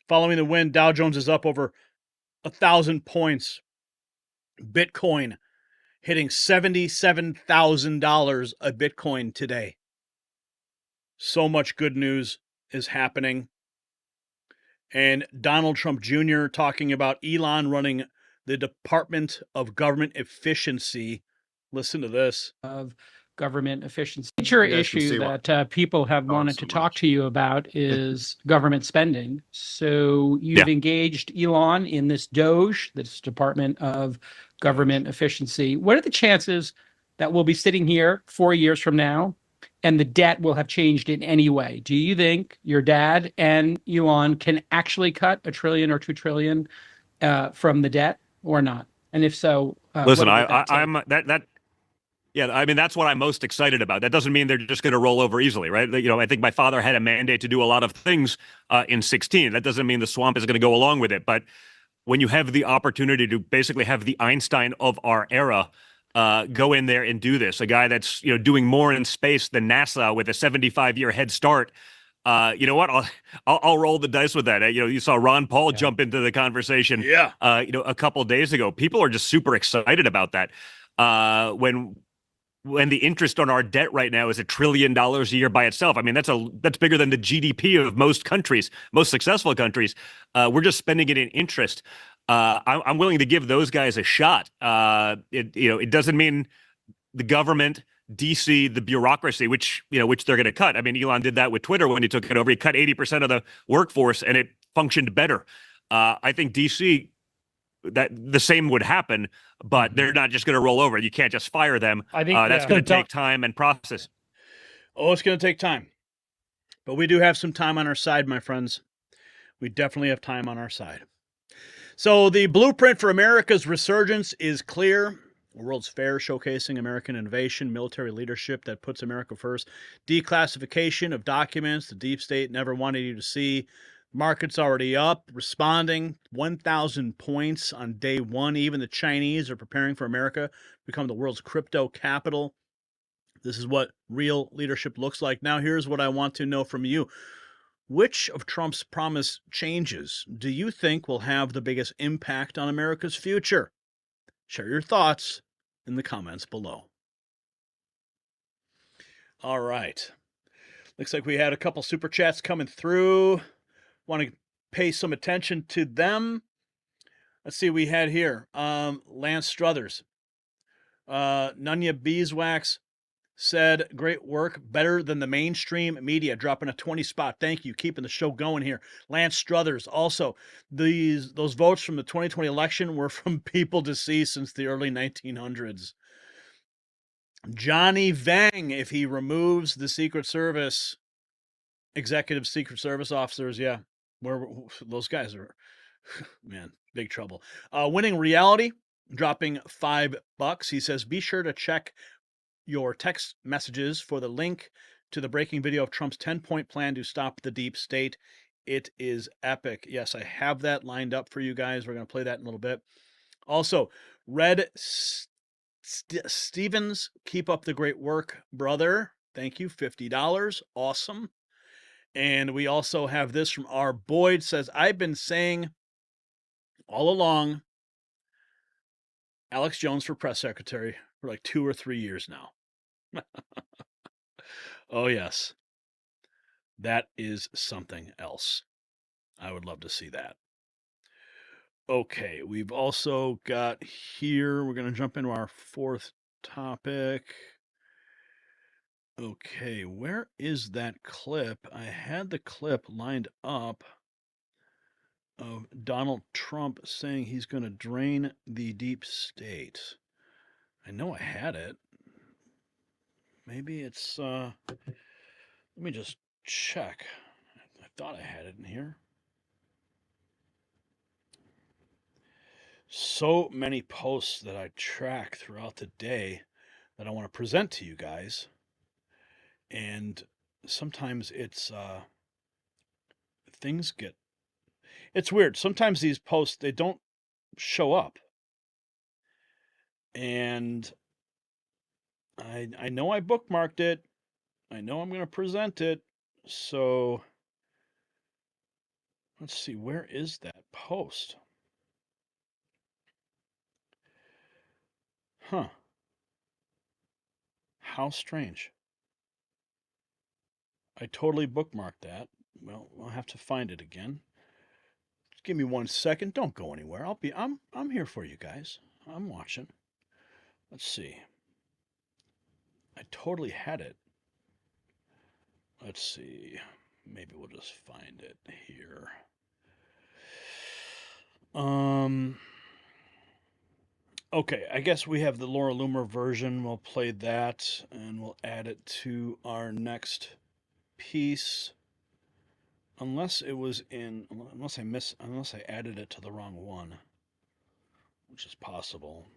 Following the wind, Dow Jones is up over 1,000 points. Bitcoin hitting $77,000 a Bitcoin today. So much good news is happening. And Donald Trump Jr. talking about Elon running the Department of Government Efficiency. Listen to this. Of government efficiency. Major issue that people have wanted to talk to you about is government spending. So you've engaged Elon in this Doge, this Department of Government Efficiency. What are the chances that we'll be sitting here 4 years from now and the debt will have changed in any way? Do you think your dad and Elon can actually cut $1 trillion or $2 trillion from the debt or not? And if so, listen, yeah, I mean, that's what I'm most excited about. That doesn't mean they're just going to roll over easily, right? You know, I think my father had a mandate to do a lot of things in 16. That doesn't mean the swamp is going to go along with it. But when you have the opportunity to basically have the Einstein of our era go in there and do this, a guy that's, you know, doing more in space than NASA with a 75-year head start, you know what? I'll roll the dice with that. You know, you saw Ron Paul jump into the conversation, you know, a couple of days ago. People are just super excited about that. When the interest on our debt right now is $1 trillion a year by itself. I mean, that's bigger than the GDP of most countries, most successful countries. We're just spending it in interest. I'm willing to give those guys a shot. It doesn't mean the government, DC, the bureaucracy, which they're going to cut. I mean, Elon did that with Twitter when he took it over. He cut 80% of the workforce, and it functioned better. I think DC, that the same would happen, but they're not just going to roll over. You can't just fire them. I think that's going to take time and process. Oh, it's going to take time. But we do have some time on our side, my friends. We definitely have time on our side. So the blueprint for America's resurgence is clear. A World's Fair showcasing American innovation, military leadership that puts America first, declassification of documents the deep state never wanted you to see. Market's already up, responding 1,000 points on day one. Even the Chinese are preparing for America to become the world's crypto capital. This is what real leadership looks like. Now, here's what I want to know from you. Which of Trump's promised changes do you think will have the biggest impact on America's future? Share your thoughts in the comments below. All right. Looks like we had a couple super chats coming through. Want to pay some attention to them. Let's see what we had here. Lance Struthers. Nunya Beeswax said, great work, better than the mainstream media, dropping a 20 spot. Thank you, keeping the show going here. Lance Struthers, also, those votes from the 2020 election were from people deceased since the early 1900s. Johnny Vang, if he removes the Secret Service, executive Secret Service officers, yeah, where those guys are Man, big trouble. Winning Reality, dropping $5. He says, be sure to check your text messages for the link to the breaking video of Trump's 10-point plan to stop the deep state. It is epic. Yes, I have that lined up for you guys. We're going to play that in a little bit. Also, Red Stevens, keep up the great work, brother. Thank you. $50. Awesome. And we also have this from R. Boyd, says, I've been saying all along Alex Jones for press secretary for like 2 or 3 years now. Oh, yes. That is something else. I would love to see that. Okay, we've also got here, we're going to jump into our fourth topic. Okay, where is that clip? I had the clip lined up of Donald Trump saying he's going to drain the deep state. I know I had it. Maybe it's, let me just check. I thought I had it in here. So many posts that I track throughout the day that I want to present to you guys. And sometimes it's, things get, it's weird. Sometimes these posts, they don't show up. And I know I bookmarked it. I know I'm going to present it. So let's see, where is that post? Huh. How strange. I totally bookmarked that. Well, I'll have to find it again. Just give me 1 second. Don't go anywhere. I'm here for you guys. I'm watching. Let's see. I totally had it. Let's see. Maybe we'll just find it here. Okay, I guess we have the Laura Loomer version. We'll play that and we'll add it to our next piece. Unless it was in, unless I added it to the wrong one, which is possible.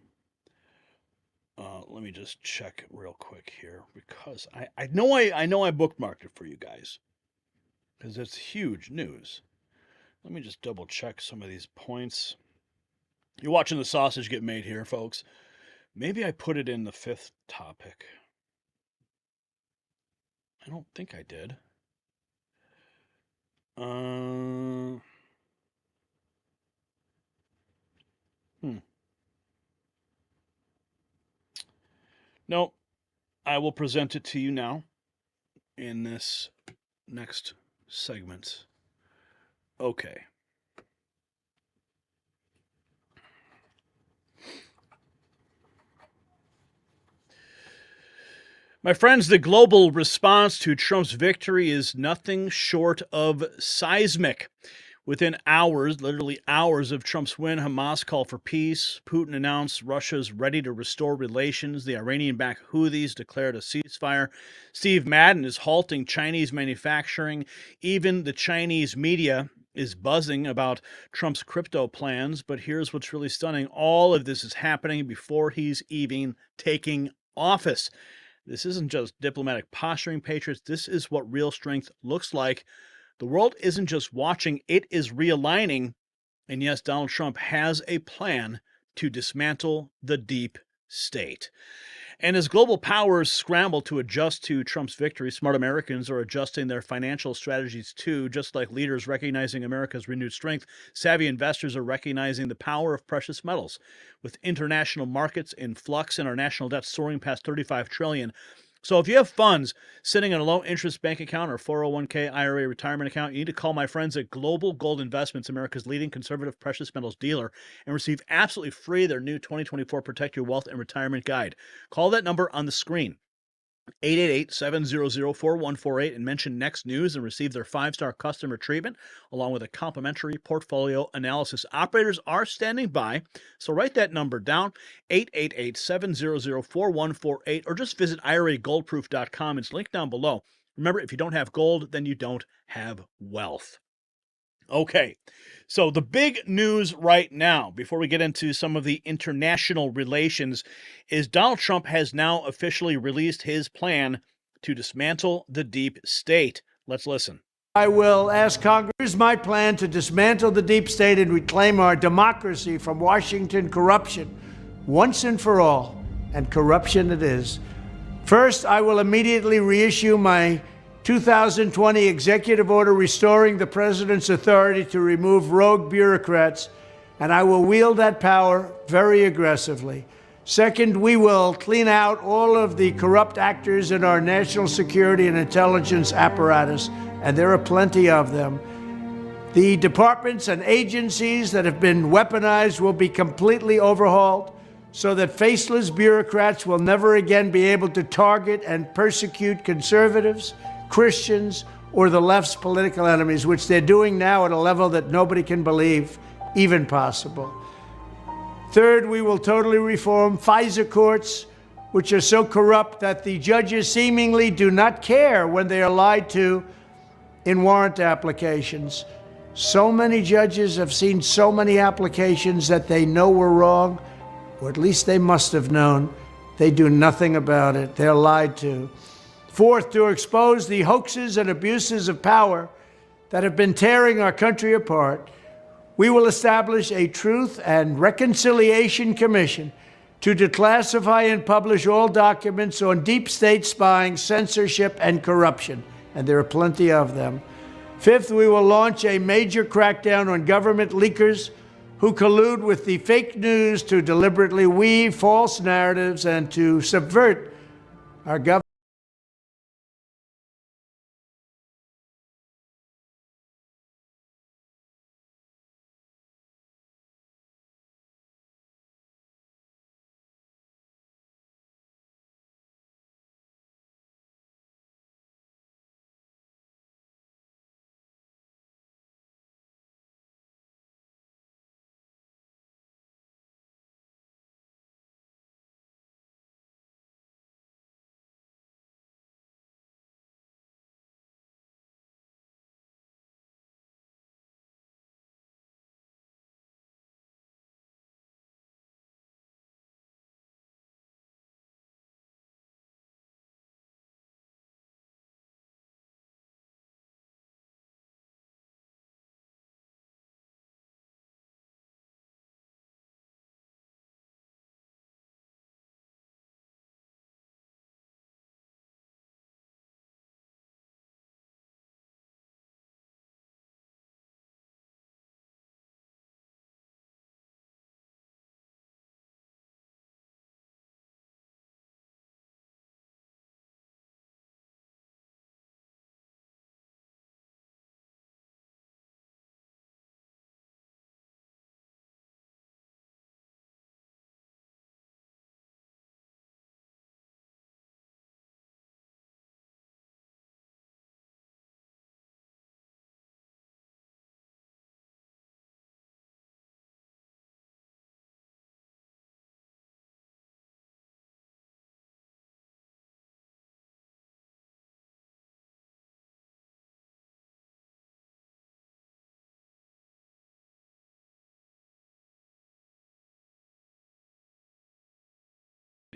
Let me just check real quick here because I know I bookmarked it for you guys because it's huge news. Let me just double check some of these points. You're watching the sausage get made here, folks. Maybe I put it in the fifth topic. I don't think I did. No, I will present it to you now in this next segment. Okay. My friends, the global response to Trump's victory is nothing short of seismic. Within hours, literally hours of Trump's win, Hamas called for peace. Putin announced Russia's ready to restore relations. The Iranian-backed Houthis declared a ceasefire. Steve Madden is halting Chinese manufacturing. Even the Chinese media is buzzing about Trump's crypto plans. But here's what's really stunning. All of this is happening before he's even taking office. This isn't just diplomatic posturing, patriots. This is what real strength looks like. The world isn't just watching, it is realigning. And yes, Donald Trump has a plan to dismantle the deep state. And as global powers scramble to adjust to Trump's victory, smart Americans are adjusting their financial strategies too. Just like leaders recognizing America's renewed strength, savvy investors are recognizing the power of precious metals. With international markets in flux and our national debt soaring past $35 trillion. So if you have funds sitting in a low-interest bank account or 401k, IRA, retirement account, you need to call my friends at Global Gold Investments, America's leading conservative precious metals dealer, and receive absolutely free their new 2024 Protect Your Wealth and Retirement Guide. Call that number on the screen, 888-700-4148, and mention Next News and receive their 5-star customer treatment along with a complimentary portfolio analysis. Operators are standing by, so write that number down, 888-700-4148, or just visit IRAGoldproof.com. It's linked down below. Remember, if you don't have gold, then you don't have wealth. Okay. So the big news right now, before we get into some of the international relations, is Donald Trump has now officially released his plan to dismantle the deep state. Let's listen. I will ask Congress, here's my plan to dismantle the deep state and reclaim our democracy from Washington corruption once and for all. And corruption it is. First, I will immediately reissue my 2020 executive order restoring the president's authority to remove rogue bureaucrats, and I will wield that power very aggressively. Second, we will clean out all of the corrupt actors in our national security and intelligence apparatus, and there are plenty of them. The departments and agencies that have been weaponized will be completely overhauled so that faceless bureaucrats will never again be able to target and persecute conservatives, Christians, or the left's political enemies, which they're doing now at a level that nobody can believe even possible. Third, we will totally reform FISA courts, which are so corrupt that the judges seemingly do not care when they are lied to in warrant applications. So many judges have seen so many applications that they know were wrong, or at least they must have known. They do nothing about it. They're lied to. Fourth, to expose the hoaxes and abuses of power that have been tearing our country apart, we will establish a Truth and Reconciliation Commission to declassify and publish all documents on deep state spying, censorship, and corruption. And there are plenty of them. Fifth, we will launch a major crackdown on government leakers who collude with the fake news to deliberately weave false narratives and to subvert our government.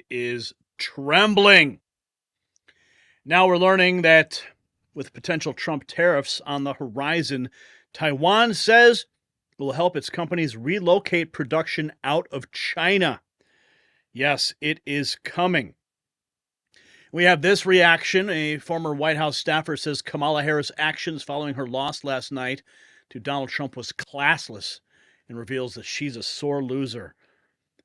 Is trembling. Now we're learning that with potential Trump tariffs on the horizon, Taiwan says it will help its companies relocate production out of China. Yes, it is coming. We have this reaction. A former White House staffer says Kamala Harris' actions following her loss last night to Donald Trump was classless and reveals that she's a sore loser.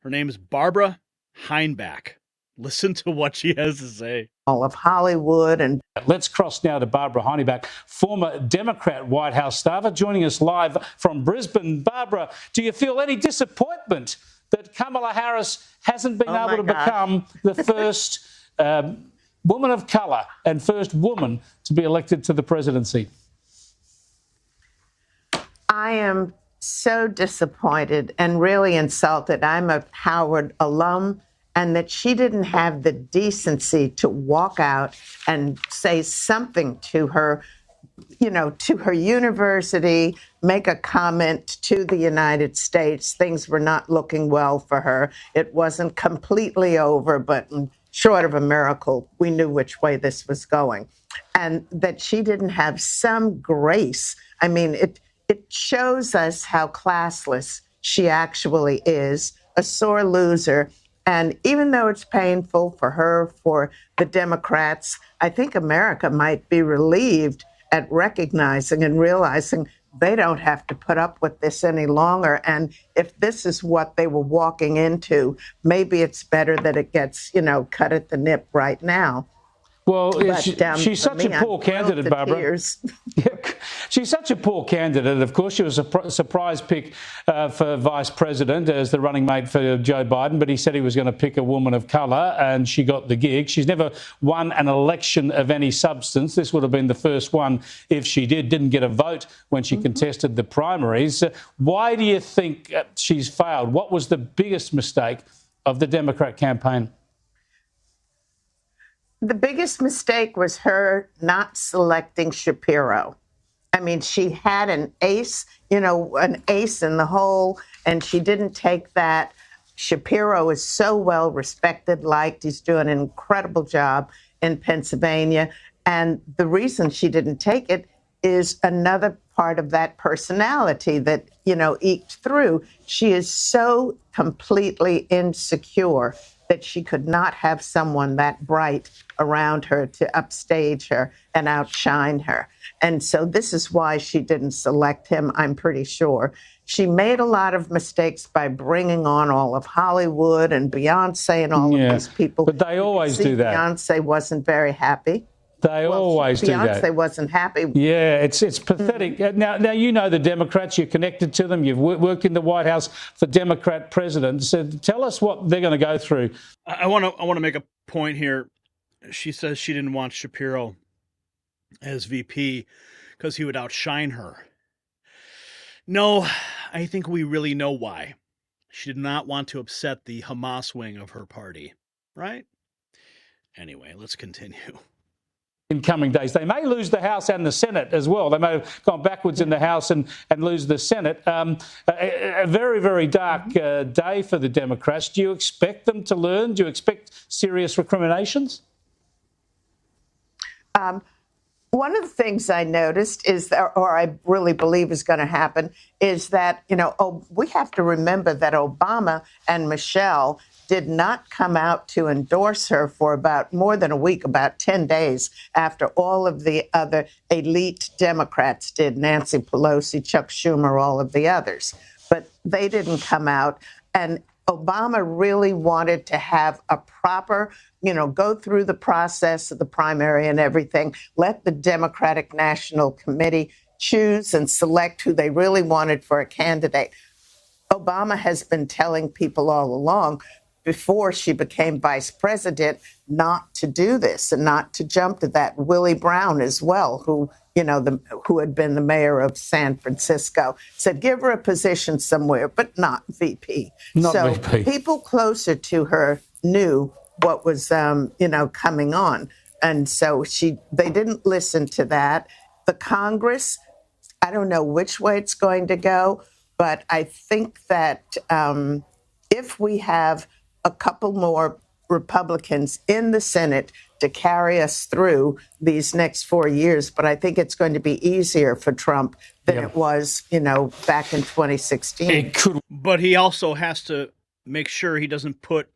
Her name is Barbara Heinbach. Listen to what she has to say. All of Hollywood. And let's cross now to Barbara Heinbach, former Democrat White House staffer, joining us live from Brisbane. Barbara, do you feel any disappointment that Kamala Harris hasn't been able to become the first woman of colour and first woman to be elected to the presidency? I am so disappointed and really insulted. I'm a Howard alum, and that she didn't have the decency to walk out and say something to her to her university, make a comment to the United States. Things were not looking well for her. It wasn't completely over, but short of a miracle, we knew which way this was going. And that she didn't have some grace. I mean, it shows us how classless she actually is, a sore loser. And even though it's painful for her, for the Democrats, I think America might be relieved at recognizing and realizing they don't have to put up with this any longer. And if this is what they were walking into, maybe it's better that it gets, cut at the nip right now. Well, she's such a poor candidate, Barbara. She's such a poor candidate. Of course, she was a surprise pick for vice president as the running mate for Joe Biden, but he said he was going to pick a woman of colour, and she got the gig. She's never won an election of any substance. This would have been the first one if she didn't get a vote when she contested the primaries. Why do you think she's failed? What was the biggest mistake of the Democrat campaign? The biggest mistake was her not selecting Shapiro. I mean, she had an ace in the hole, and she didn't take that. Shapiro is so well respected, liked. He's doing an incredible job in Pennsylvania. And the reason she didn't take it is another part of that personality that, eked through. She is so completely insecure that she could not have someone that bright around her to upstage her and outshine her. And so this is why she didn't select him, I'm pretty sure. She made a lot of mistakes by bringing on all of Hollywood and Beyonce and all of these people. But they always do that. Beyonce wasn't very happy. They always do that. Beyonce wasn't happy. Yeah, it's pathetic. Now you know the Democrats. You're connected to them. You've worked in the White House for Democrat presidents. So tell us what they're going to go through. I want to make a point here. She says she didn't want Shapiro as VP because he would outshine her. No, I think we really know why. She did not want to upset the Hamas wing of her party, right? Anyway, let's continue. In coming days, they may lose the House and the Senate as well. They may have gone backwards in the House and lose the Senate. A very, very dark day for the Democrats. Do you expect them to learn? Do you expect serious recriminations? One of the things I noticed is that, or I really believe is going to happen, is that, we have to remember that Obama and Michelle did not come out to endorse her for about more than a week, about 10 days after all of the other elite Democrats did, Nancy Pelosi, Chuck Schumer, all of the others. But they didn't come out. And Obama really wanted to have a proper, go through the process of the primary and everything, let the Democratic National Committee choose and select who they really wanted for a candidate. Obama has been telling people all along, before she became vice president, not to do this and not to jump to that. Willie Brown as well, who had been the mayor of San Francisco, said give her a position somewhere, but not VP. Not VP. People closer to her knew what was, coming on. And so they didn't listen to that. The Congress, I don't know which way it's going to go, but I think that if we have a couple more Republicans in the Senate to carry us through these next 4 years, but I think it's going to be easier for Trump than it was, back in 2016. It could, but he also has to make sure he doesn't put,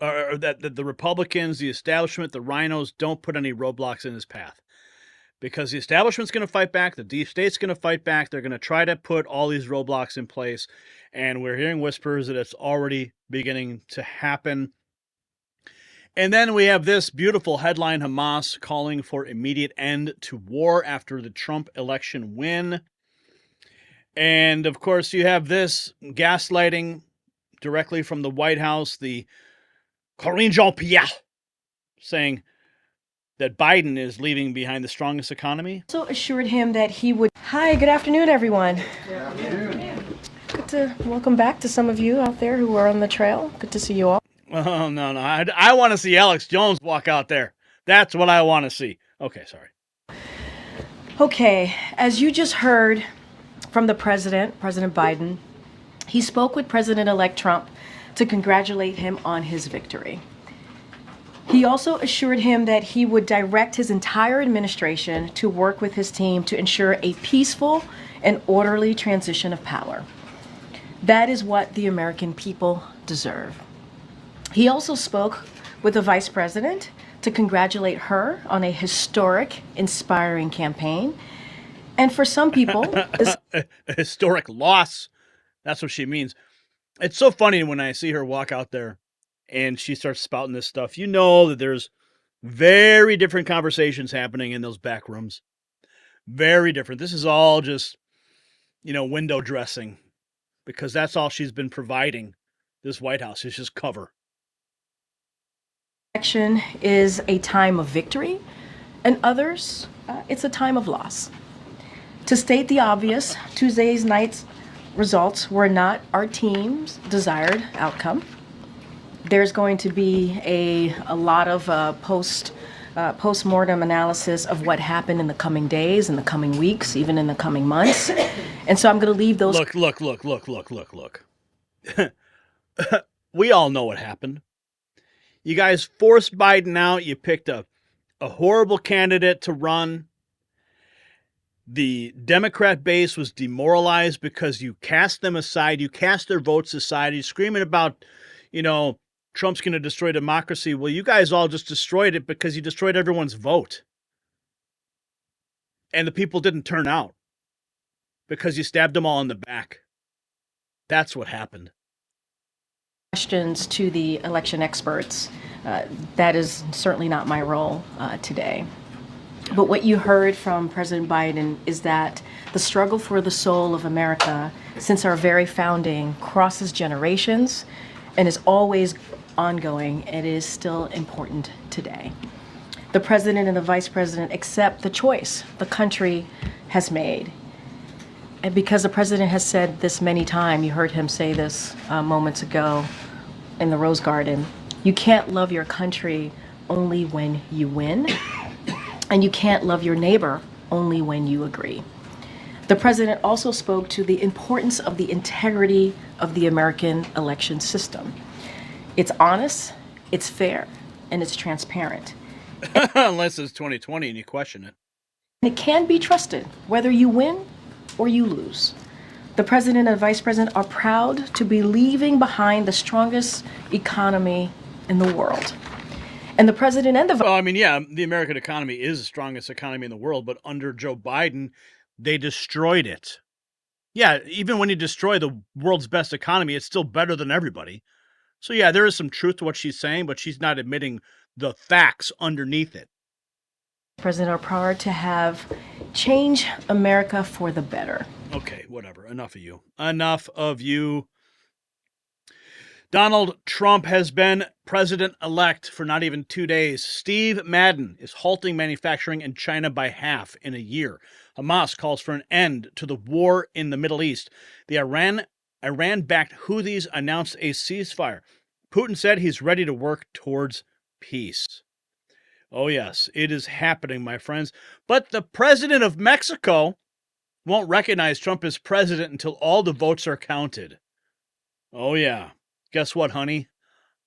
or that the Republicans, the establishment, the rhinos don't put any roadblocks in his path. Because the establishment's going to fight back, the deep state's going to fight back. They're going to try to put all these roadblocks in place. And we're hearing whispers that it's already beginning to happen. And then we have this beautiful headline, Hamas calling for immediate end to war after the Trump election win. And, of course, you have this gaslighting directly from the White House, the Karine Jean-Pierre saying that Biden is leaving behind the strongest economy. Also assured him that he would. Hi, good afternoon, everyone. Good afternoon. Good to welcome back to some of you out there who are on the trail. Good to see you all. Oh, no. I want to see Alex Jones walk out there. That's what I want to see. Okay, sorry. Okay, as you just heard from the president, President Biden, he spoke with President-elect Trump to congratulate him on his victory. He also assured him that he would direct his entire administration to work with his team to ensure a peaceful and orderly transition of power. That is what the American people deserve. He also spoke with the vice president to congratulate her on a historic, inspiring campaign. And for some people, this A historic loss. That's what she means. It's so funny when I see her walk out there and she starts spouting this stuff. You know that there's very different conversations happening in those back rooms. Very different. This is all just, window dressing, because that's all she's been providing this White House is just cover. election is a time of victory, and others, it's a time of loss. To state the obvious, Tuesday's night's results were not our team's desired outcome. There's going to be a lot of post-mortem analysis of what happened in the coming days, in the coming weeks, even in the coming months. And so I'm going to leave those. Look. We all know what happened. You guys forced Biden out. You picked a horrible candidate to run. The Democrat base was demoralized because you cast them aside. You cast their votes aside. You're screaming about, Trump's going to destroy democracy. Well, you guys all just destroyed it because you destroyed everyone's vote. And the people didn't turn out because you stabbed them all in the back. That's what happened. Questions to the election experts. That is certainly not my role today. But what you heard from President Biden is that the struggle for the soul of America since our very founding crosses generations and is always ongoing. It is still important today. The president and the vice president accept the choice the country has made. And because the president has said this many times, you heard him say this moments ago in the Rose Garden, you can't love your country only when you win, and you can't love your neighbor only when you agree. The president also spoke to the importance of the integrity of the American election system. It's honest, it's fair, and it's transparent. Unless it's 2020 and you question it. And it can be trusted, whether you win or you lose. The president and vice president are proud to be leaving behind the strongest economy in the world. And the president and the the American economy is the strongest economy in the world, but under Joe Biden, they destroyed it. Yeah, even when you destroy the world's best economy, it's still better than everybody. So yeah, there is some truth to what she's saying, but she's not admitting the facts underneath it. President are proud to have change America for the better. Okay, whatever. Enough of you. Enough of you. Donald Trump has been president-elect for not even 2 days. Steve Madden is halting manufacturing in China by half in a year. Hamas calls for an end to the war in the Middle East. The Iran-backed Houthis announced a ceasefire. Putin said he's ready to work towards peace. Oh yes, it is happening, my friends. But the president of Mexico won't recognize Trump as president until all the votes are counted. Oh yeah. Guess what, honey?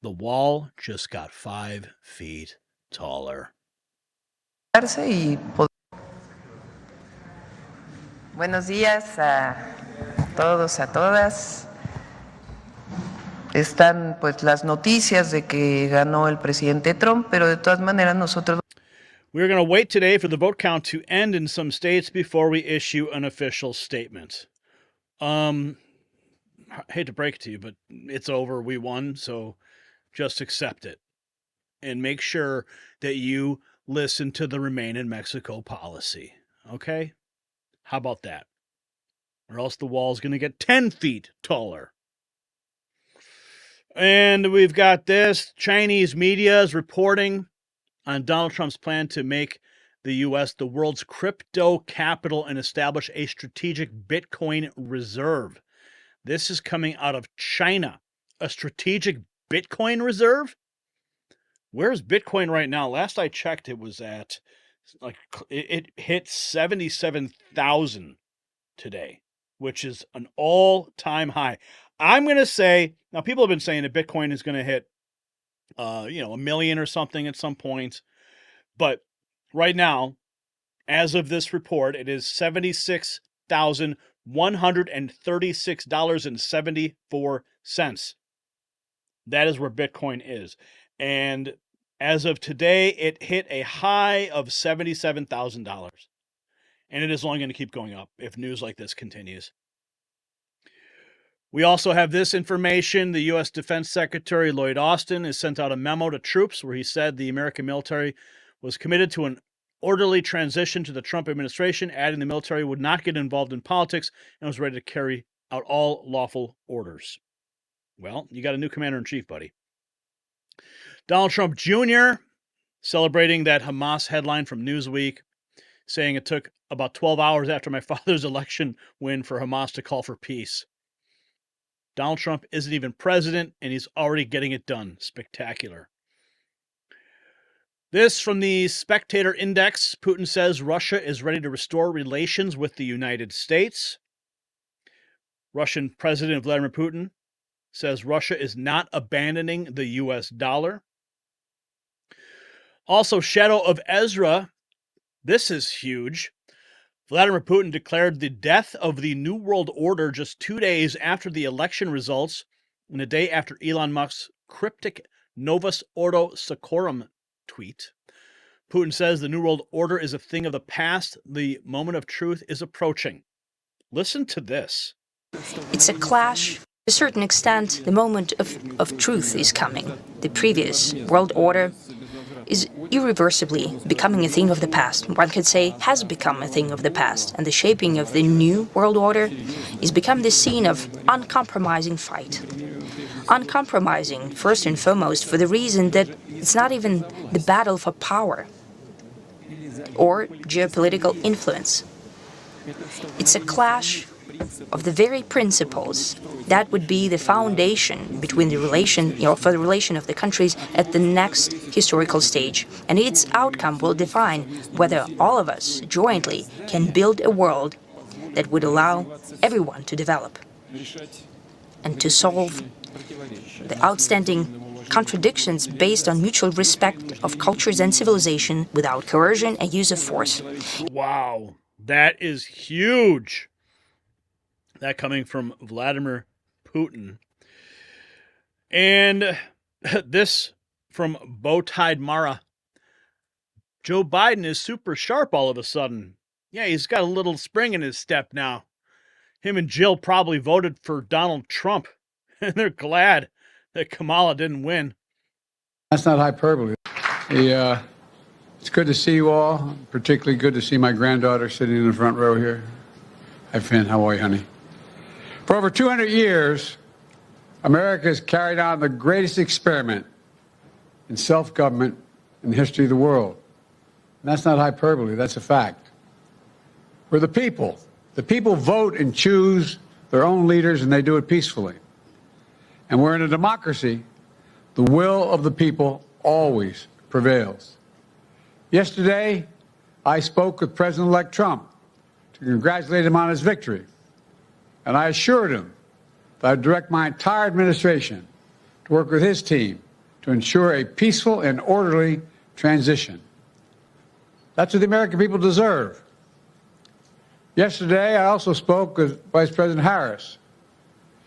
The wall just got 5 feet taller. Buenos días a todos, a todas. Están pues las noticias de que ganó el presidente Trump, pero de todas maneras nosotros. We're going to wait today for the vote count to end in some states before we issue an official statement. I hate to break it to you, but it's over. We won, so just accept it. And make sure that you listen to the Remain in Mexico policy. Okay? How about that? Or else the wall's going to get 10 feet taller. And we've got this. Chinese media is reporting on Donald Trump's plan to make the U.S. the world's crypto capital and establish a strategic Bitcoin reserve. This is coming out of China. A strategic Bitcoin reserve? Where's Bitcoin right now? Last I checked, it was at Like it hit 77,000 today, which is an all-time high. I'm going to say, now people have been saying that Bitcoin is going to hit, a million or something at some point. But right now, as of this report, it is $76,136.74. That is where Bitcoin is. And as of today, it hit a high of $77,000. And it is only going to keep going up if news like this continues. We also have this information. The U.S. Defense Secretary Lloyd Austin has sent out a memo to troops where he said the American military was committed to an orderly transition to the Trump administration, adding the military would not get involved in politics and was ready to carry out all lawful orders. Well, you got a new commander-in-chief, buddy. Donald Trump Jr. celebrating that Hamas headline from Newsweek, saying it took about 12 hours after my father's election win for Hamas to call for peace. Donald Trump isn't even president, and he's already getting it done. Spectacular. This from the Spectator Index. Putin says Russia is ready to restore relations with the United States. Russian President Vladimir Putin says Russia is not abandoning the U.S. dollar. Also, Shadow of Ezra. This is huge. Vladimir Putin declared the death of the New World Order just 2 days after the election results and a day after Elon Musk's cryptic Novus Ordo Seclorum tweet. Putin says the New World Order is a thing of the past. The moment of truth is approaching. Listen to this. It's a clash. To a certain extent, the moment of truth is coming. The previous world order is irreversibly becoming a thing of the past. One could say has become a thing of the past. And the shaping of the new world order is become the scene of uncompromising fight. Uncompromising, first and foremost, for the reason that it's not even the battle for power or geopolitical influence. It's a clash of the very principles that would be the foundation between the relation, for the relation of the countries at the next historical stage. And its outcome will define whether all of us jointly can build a world that would allow everyone to develop and to solve the outstanding contradictions based on mutual respect of cultures and civilization without coercion and use of force. Wow, that is huge. That coming from Vladimir Putin. And this from Bowtied Mara. Joe Biden is super sharp all of a sudden. Yeah, he's got a little spring in his step now. Him and Jill probably voted for Donald Trump, and they're glad that Kamala didn't win. That's not hyperbole. It's good to see you all, particularly good to see my granddaughter sitting in the front row here. Hi, Finn. How are you, honey? For over 200 years, America has carried on the greatest experiment in self-government in the history of the world. And that's not hyperbole, that's a fact. We're the people. The people vote and choose their own leaders, and they do it peacefully. And we're in a democracy. The will of the people always prevails. Yesterday, I spoke with President-elect Trump to congratulate him on his victory. And I assured him that I'd direct my entire administration to work with his team to ensure a peaceful and orderly transition. That's what the American people deserve. Yesterday, I also spoke with Vice President Harris.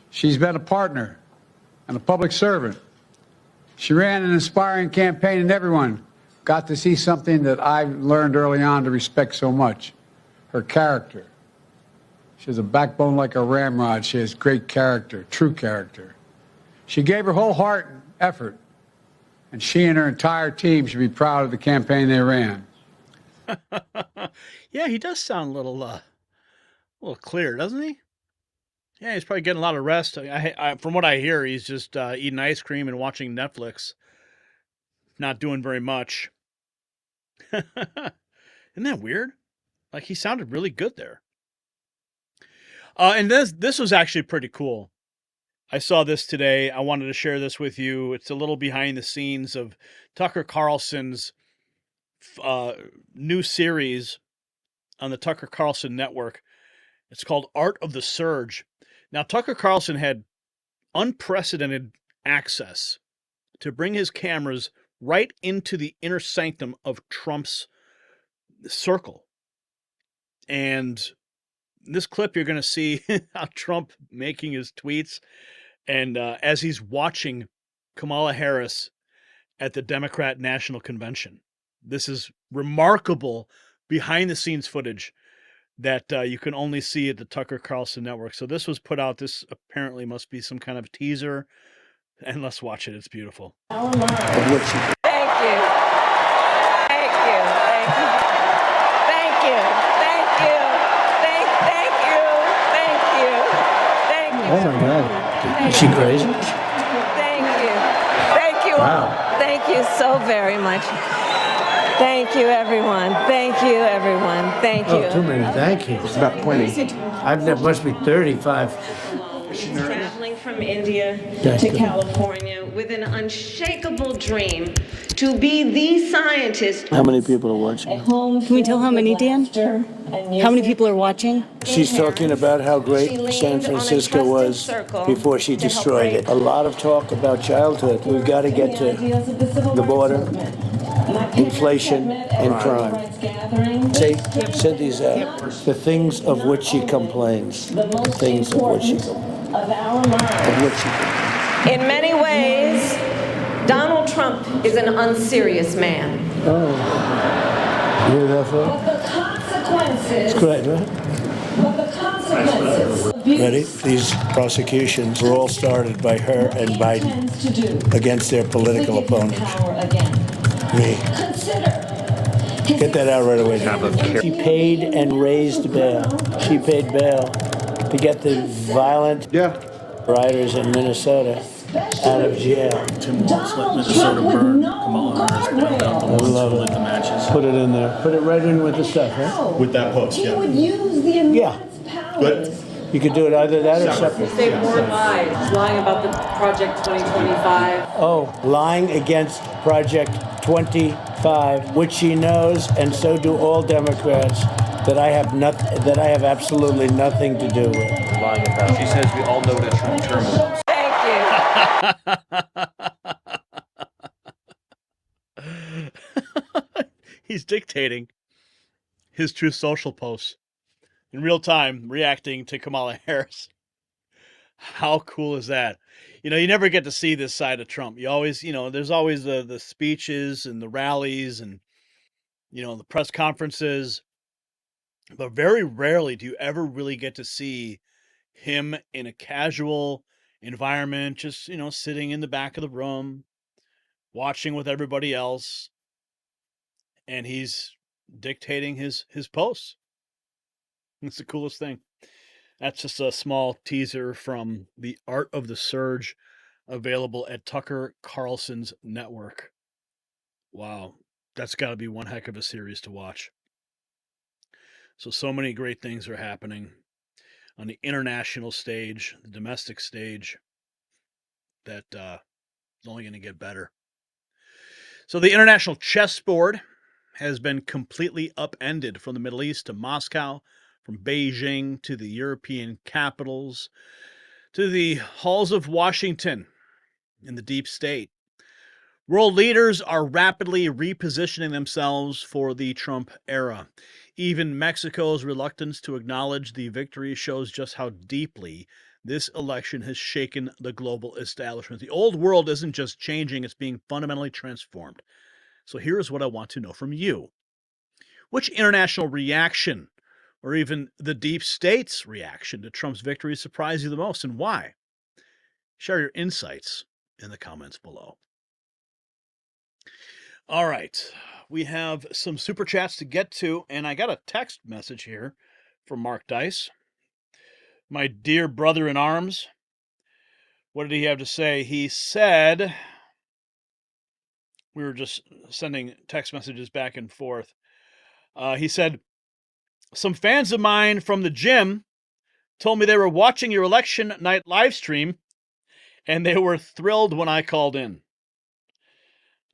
She's been a partner and a public servant. She ran an inspiring campaign, and everyone got to see something that I learned early on to respect so much, her character. She has a backbone like a ramrod. She has great character, true character. She gave her whole heart and effort, and she and her entire team should be proud of the campaign they ran. Yeah, he does sound a little clear, doesn't he? Yeah, he's probably getting a lot of rest. From what I hear, he's just eating ice cream and watching Netflix. Not doing very much. Isn't that weird? Like, he sounded really good there. And this was actually pretty cool. I saw this today. I wanted to share this with you. It's a little behind the scenes of Tucker Carlson's new series on the Tucker Carlson network. It's called Art of the Surge. Now, Tucker Carlson had unprecedented access to bring his cameras right into the inner sanctum of Trump's circle. And in this clip, you're going to see how Trump making his tweets, and as he's watching Kamala Harris at the Democrat National Convention. This is remarkable behind-the-scenes footage that you can only see at the Tucker Carlson network. So this was put out. This apparently must be some kind of teaser. And let's watch it. It's beautiful. Thank you. Thank you. Thank you. Thank you. Thank you. Thank you. Thank you. Thank you. Oh my God. Is she crazy? Thank you. Thank you all. Thank you so very much. Thank you, everyone. Thank you, everyone. Thank you. Oh, too many thank yous. It's about 20. There must be 35. Traveling from India to California with an unshakable dream to be the scientist. How many people are watching? Can we tell how many, Dan? How many people are watching? She's talking about how great San Francisco was before she destroyed it. A lot of talk about childhood. We've got to get to the border, inflation, and crime. Send these out. The things of which she complains. The things of which she complains. In many ways, Donald Trump is an unserious man. Oh. You hear that, folks? But the consequences. It's great, right? But the consequences. Ready? These prosecutions were all started by her and Biden against their political opponents. Me. Get that out right away. She paid and raised bail. She paid bail to get the violent rioters in Minnesota out of jail. Tim Walz let Minnesota burn. Kamala Harris bailed out the ones who lit the matches. Put it in there. Put it right in with the stuff, right? With that post, yeah. Yeah. But you could do it either that or separate. Say more lies. Lying about the Project 2025. Oh, lying against Project 25, which she knows, and so do all Democrats, that I have absolutely nothing to do with. Lying about. She says we all know that tremors. He's dictating his Truth Social posts in real time, reacting to Kamala Harris. How cool is that? You know, you never get to see this side of Trump. You always, there's always the speeches and the rallies and, the press conferences. But very rarely do you ever really get to see him in a casual environment, just, sitting in the back of the room, watching with everybody else. And he's dictating his posts. It's the coolest thing. That's just a small teaser from The Art of the Surge, available at Tucker Carlson's network. Wow, that's got to be one heck of a series to watch. So many great things are happening on the international stage, the domestic stage, that is only going to get better. So the international chessboard has been completely upended from the Middle East to Moscow, from Beijing to the European capitals, to the halls of Washington in the deep state. World leaders are rapidly repositioning themselves for the Trump era. Even Mexico's reluctance to acknowledge the victory shows just how deeply this election has shaken the global establishment. The old world isn't just changing, it's being fundamentally transformed. So here's what I want to know from you. Which international reaction, or even the deep state's reaction to Trump's victory, surprised you the most, and why? Share your insights in the comments below. All right, we have some super chats to get to, and I got a text message here from Mark Dice. My dear brother in arms, what did he have to say? He said, we were just sending text messages back and forth. He said, some fans of mine from the gym told me they were watching your election night live stream, and they were thrilled when I called in.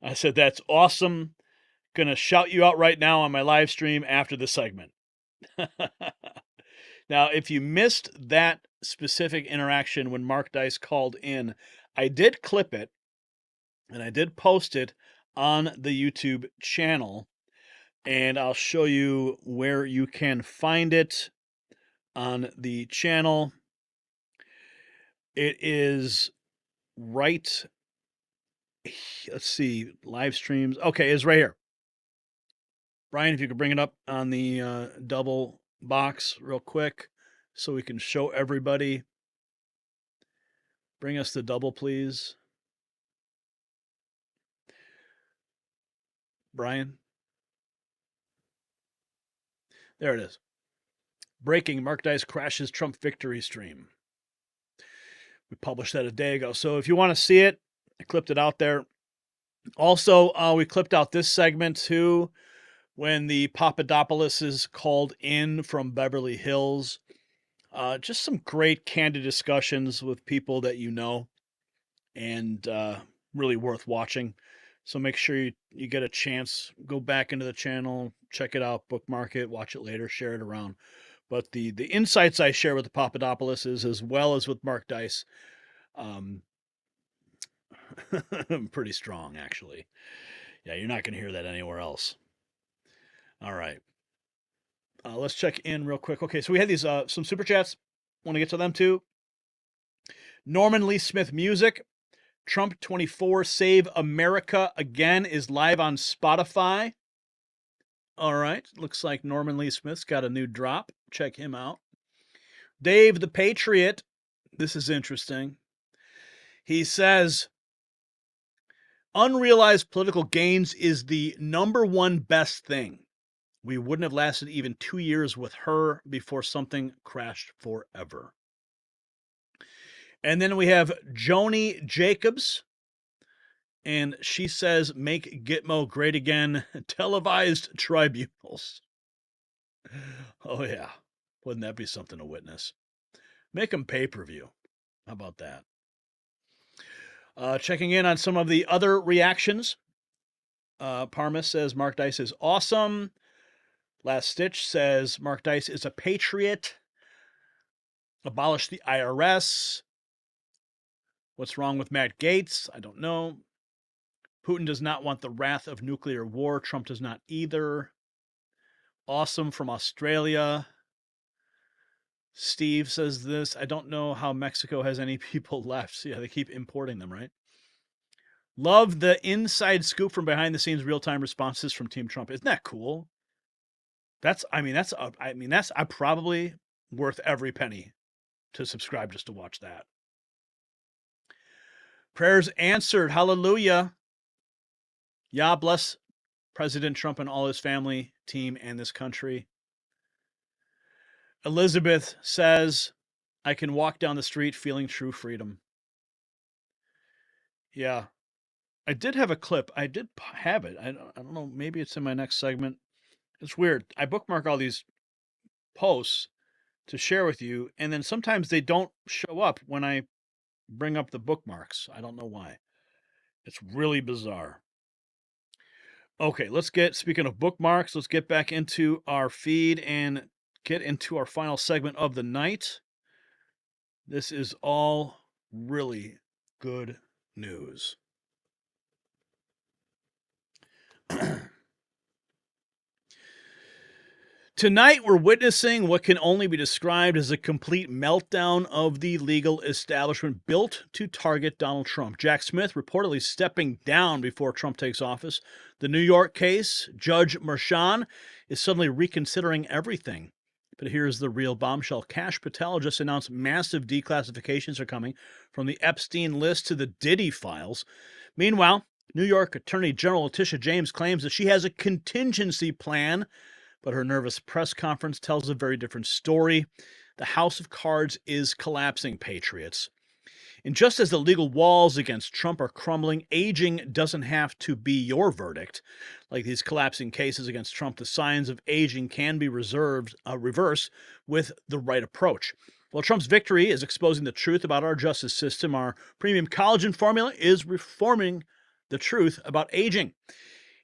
I said, that's awesome. Gonna shout you out right now on my live stream after the segment. Now, if you missed that specific interaction when Mark Dice called in, I did clip it and I did post it on the YouTube channel, and I'll show you where you can find it on the channel. It is right, let's see, live streams. Okay, it's right here. Brian, if you could bring it up on the double box real quick so we can show everybody. Bring us the double, please. Brian. There it is. Breaking, Mark Dice crashes Trump victory stream. We published that a day ago. So if you want to see it, I clipped it out there. Also, we clipped out this segment too when the Papadopouloses called in from Beverly Hills. Just some great candid discussions with people that you know, and really worth watching. So make sure you get a chance, go back into the channel, check it out, bookmark it, watch it later, share it around. But the insights I share with the Papadopouloses as well as with Mark Dice, pretty strong, actually. Yeah, you're not going to hear that anywhere else. All right. Let's check in real quick. Okay, so we had these some super chats. Want to get to them too. Norman Lee Smith Music. Trump 24 Save America Again is live on Spotify. All right. Looks like Norman Lee Smith's got a new drop. Check him out. Dave the Patriot. This is interesting. He says, unrealized political gains is the #1 best thing. We wouldn't have lasted even 2 years with her before something crashed forever. And then we have Joni Jacobs. And she says, make Gitmo great again. Televised tribunals. Oh, yeah. Wouldn't that be something to witness? Make them pay-per-view. How about that? Checking in on some of the other reactions. Parma says, Mark Dice is awesome. Last Stitch says, Mark Dice is a patriot. Abolish the IRS. What's wrong with Matt Gaetz? I don't know. Putin does not want the wrath of nuclear war. Trump does not either. Awesome from Australia. Steve says this. I don't know how Mexico has any people left. Yeah, they keep importing them, right? Love the inside scoop from behind the scenes real-time responses from Team Trump. Isn't that cool? That's probably worth every penny to subscribe just to watch that. Prayers answered. Hallelujah. Yah bless President Trump and all his family, team, and this country. Elizabeth says, I can walk down the street feeling true freedom. Yeah. I did have a clip. I did have it. I don't know. Maybe it's in my next segment. It's weird. I bookmark all these posts to share with you, and then sometimes they don't show up when I bring up the bookmarks. I don't know why. It's really bizarre. Okay, speaking of bookmarks, let's get back into our feed and get into our final segment of the night. This is all really good news. Tonight, we're witnessing what can only be described as a complete meltdown of the legal establishment built to target Donald Trump. Jack Smith reportedly stepping down before Trump takes office. The New York case, Judge Merchan is suddenly reconsidering everything. But here's the real bombshell. Kash Patel just announced massive declassifications are coming from the Epstein list to the Diddy files. Meanwhile, New York Attorney General Letitia James claims that she has a contingency plan, but her nervous press conference tells a very different story. The house of cards is collapsing, patriots. And just as the legal walls against Trump are crumbling, aging doesn't have to be your verdict. Like these collapsing cases against Trump, the signs of aging can be reversed with the right approach. While Trump's victory is exposing the truth about our justice system, our premium collagen formula is reforming the truth about aging.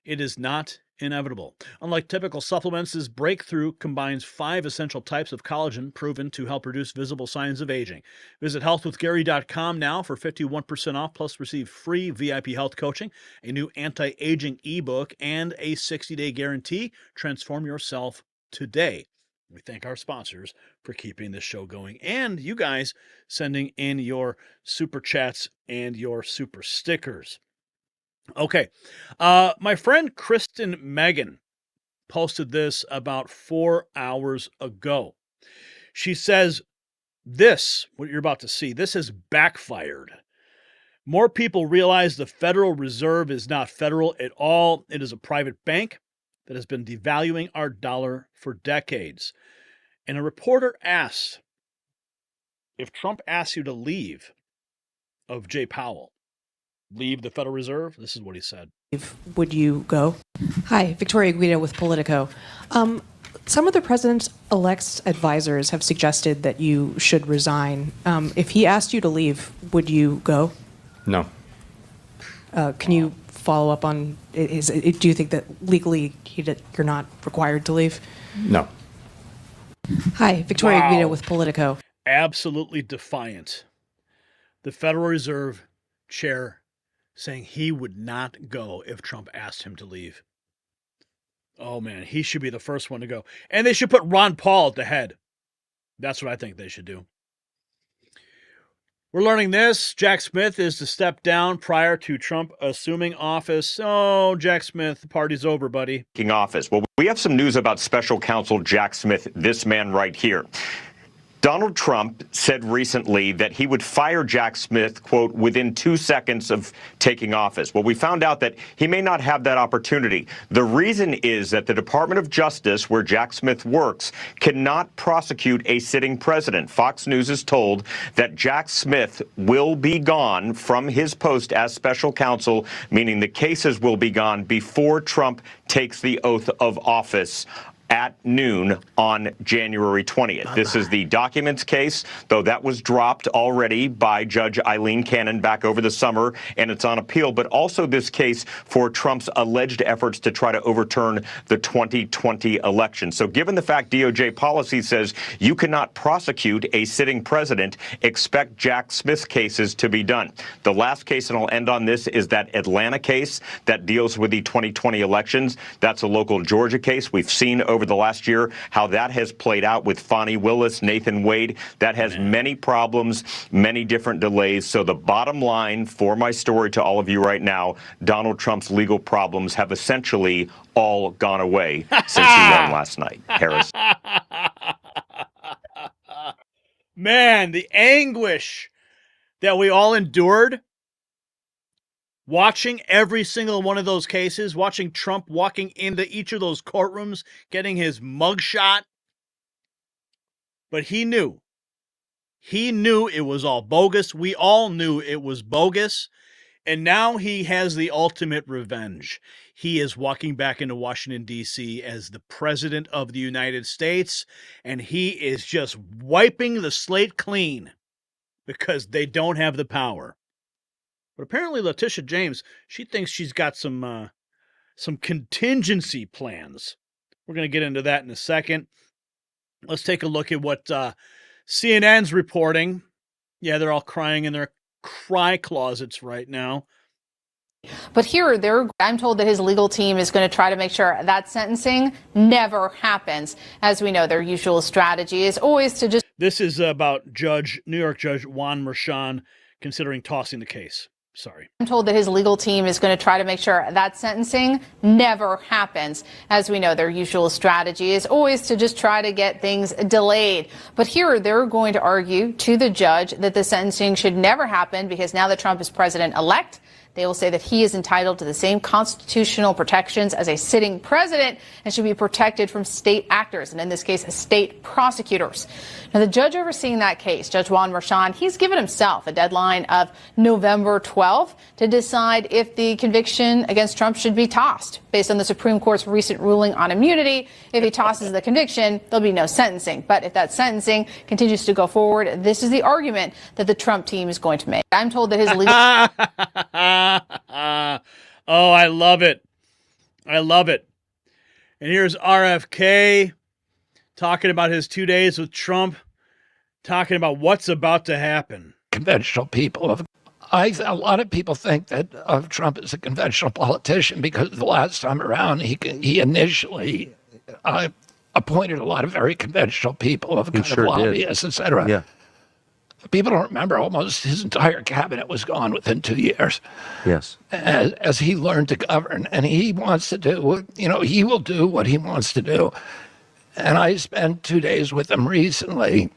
It is not inevitable. Unlike typical supplements, this breakthrough combines 5 essential types of collagen proven to help reduce visible signs of aging. Visit healthwithgary.com now for 51% off, plus receive free VIP health coaching, a new anti-aging ebook, and a 60-day guarantee. Transform yourself today. We thank our sponsors for keeping this show going, and you guys sending in your super chats and your super stickers. Okay. My friend Kristen Megan posted this about 4 hours ago. She says, this, what you're about to see, this has backfired. More people realize the Federal Reserve is not federal at all. It is a private bank that has been devaluing our dollar for decades. And a reporter asked, if Trump asks you to leave, of Jay Powell, leave the Federal Reserve, this is what he said. Would you go? Hi, Victoria Guido with Politico. Some of the president-elect's advisors have suggested that you should resign. If he asked you to leave, would you go? No. Can you follow up on, do you think that legally you're not required to leave? No. Hi, Victoria Wow. Guido with Politico. Absolutely defiant. The Federal Reserve chair saying he would not go if Trump asked him to leave. Oh, man, he should be the first one to go. And they should put Ron Paul at the head. That's what I think they should do. We're learning this. Jack Smith is to step down prior to Trump assuming office. Oh, Jack Smith, the party's over, buddy. Office. Well, we have some news about special counsel Jack Smith, this man right here. Donald Trump said recently that he would fire Jack Smith, quote, within 2 seconds of taking office. Well, we found out that he may not have that opportunity. The reason is that the Department of Justice, where Jack Smith works, cannot prosecute a sitting president. Fox News is told that Jack Smith will be gone from his post as special counsel, meaning the cases will be gone before Trump takes the oath of office at noon on January 20th. This is the documents case, though that was dropped already by Judge Eileen Cannon back over the summer, and it's on appeal, but also this case for Trump's alleged efforts to try to overturn the 2020 election. So given the fact DOJ policy says you cannot prosecute a sitting president, expect Jack Smith's cases to be done. The last case, and I'll end on this, is that Atlanta case that deals with the 2020 elections. That's a local Georgia case. We've seen over the last year how that has played out with Fonnie Willis, Nathan Wade. That has many problems, many different delays. So the bottom line for my story to all of you right now, Donald Trump's legal problems have essentially all gone away since he won last night. Harris. Man, the anguish that we all endured watching every single one of those cases, watching Trump walking into each of those courtrooms, getting his mugshot. But he knew. He knew it was all bogus. We all knew it was bogus. And now he has the ultimate revenge. He is walking back into Washington, D.C. as the President of the United States, and he is just wiping the slate clean because they don't have the power. But apparently Letitia James, she thinks she's got some contingency plans. We're going to get into that in a second. Let's take a look at what CNN's reporting. Yeah, they're all crying in their cry closets right now. But here, I'm told that his legal team is going to try to make sure that sentencing never happens. As we know, their usual strategy is always to just... This is about New York Judge Juan Merchan considering tossing the case. Sorry. I'm told that his legal team is going to try to make sure that sentencing never happens. As we know, their usual strategy is always to just try to get things delayed. But here, they're going to argue to the judge that the sentencing should never happen because now that Trump is president-elect, they will say that he is entitled to the same constitutional protections as a sitting president and should be protected from state actors, and in this case, state prosecutors. Now, the judge overseeing that case, Judge Juan Merchan, he's given himself a deadline of November 12th to decide if the conviction against Trump should be tossed. Based on the Supreme Court's recent ruling on immunity, if he tosses the conviction, there'll be no sentencing. But if that sentencing continues to go forward, this is the argument that the Trump team is going to make. I'm told that his legal... Oh, I love it. I love it. And here's RFK talking about his 2 days with Trump, talking about what's about to happen. Conventional people. A lot of people think that Trump is a conventional politician because the last time around he initially appointed a lot of very conventional people of kind of lobbyists, etc. Yeah. People don't remember almost his entire cabinet was gone within 2 years. Yes. As he learned to govern, and he wants to do, he will do what he wants to do. And I spent 2 days with him recently,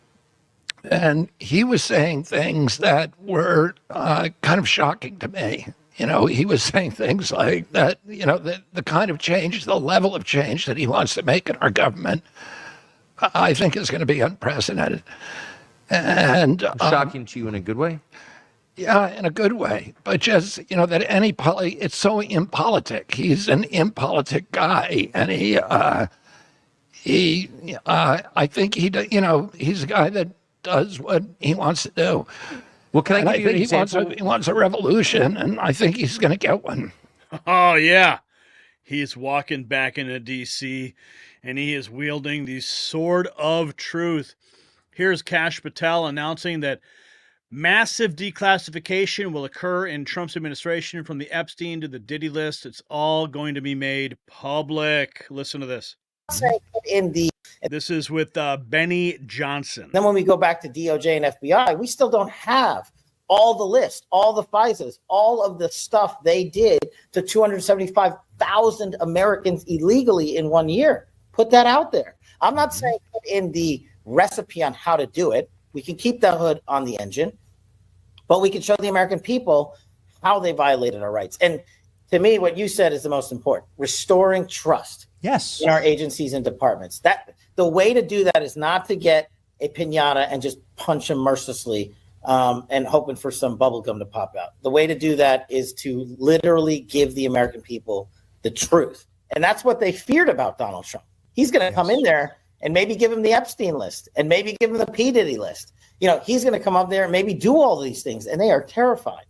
and he was saying things that were kind of shocking to me. He was saying things like that, the kind of change, the level of change that he wants to make in our government, I think is going to be unprecedented. And shocking to you in a good way? Yeah, in a good way. But just, that it's so impolitic. He's an impolitic guy. And I think he's a guy that does what he wants to do. Well, can I give you an example? He wants a revolution, and I think he's going to get one. Oh, yeah. He's walking back into D.C., and he is wielding the sword of truth. Here's Kash Patel announcing that massive declassification will occur in Trump's administration from the Epstein to the Diddy list. It's all going to be made public. Listen to this. This is with Benny Johnson. Then when we go back to DOJ and FBI, we still don't have all the list, all the FISAs, all of the stuff they did to 275,000 Americans illegally in 1 year. Put that out there. I'm not saying put in the recipe on how to do it. We can keep the hood on the engine, but we can show the American people how they violated our rights. And to me, what you said is the most important: restoring trust. Yes. In our agencies and departments. That the way to do that is not to get a piñata and just punch them mercilessly and hoping for some bubble gum to pop out. The way to do that is to literally give the American people the truth. And that's what they feared about Donald Trump. He's going to come in there and maybe give him the Epstein list and maybe give him the P. Diddy list. He's going to come up there and maybe do all these things, and they are terrified.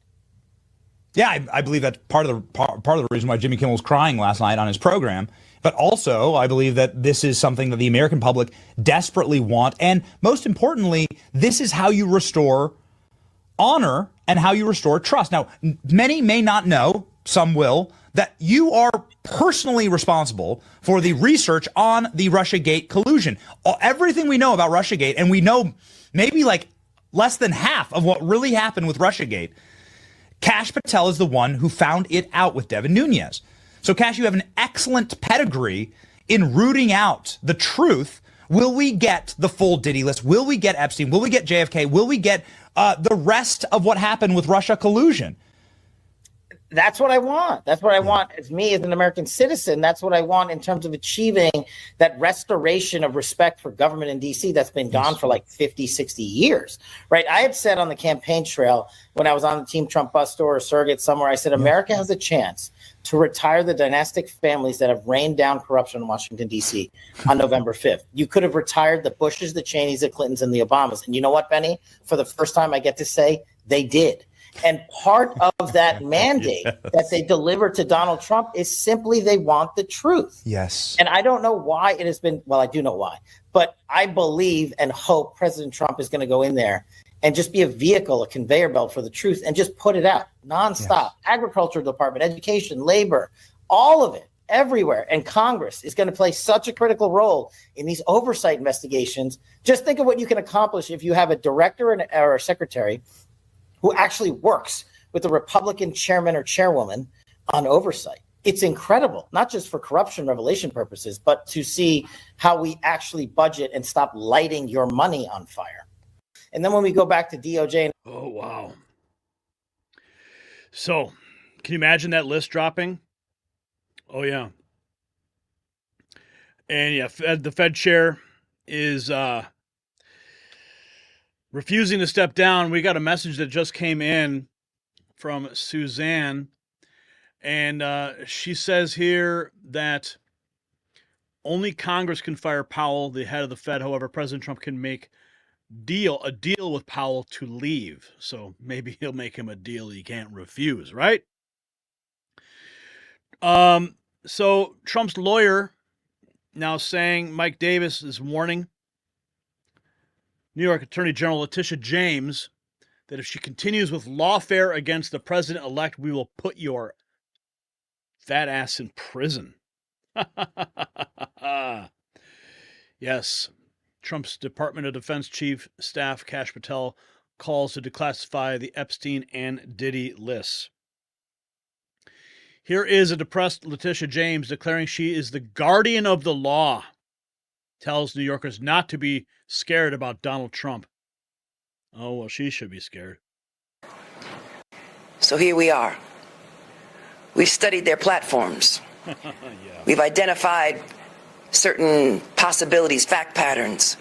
Yeah, I believe that's part of the reason why Jimmy Kimmel was crying last night on his program. But also, I believe that this is something that the American public desperately want. And most importantly, this is how you restore honor and how you restore trust. Now, many may not know, some will, that you are personally responsible for the research on the Russiagate collusion. Everything we know about Russiagate, and we know maybe like less than half of what really happened with Russiagate, Kash Patel is the one who found it out with Devin Nunes. So, Kash, you have an excellent pedigree in rooting out the truth. Will we get the full Diddy list? Will we get Epstein? Will we get JFK? Will we get the rest of what happened with Russia collusion? That's what I want. That's what I want as me as an American citizen. That's what I want in terms of achieving that restoration of respect for government in D.C. that's been gone for like 50, 60 years, right? I had said on the campaign trail when I was on the Team Trump bus tour or surrogate somewhere, I said, America has a chance to retire the dynastic families that have rained down corruption in Washington, D.C. on November 5th. You could have retired the Bushes, the Cheneys, the Clintons, and the Obamas. And you know what, Benny? For the first time, I get to say they did. And part of that mandate that they delivered to Donald Trump is simply they want the truth. Yes. And I don't know why it has been, well, I do know why, but I believe and hope President Trump is going to go in there and just be a vehicle, a conveyor belt for the truth, and just put it out nonstop. Yes. Agriculture department, education, labor, all of it, everywhere. And Congress is going to play such a critical role in these oversight investigations. Just think of what you can accomplish if you have a director or a secretary who actually works with the Republican chairman or chairwoman on oversight. It's incredible, not just for corruption revelation purposes, but to see how we actually budget and stop lighting your money on fire. And then when we go back to DOJ. Oh, wow. So can you imagine that list dropping? Oh, yeah. And yeah, the Fed chair is refusing to step down. We got a message that just came in from Suzanne, and she says here that only Congress can fire Powell, the head of the Fed. However, President Trump can make a deal with Powell to leave. So maybe he'll make him a deal he can't refuse, right? So Trump's lawyer now saying Mike Davis is warning New York Attorney General Letitia James that if she continues with lawfare against the president-elect, we will put your fat ass in prison. Yes. Trump's Department of Defense Chief Staff Kash Patel calls to declassify the Epstein and Diddy lists. Here is a depressed Letitia James declaring she is the guardian of the law. Tells New Yorkers not to be scared about Donald Trump. Oh, well, she should be scared. So here we are. We've studied their platforms. Yeah. We've identified certain possibilities, fact patterns.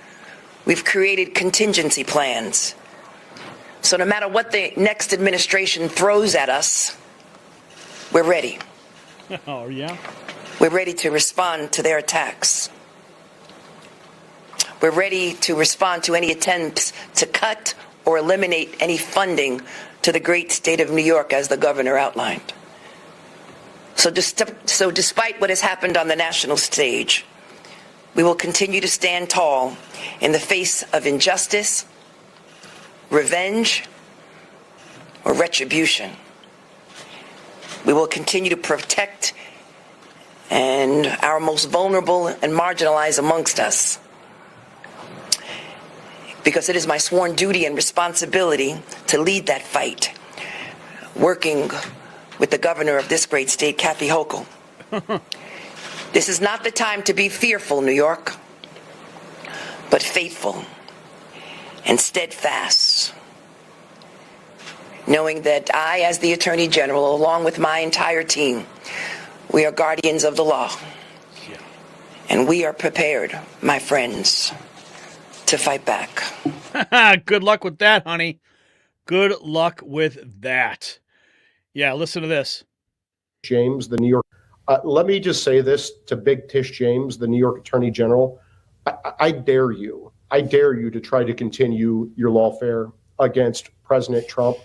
We've created contingency plans. So no matter what the next administration throws at us, we're ready. Oh, yeah? We're ready to respond to their attacks. We're ready to respond to any attempts to cut or eliminate any funding to the great state of New York, as the governor outlined. So despite what has happened on the national stage, we will continue to stand tall in the face of injustice, revenge, or retribution. We will continue to protect our most vulnerable and marginalized amongst us, because it is my sworn duty and responsibility to lead that fight, working with the governor of this great state, Kathy Hochul. This is not the time to be fearful, New York, but faithful and steadfast, knowing that I, as the Attorney General, along with my entire team, we are guardians of the law. And we are prepared, my friends, to fight back. Good luck with that, honey. Good luck with that. Yeah, listen to this. James, the New York. Let me just say this to Big Tish James, the New York Attorney General. I dare you. I dare you to try to continue your lawfare against President Trump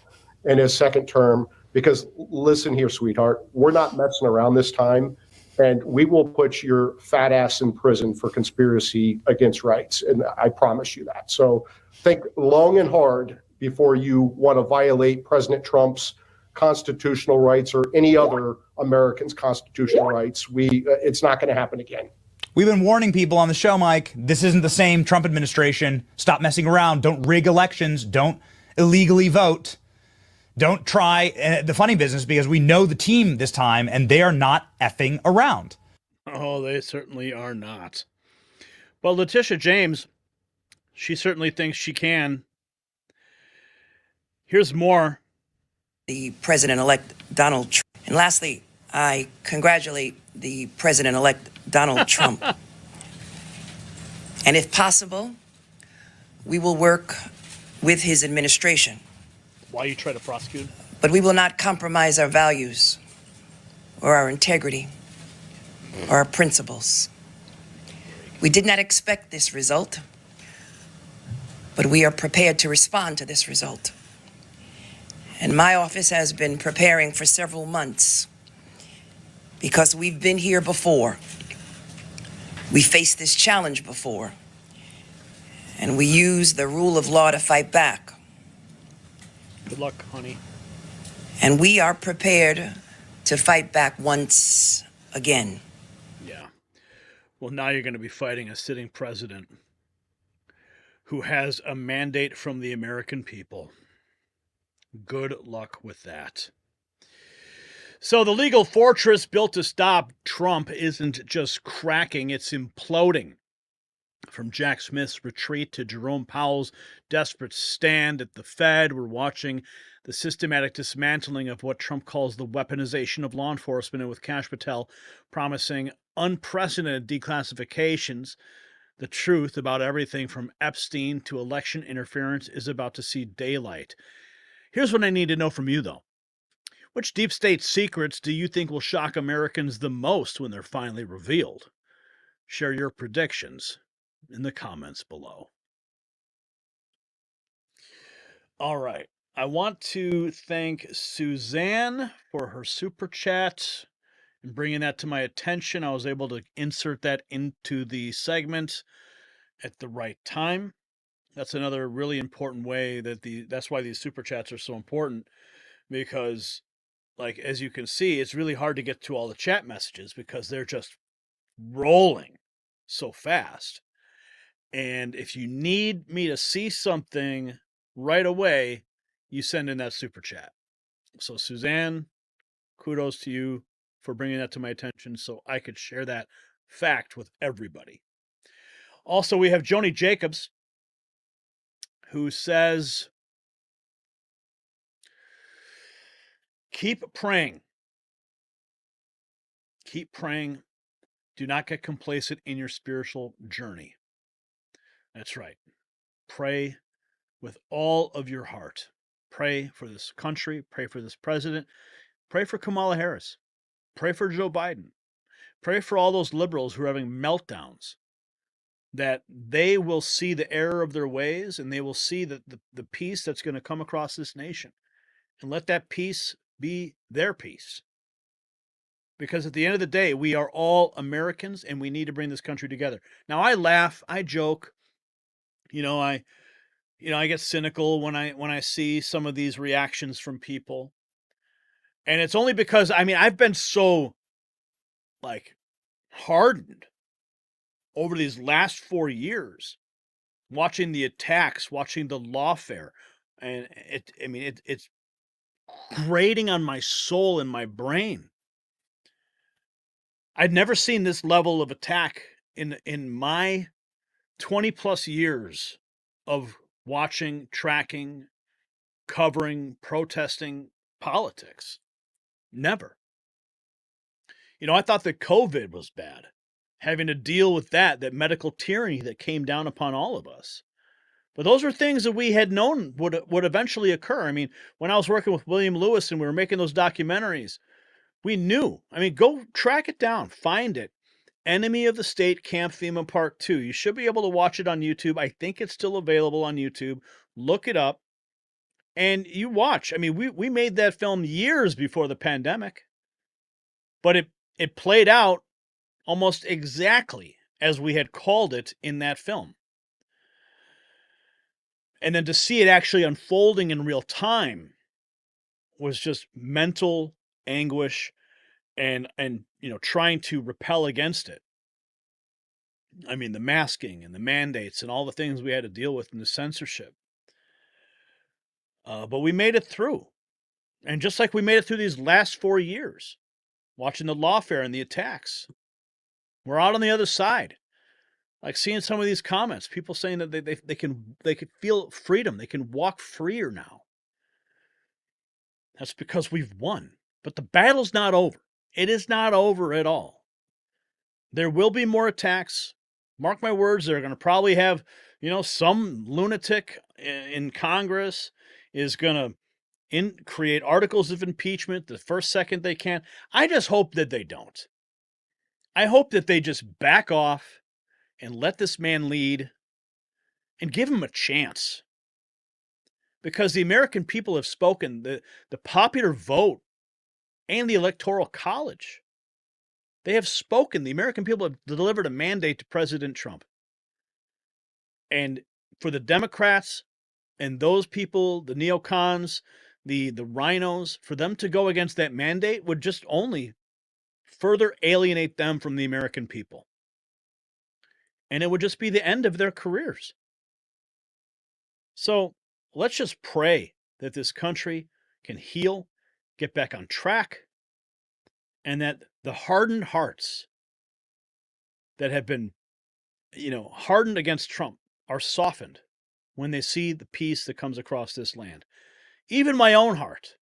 in his second term. Because listen here, sweetheart, we're not messing around this time. And we will put your fat ass in prison for conspiracy against rights. And I promise you that. So think long and hard before you want to violate President Trump's constitutional rights or any other American's constitutional rights. It's not going to happen again. We've been warning people on the show, Mike. This isn't the same Trump administration. Stop messing around. Don't rig elections. Don't illegally vote. Don't try the funny business, because we know the team this time and they are not effing around. Oh, they certainly are not. Well, Letitia James, she certainly thinks she can. Here's more. The president-elect Donald Trump. And lastly, I congratulate the president-elect Donald Trump. And if possible, we will work with his administration. Why you try to prosecute? But we will not compromise our values or our integrity or our principles. We did not expect this result, but we are prepared to respond to this result. And my office has been preparing for several months, because we've been here before. We faced this challenge before, and we used the rule of law to fight back. Good luck, honey. And we are prepared to fight back once again. Yeah. Well, now you're going to be fighting a sitting president who has a mandate from the American people. Good luck with that. So the legal fortress built to stop Trump isn't just cracking, it's imploding. From Jack Smith's retreat to Jerome Powell's desperate stand at the Fed, we're watching the systematic dismantling of what Trump calls the weaponization of law enforcement, and with Kash Patel promising unprecedented declassifications. The truth about everything from Epstein to election interference is about to see daylight. Here's what I need to know from you, though. Which deep state secrets do you think will shock Americans the most when they're finally revealed? Share your predictions in the comments below. All right. I want to thank Suzanne for her super chat and bringing that to my attention, I was able to insert that into the segment at the right time. That's another really important way that's why these super chats are so important, because like as you can see, it's really hard to get to all the chat messages because they're just rolling so fast. And if you need me to see something right away, you send in that super chat. So Suzanne, kudos to you for bringing that to my attention so I could share that fact with everybody. Also, we have Joni Jacobs, who says, keep praying. Keep praying. Do not get complacent in your spiritual journey. That's right. Pray with all of your heart. Pray for this country. Pray for this president. Pray for Kamala Harris. Pray for Joe Biden. Pray for all those liberals who are having meltdowns, that they will see the error of their ways and they will see the peace that's going to come across this nation. And let that peace be their peace. Because at the end of the day, we are all Americans and we need to bring this country together. Now, I laugh, I joke, I get cynical when I see some of these reactions from people. And it's only because, I've been so hardened over these last 4 years, watching the attacks, watching the lawfare, and it's grating on my soul and my brain. I'd never seen this level of attack in my 20 plus years of watching, tracking, covering, protesting politics. Never. I thought that COVID was bad, having to deal with that medical tyranny that came down upon all of us. But those are things that we had known would eventually occur. When I was working with William Lewis and we were making those documentaries, we knew. Go track it down, find it. Enemy of the State, Camp FEMA Part 2. You should be able to watch it on YouTube. I think it's still available on YouTube. Look it up and you watch. We made that film years before the pandemic, but it played out almost exactly as we had called it in that film. And then to see it actually unfolding in real time was just mental anguish and trying to repel against it. The masking and the mandates and all the things we had to deal with in the censorship. But we made it through. And just like we made it through these last 4 years, watching the lawfare and the attacks, we're out on the other side. Like seeing some of these comments, people saying that they can feel freedom. They can walk freer now. That's because we've won. But the battle's not over. It is not over at all. There will be more attacks. Mark my words, they're going to probably have, some lunatic in Congress is going to create articles of impeachment the first second they can. I just hope that they don't. I hope that they just back off and let this man lead and give him a chance. Because the American people have spoken. The popular vote and the electoral college, they have spoken. The American people have delivered a mandate to President Trump. And for the Democrats and those people, the neocons, the rhinos, for them to go against that mandate would just only further alienate them from the American people. And it would just be the end of their careers. So let's just pray that this country can heal, get back on track, and that the hardened hearts that have been, hardened against Trump are softened when they see the peace that comes across this land. Even my own heart.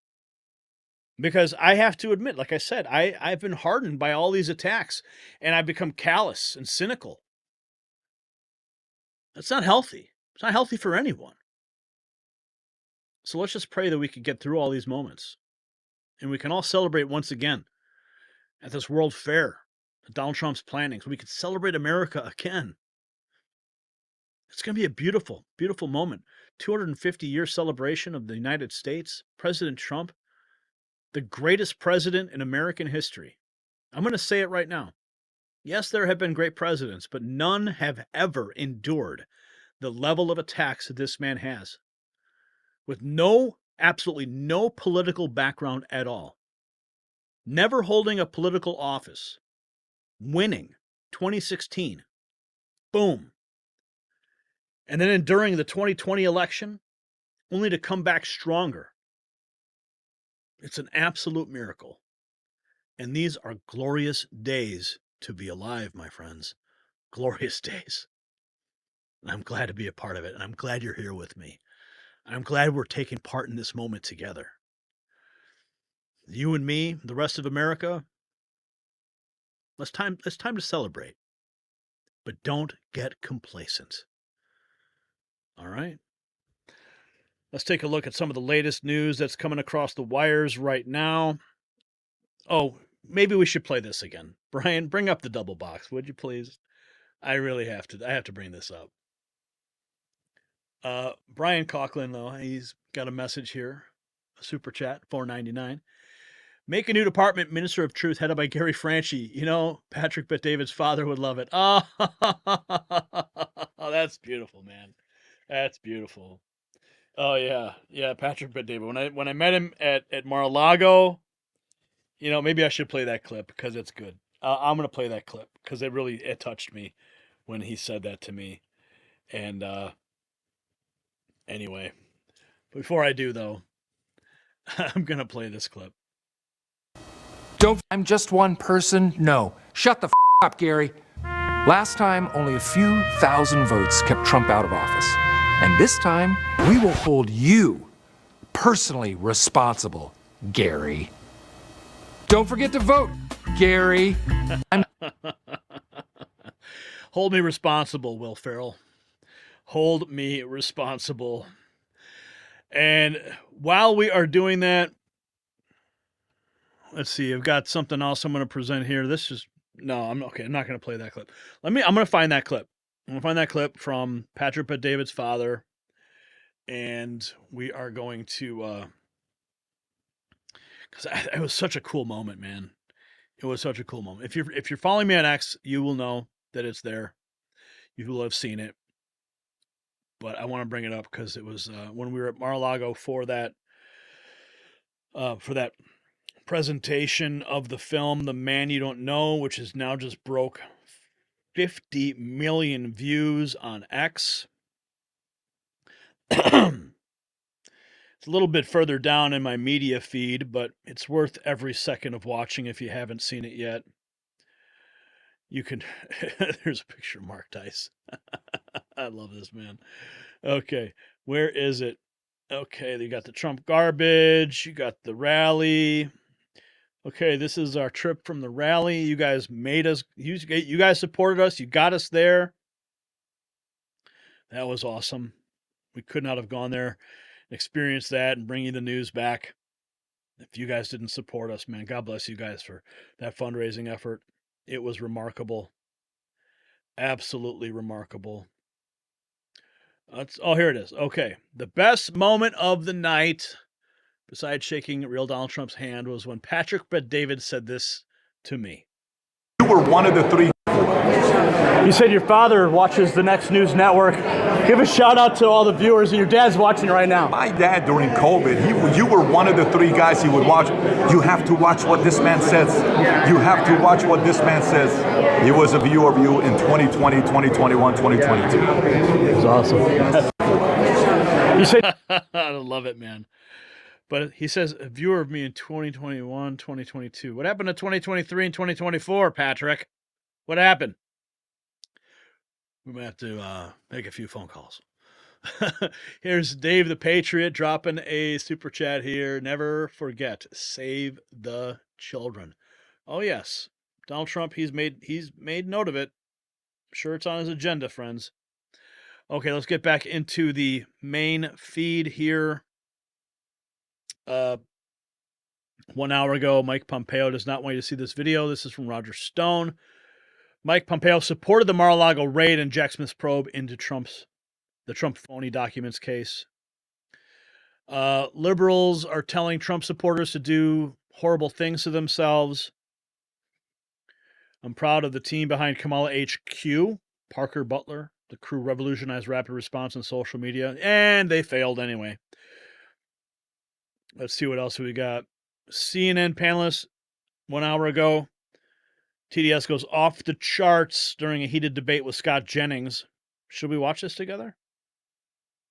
Because I have to admit, like I said, I've been hardened by all these attacks, and I've become callous and cynical. That's not healthy. It's not healthy for anyone. So let's just pray that we can get through all these moments. And we can all celebrate once again at this World Fair that Donald Trump's planning, so we can celebrate America again. It's going to be a beautiful, beautiful moment. 250-year celebration of the United States. President Trump, the greatest president in American history. I'm going to say it right now. Yes, there have been great presidents, but none have ever endured the level of attacks that this man has. With absolutely no political background at all. Never holding a political office. Winning 2016. Boom. And then enduring the 2020 election, only to come back stronger. It's an absolute miracle. And these are glorious days to be alive, my friends. Glorious days. And I'm glad to be a part of it. And I'm glad you're here with me. I'm glad we're taking part in this moment together. You and me, the rest of America, it's time to celebrate. But don't get complacent. All right? Let's take a look at some of the latest news that's coming across the wires right now. Oh, maybe we should play this again. Brian, bring up the double box, would you please? I really have to. I have to bring this up. Brian Coughlin, though, he's got a message here. A super chat, $4.99. Make a new department, Minister of Truth, headed by Gary Franchi. You know, Patrick Bet-David's father would love it. Oh, that's beautiful, man. That's beautiful. Oh yeah, Patrick Bet-David. When I met him at Mar-a-Lago, you know, maybe I should play that clip because it's good. I'm gonna play that clip because it touched me when he said that to me. And anyway, before I do though, I'm gonna play this clip. I'm just one person. No. Shut the up, Gary. Last time, only a few thousand votes kept Trump out of office. And this time, we will hold you personally responsible, Gary. Don't forget to vote, Gary. Hold me responsible, Will Ferrell. Hold me responsible. And while we are doing that, let's see. I've got something else I'm going to present here. I'm not going to play that clip. I'm going to find that clip. I'm going to find that clip from Patrick Bet-David's father, and we are going to, because it was such a cool moment, man. It was such a cool moment. If you're following me on X, you will know that it's there. You will have seen it. But I want to bring it up because it was when we were at Mar-a-Lago for that presentation of the film The Man You Don't Know, which has now just broke 50 million views on X. It's a little bit further down in my media feed, but it's worth every second of watching if you haven't seen it yet. You can there's a picture of Mark Dice. I love this man. Okay, where is it? Okay, you got the Trump garbage, you got the rally. Okay, this is our trip from the rally. You guys made us, you guys supported us, you got us there. That was awesome. We could not have gone there, experienced that, and bring you the news back if you guys didn't support us, man. God bless you guys for that fundraising effort. It was remarkable. Absolutely remarkable. Here it is. Okay. The best moment of the night, besides shaking real Donald Trump's hand, was when Patrick Bet-David said this to me. You were one of the three. You said your father watches the Next News Network. Give a shout out to all the viewers, and your dad's watching right now. My dad during COVID, you were one of the three guys he would watch. You have to watch what this man says. You have to watch what this man says. He was a viewer of you in 2020, 2021, 2022. It was awesome. You said, I love it, man. But he says a viewer of me in 2021, 2022. What happened to 2023 and 2024, Patrick? What happened? We might have to make a few phone calls. Here's Dave the Patriot dropping a super chat here. Never forget, save the children. Oh yes, Donald Trump. He's made note of it. I'm sure it's on his agenda, friends. Okay, let's get back into the main feed here. 1 hour ago, Mike Pompeo does not want you to see this video. This is from Roger Stone. Mike Pompeo supported the Mar-a-Lago raid and Jack Smith's probe into the Trump phony documents case. Liberals are telling Trump supporters to do horrible things to themselves. I'm proud of the team behind Kamala HQ, Parker Butler. The crew revolutionized rapid response on social media, and they failed anyway. Let's see what else we got. CNN panelists 1 hour ago. TDS goes off the charts during a heated debate with Scott Jennings. Should we watch this together?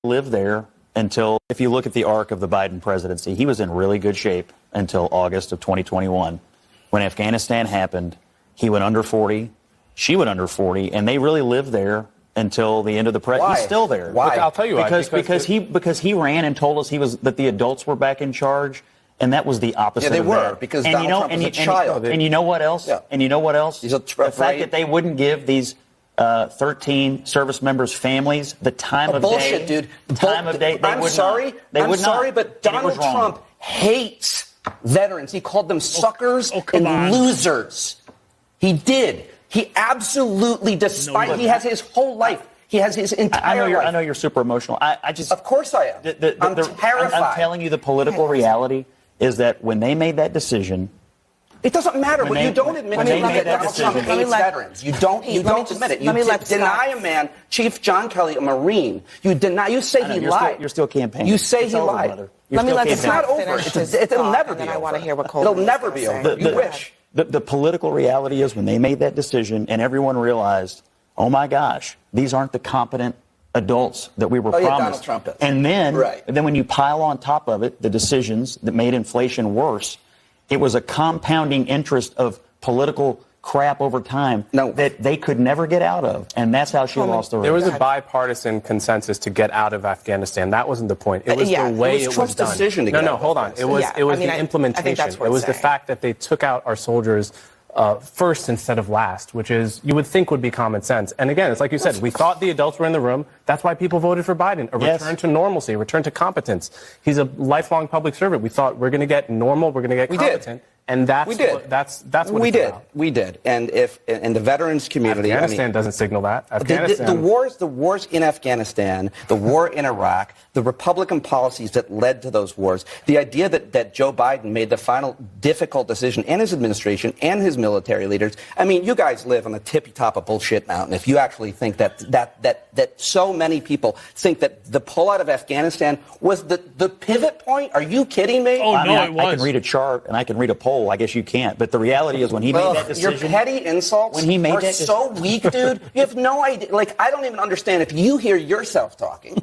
Live there until, if you look at the arc of the Biden presidency, he was in really good shape until August of 2021. When Afghanistan happened, he went under 40, she went under 40, and they really lived there until the end of the presidency. He's still there. Why? I'll tell you why. Because he ran and told us that the adults were back in charge. And that was the opposite. Yeah, they of were that. because Donald Trump was a child. And you know what else? Yeah. And you know what else? He's a the fact that they wouldn't give these 13 service members' families the time of bullshit, day. Dude. Time of day. I'm sorry. I'm sorry, but Donald Trump hates veterans. He called them suckers and losers. He did. He absolutely, despite he has his whole life. He has his entire life. I know you're super emotional. I just. Of course I am. I'm terrified. I'm telling you, the political reality is that when they made that decision, it doesn't matter. But you don't admit that Donald Trump hates veterans. You don't admit it. You deny a man, Chief John Kelly, a Marine. You deny. You say he lied. You're still campaigning. You say he lied. It's not over. It'll never be over. I want to hear what Cole It'll never be over. You wish. The political reality is when they made that decision and everyone realized, oh my gosh, these aren't the competent adults that we were promised. Donald Trump is. And then when you pile on top of it the decisions that made inflation worse, it was a compounding interest of political crap over time that they could never get out of. And that's how she lost the race. There was a bipartisan consensus to get out of Afghanistan. That wasn't the point. It was the way it was Trump's done. decision to get No, hold on. It was the implementation. It was the fact that they took out our soldiers first instead of last, which is you would think would be common sense. And again, it's like you said, we thought the adults were in the room. That's why people voted for Biden. A return to normalcy, a return to competence. He's a lifelong public servant. We thought we're going to get normal, we're going to get competent. And that's what we did. We did. And the veterans community, Afghanistan doesn't signal that. Afghanistan. The wars in Afghanistan, the war in Iraq, the Republican policies that led to those wars, the idea that Joe Biden made the final difficult decision, and his administration and his military leaders. I mean, you guys live on the tippy top of bullshit mountain. If you actually think that so many people think that the pullout of Afghanistan was the pivot point, are you kidding me? Oh, no, it was. I can read a chart and I can read a poll. I guess you can't. But the reality is when he made that decision. Your petty insults are so weak, dude. You have no idea. Like, I don't even understand if you hear yourself talking.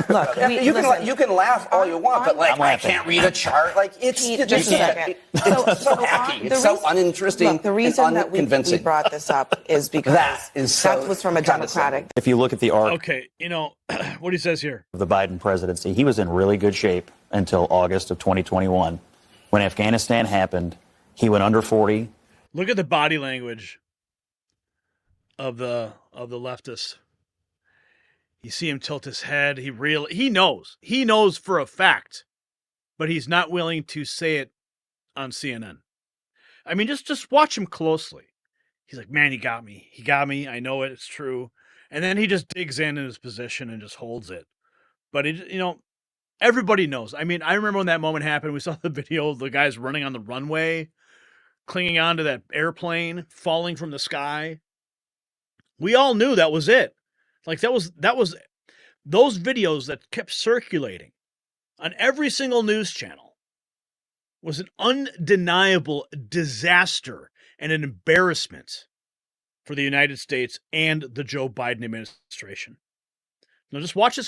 Look, you can laugh all you want, but like, I can't read a chart. Like, it's just so hacky. It's so uninteresting. Look, the reason that we brought this up is because that was from a Democratic. If you look at the arc. Okay, what he says here. Of the Biden presidency, he was in really good shape until August of 2021. When Afghanistan happened, he went under 40. Look at the body language of the leftist. You see him tilt his head. He knows for a fact, but he's not willing to say it on CNN. I mean, just watch him closely. He's like, man, he got me. He got me. I know it. It's true. And then he just digs in his position and just holds it. But everybody knows. I mean, I remember when that moment happened. We saw the video of the guys running on the runway, clinging onto that airplane, falling from the sky. We all knew that was it. Like that was those videos that kept circulating on every single news channel was an undeniable disaster and an embarrassment for the United States and the Joe Biden administration. Now just watch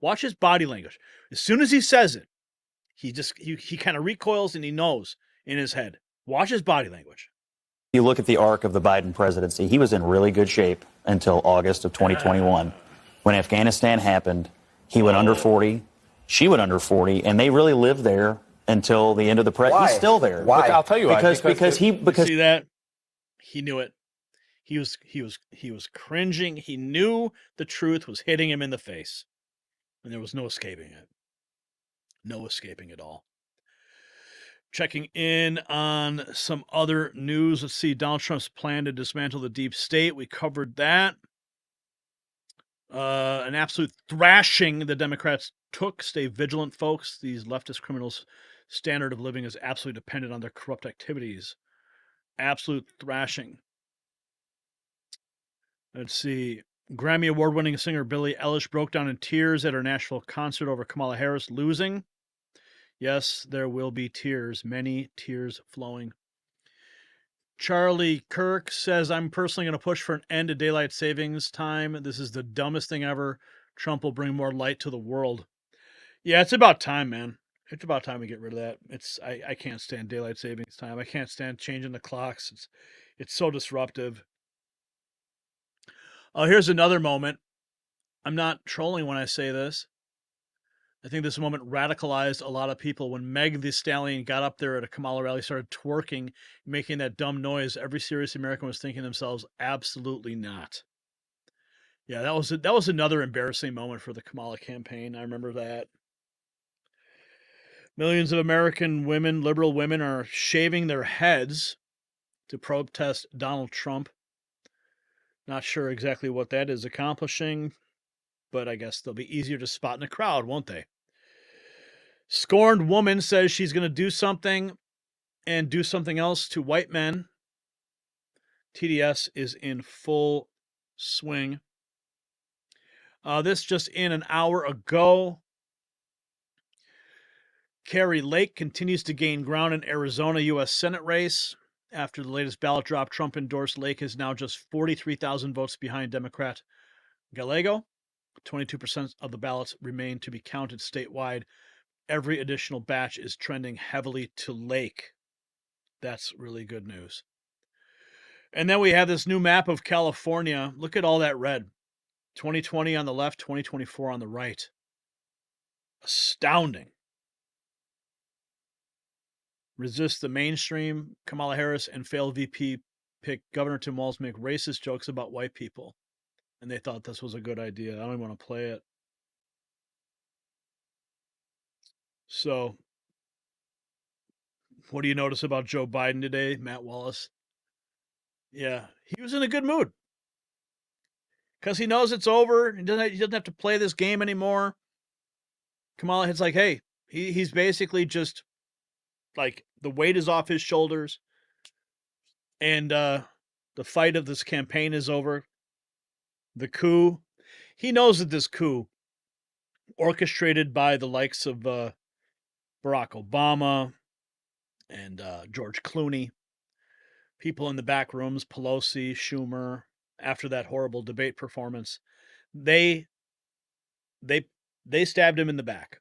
watch his body language. As soon as he says it, he kind of recoils and he knows in his head. Watch his body language. You look at the arc of the Biden presidency, he was in really good shape until August of 2021. When Afghanistan happened, he went under 40, she went under 40, and they really lived there until the end of the presidency. He's still there. Why? I'll tell you why. Because you see that? He knew it. He was cringing. He knew the truth was hitting him in the face. And there was no escaping it. No escaping it all. Checking in on some other news. Let's see. Donald Trump's plan to dismantle the deep state. We covered that. An absolute thrashing the Democrats took. Stay vigilant, folks. These leftist criminals' standard of living is absolutely dependent on their corrupt activities. Absolute thrashing. Let's see. Grammy Award-winning singer Billie Eilish broke down in tears at her Nashville concert over Kamala Harris losing. Yes, there will be tears, many tears flowing. Charlie Kirk says, I'm personally going to push for an end to daylight savings time. This is the dumbest thing ever. Trump will bring more light to the world. Yeah, it's about time, man. It's about time we get rid of that. I can't stand daylight savings time. I can't stand changing the clocks. It's so disruptive. Oh, here's another moment. I'm not trolling when I say this. I think this moment radicalized a lot of people when Meg Thee Stallion got up there at a Kamala rally, started twerking, making that dumb noise. Every serious American was thinking to themselves, absolutely not. Yeah, that was another embarrassing moment for the Kamala campaign. I remember that. Millions of American women, liberal women, are shaving their heads to protest Donald Trump. Not sure exactly what that is accomplishing, but I guess they'll be easier to spot in a crowd, won't they? Scorned woman says she's going to do something and do something else to white men. TDS is in full swing. This just in an hour ago. Kari Lake continues to gain ground in Arizona U.S. Senate race. After the latest ballot drop, Trump endorsed Lake is now just 43,000 votes behind Democrat Gallego. 22% of the ballots remain to be counted statewide. Every additional batch is trending heavily to Lake. That's really good news. And then we have this new map of California. Look at all that red. 2020 on the left, 2024 on the right. Astounding. Resist the mainstream. Kamala Harris and failed VP pick Governor Tim Walz make racist jokes about white people. And they thought this was a good idea. I don't even want to play it. So, what do you notice about Joe Biden today, Matt Wallace? Yeah, he was in a good mood. Because he knows it's over. He doesn't have to play this game anymore. Kamala, it's like, hey, he's basically just like the weight is off his shoulders. And the fight of this campaign is over. The coup. He knows that this coup, orchestrated by the likes of Barack Obama and George Clooney, people in the back rooms, Pelosi, Schumer, after that horrible debate performance, they stabbed him in the back.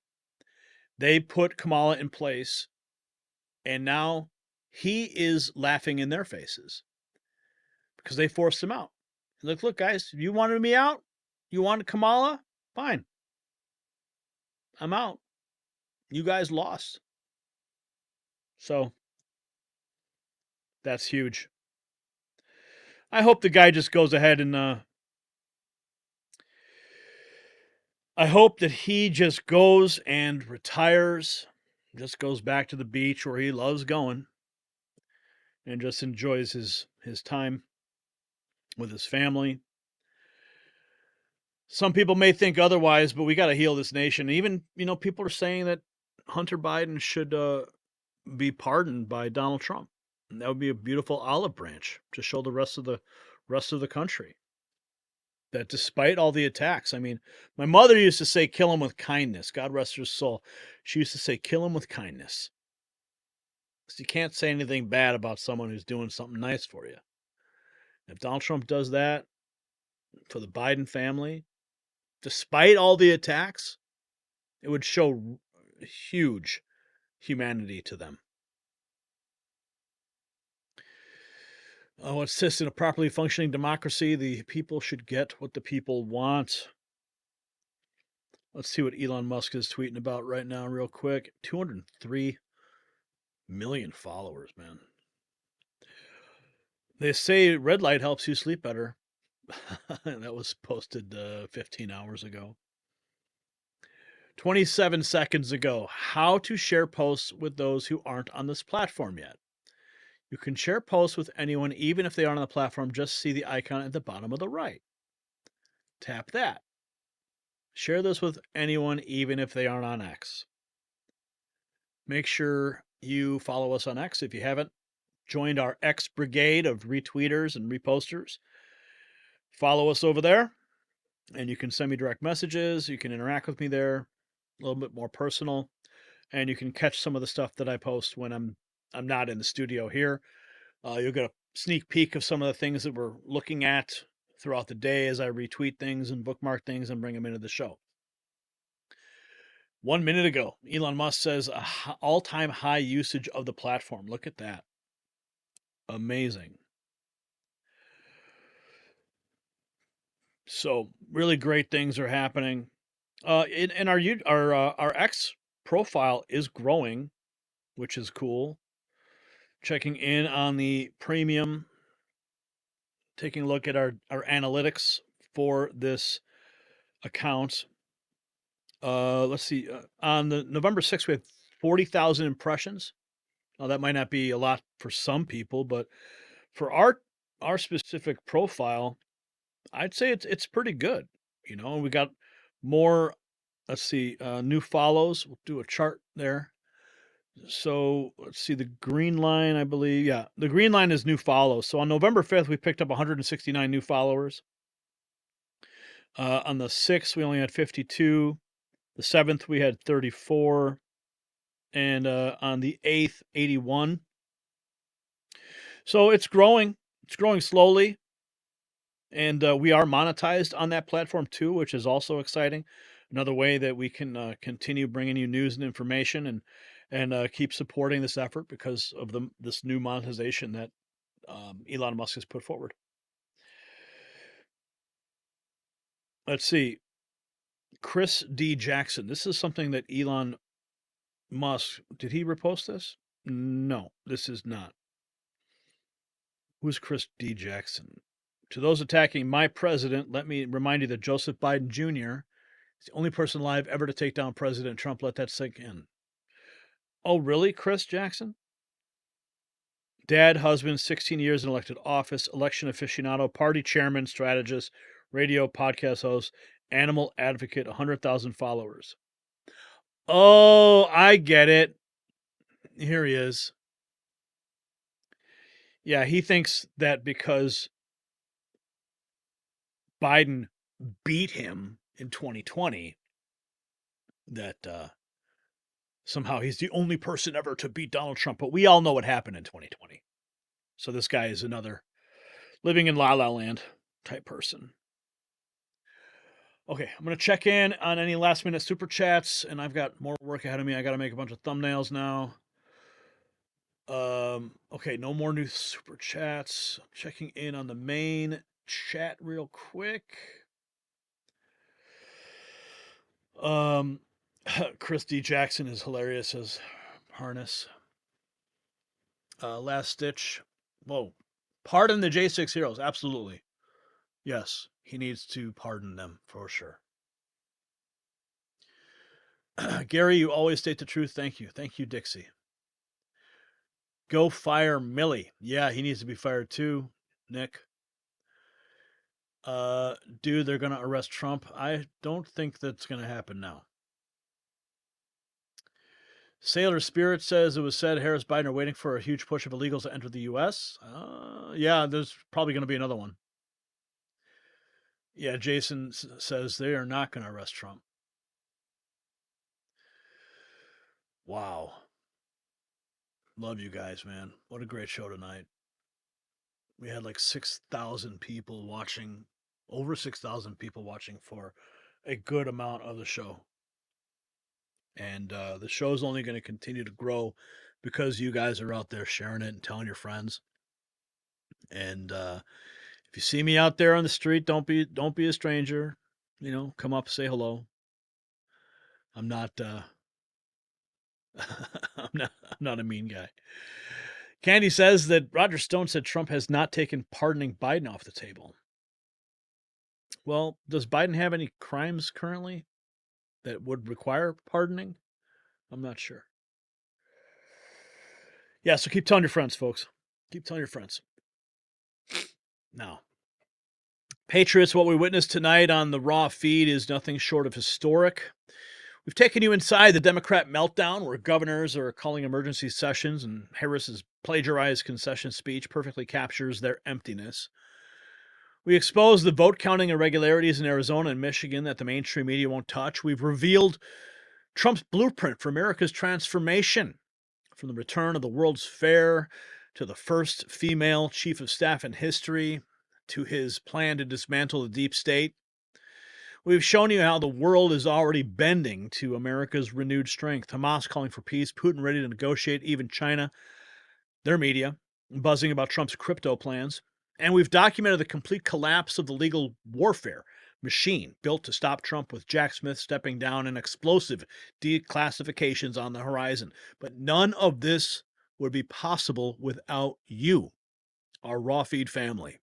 They put Kamala in place, and now he is laughing in their faces because they forced him out. Look, guys, you wanted me out? You wanted Kamala? Fine. I'm out. You guys lost. So that's huge. I hope the guy just goes ahead and I hope that he just goes and retires, just goes back to the beach where he loves going and just enjoys his time with his family. Some people may think otherwise, but we got to heal this nation. Even, people are saying that Hunter Biden should be pardoned by Donald Trump. And that would be a beautiful olive branch to show the rest of the country that despite all the attacks, I mean, my mother used to say, kill him with kindness. God rest her soul. She used to say, kill him with kindness. Because you can't say anything bad about someone who's doing something nice for you. If Donald Trump does that for the Biden family, despite all the attacks, it would show huge humanity to them. It says in a properly functioning democracy, the people should get what the people want. Let's see what Elon Musk is tweeting about right now real quick. 203 million followers, man. They say red light helps you sleep better. That was posted 15 hours ago. 27 seconds ago. How to share posts with those who aren't on this platform yet. You can share posts with anyone, even if they aren't on the platform. Just see the icon at the bottom of the right. Tap that. Share this with anyone, even if they aren't on X. Make sure you follow us on X if you haven't joined our X brigade of retweeters and reposters. Follow us over there, and you can send me direct messages. You can interact with me there, a little bit more personal, and you can catch some of the stuff that I post when I'm not in the studio here. You'll get a sneak peek of some of the things that we're looking at throughout the day as I retweet things and bookmark things and bring them into the show. 1 minute ago, Elon Musk says all-time high usage of the platform. Look at that. Amazing. So really great things are happening. And our X profile is growing, which is cool. Checking in on the premium, taking a look at our analytics for this account. Let's see. On the November 6th, we had 40,000 impressions. Now, that might not be a lot for some people, but for our specific profile, I'd say it's pretty good. You know, we got more. Let's see, new follows. We'll do a chart there. So let's see, the green line, I believe. Yeah, the green line is new follows. So on November 5th, we picked up 169 new followers. On the 6th, we only had 52. The 7th, we had 34. And on the 8th, 81. So it's growing. It's growing slowly. And we are monetized on that platform too, which is also exciting. Another way that we can continue bringing you news and information and keep supporting this effort because of this new monetization that Elon Musk has put forward. Let's see. Chris D. Jackson. This is something that Elon Musk, did he repost this? No, this is not. Who's Chris D. Jackson? To those attacking my president, let me remind you that Joseph Biden Jr. is the only person alive ever to take down President Trump. Let that sink in. Oh, really, Chris Jackson? Dad, husband, 16 years in elected office, election aficionado, party chairman, strategist, radio podcast host, animal advocate, 100,000 followers. Oh, I get it. Here he is. Yeah, he thinks that because Biden beat him in 2020, that somehow he's the only person ever to beat Donald Trump. But we all know what happened in 2020. So this guy is another living in La La Land type person. Okay, I'm going to check in on any last minute super chats, and I've got more work ahead of me. I got to make a bunch of thumbnails now. Okay, no more new super chats. I'm checking in on the main chat real quick. Chris D. Jackson is hilarious as Harness. Last Stitch. Whoa. Pardon the J6 heroes. Absolutely. Yes, he needs to pardon them for sure. Gary, you always state the truth. Thank you. Thank you, Dixie. Go fire Millie. Yeah, he needs to be fired too, Nick. Dude, they're going to arrest Trump. I don't think that's going to happen now. Sailor Spirit says it was said Harris Biden are waiting for a huge push of illegals to enter the U.S. Yeah, there's probably going to be another one. Yeah, Jason says they are not going to arrest Trump. Wow. Love you guys, man. What a great show tonight. We had like 6,000 people watching, over 6,000 people watching for a good amount of the show. And the show's only going to continue to grow because you guys are out there sharing it and telling your friends. And if you see me out there on the street, don't be a stranger. You know, come up, say hello. I'm not I'm not a mean guy. Candy says that Roger Stone said Trump has not taken pardoning Biden off the table. Well, does Biden have any crimes currently that would require pardoning? I'm not sure. Yeah, so keep telling your friends, folks. Keep telling your friends. Now, Patriots, what we witnessed tonight on the Raw feed is nothing short of historic. We've taken you inside the Democrat meltdown where governors are calling emergency sessions, and Harris's plagiarized concession speech perfectly captures their emptiness. We exposed the vote counting irregularities in Arizona and Michigan that the mainstream media won't touch. We've revealed Trump's blueprint for America's transformation, from the return of the World's Fair to the first female chief of staff in history to his plan to dismantle the deep state. We've shown you how the world is already bending to America's renewed strength. Hamas calling for peace, Putin ready to negotiate, even China, their media, buzzing about Trump's crypto plans. And we've documented the complete collapse of the legal warfare machine built to stop Trump, with Jack Smith stepping down and explosive declassifications on the horizon. But none of this would be possible without you, our Raw Feed family.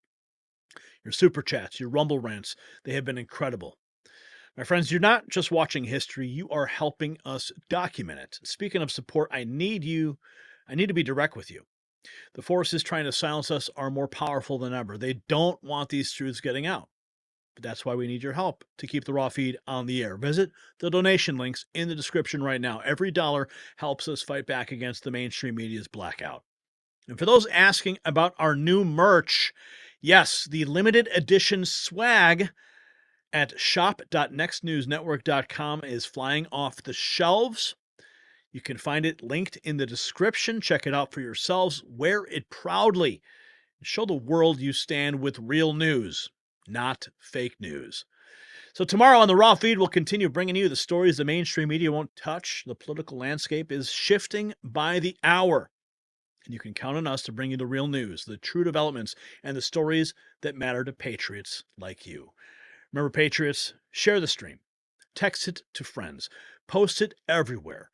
Your super chats, your Rumble rants, they have been incredible. My friends, you're not just watching history, you are helping us document it. Speaking of support, I need to be direct with you. The forces trying to silence us are more powerful than ever. They don't want these truths getting out. But that's why we need your help to keep the Raw Feed on the air. Visit the donation links in the description right now. Every dollar helps us fight back against the mainstream media's blackout. And for those asking about our new merch, yes, the limited edition swag at shop.nextnewsnetwork.com is flying off the shelves. You can find it linked in the description. Check it out for yourselves. Wear it proudly. Show the world you stand with real news, not fake news. So tomorrow on the Raw Feed, we'll continue bringing you the stories the mainstream media won't touch. The political landscape is shifting by the hour. And you can count on us to bring you the real news, the true developments, and the stories that matter to patriots like you. Remember, patriots, share the stream. Text it to friends. Post it everywhere.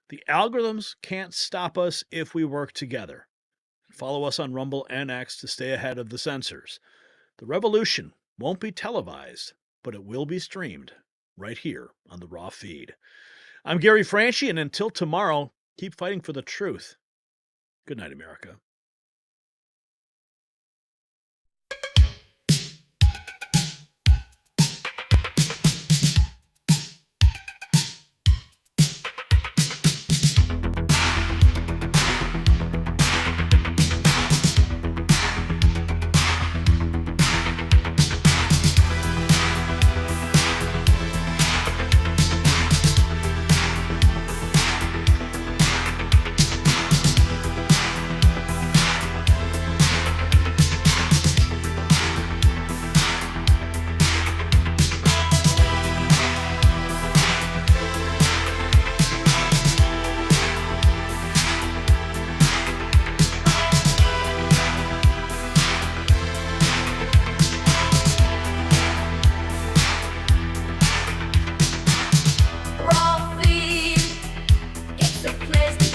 The algorithms can't stop us if we work together. Follow us on Rumble and X to stay ahead of the censors. The revolution won't be televised, but it will be streamed right here on the Raw Feed. I'm Gary Franchi, and until tomorrow, keep fighting for the truth. Good night, America. Raw Feed, it's a place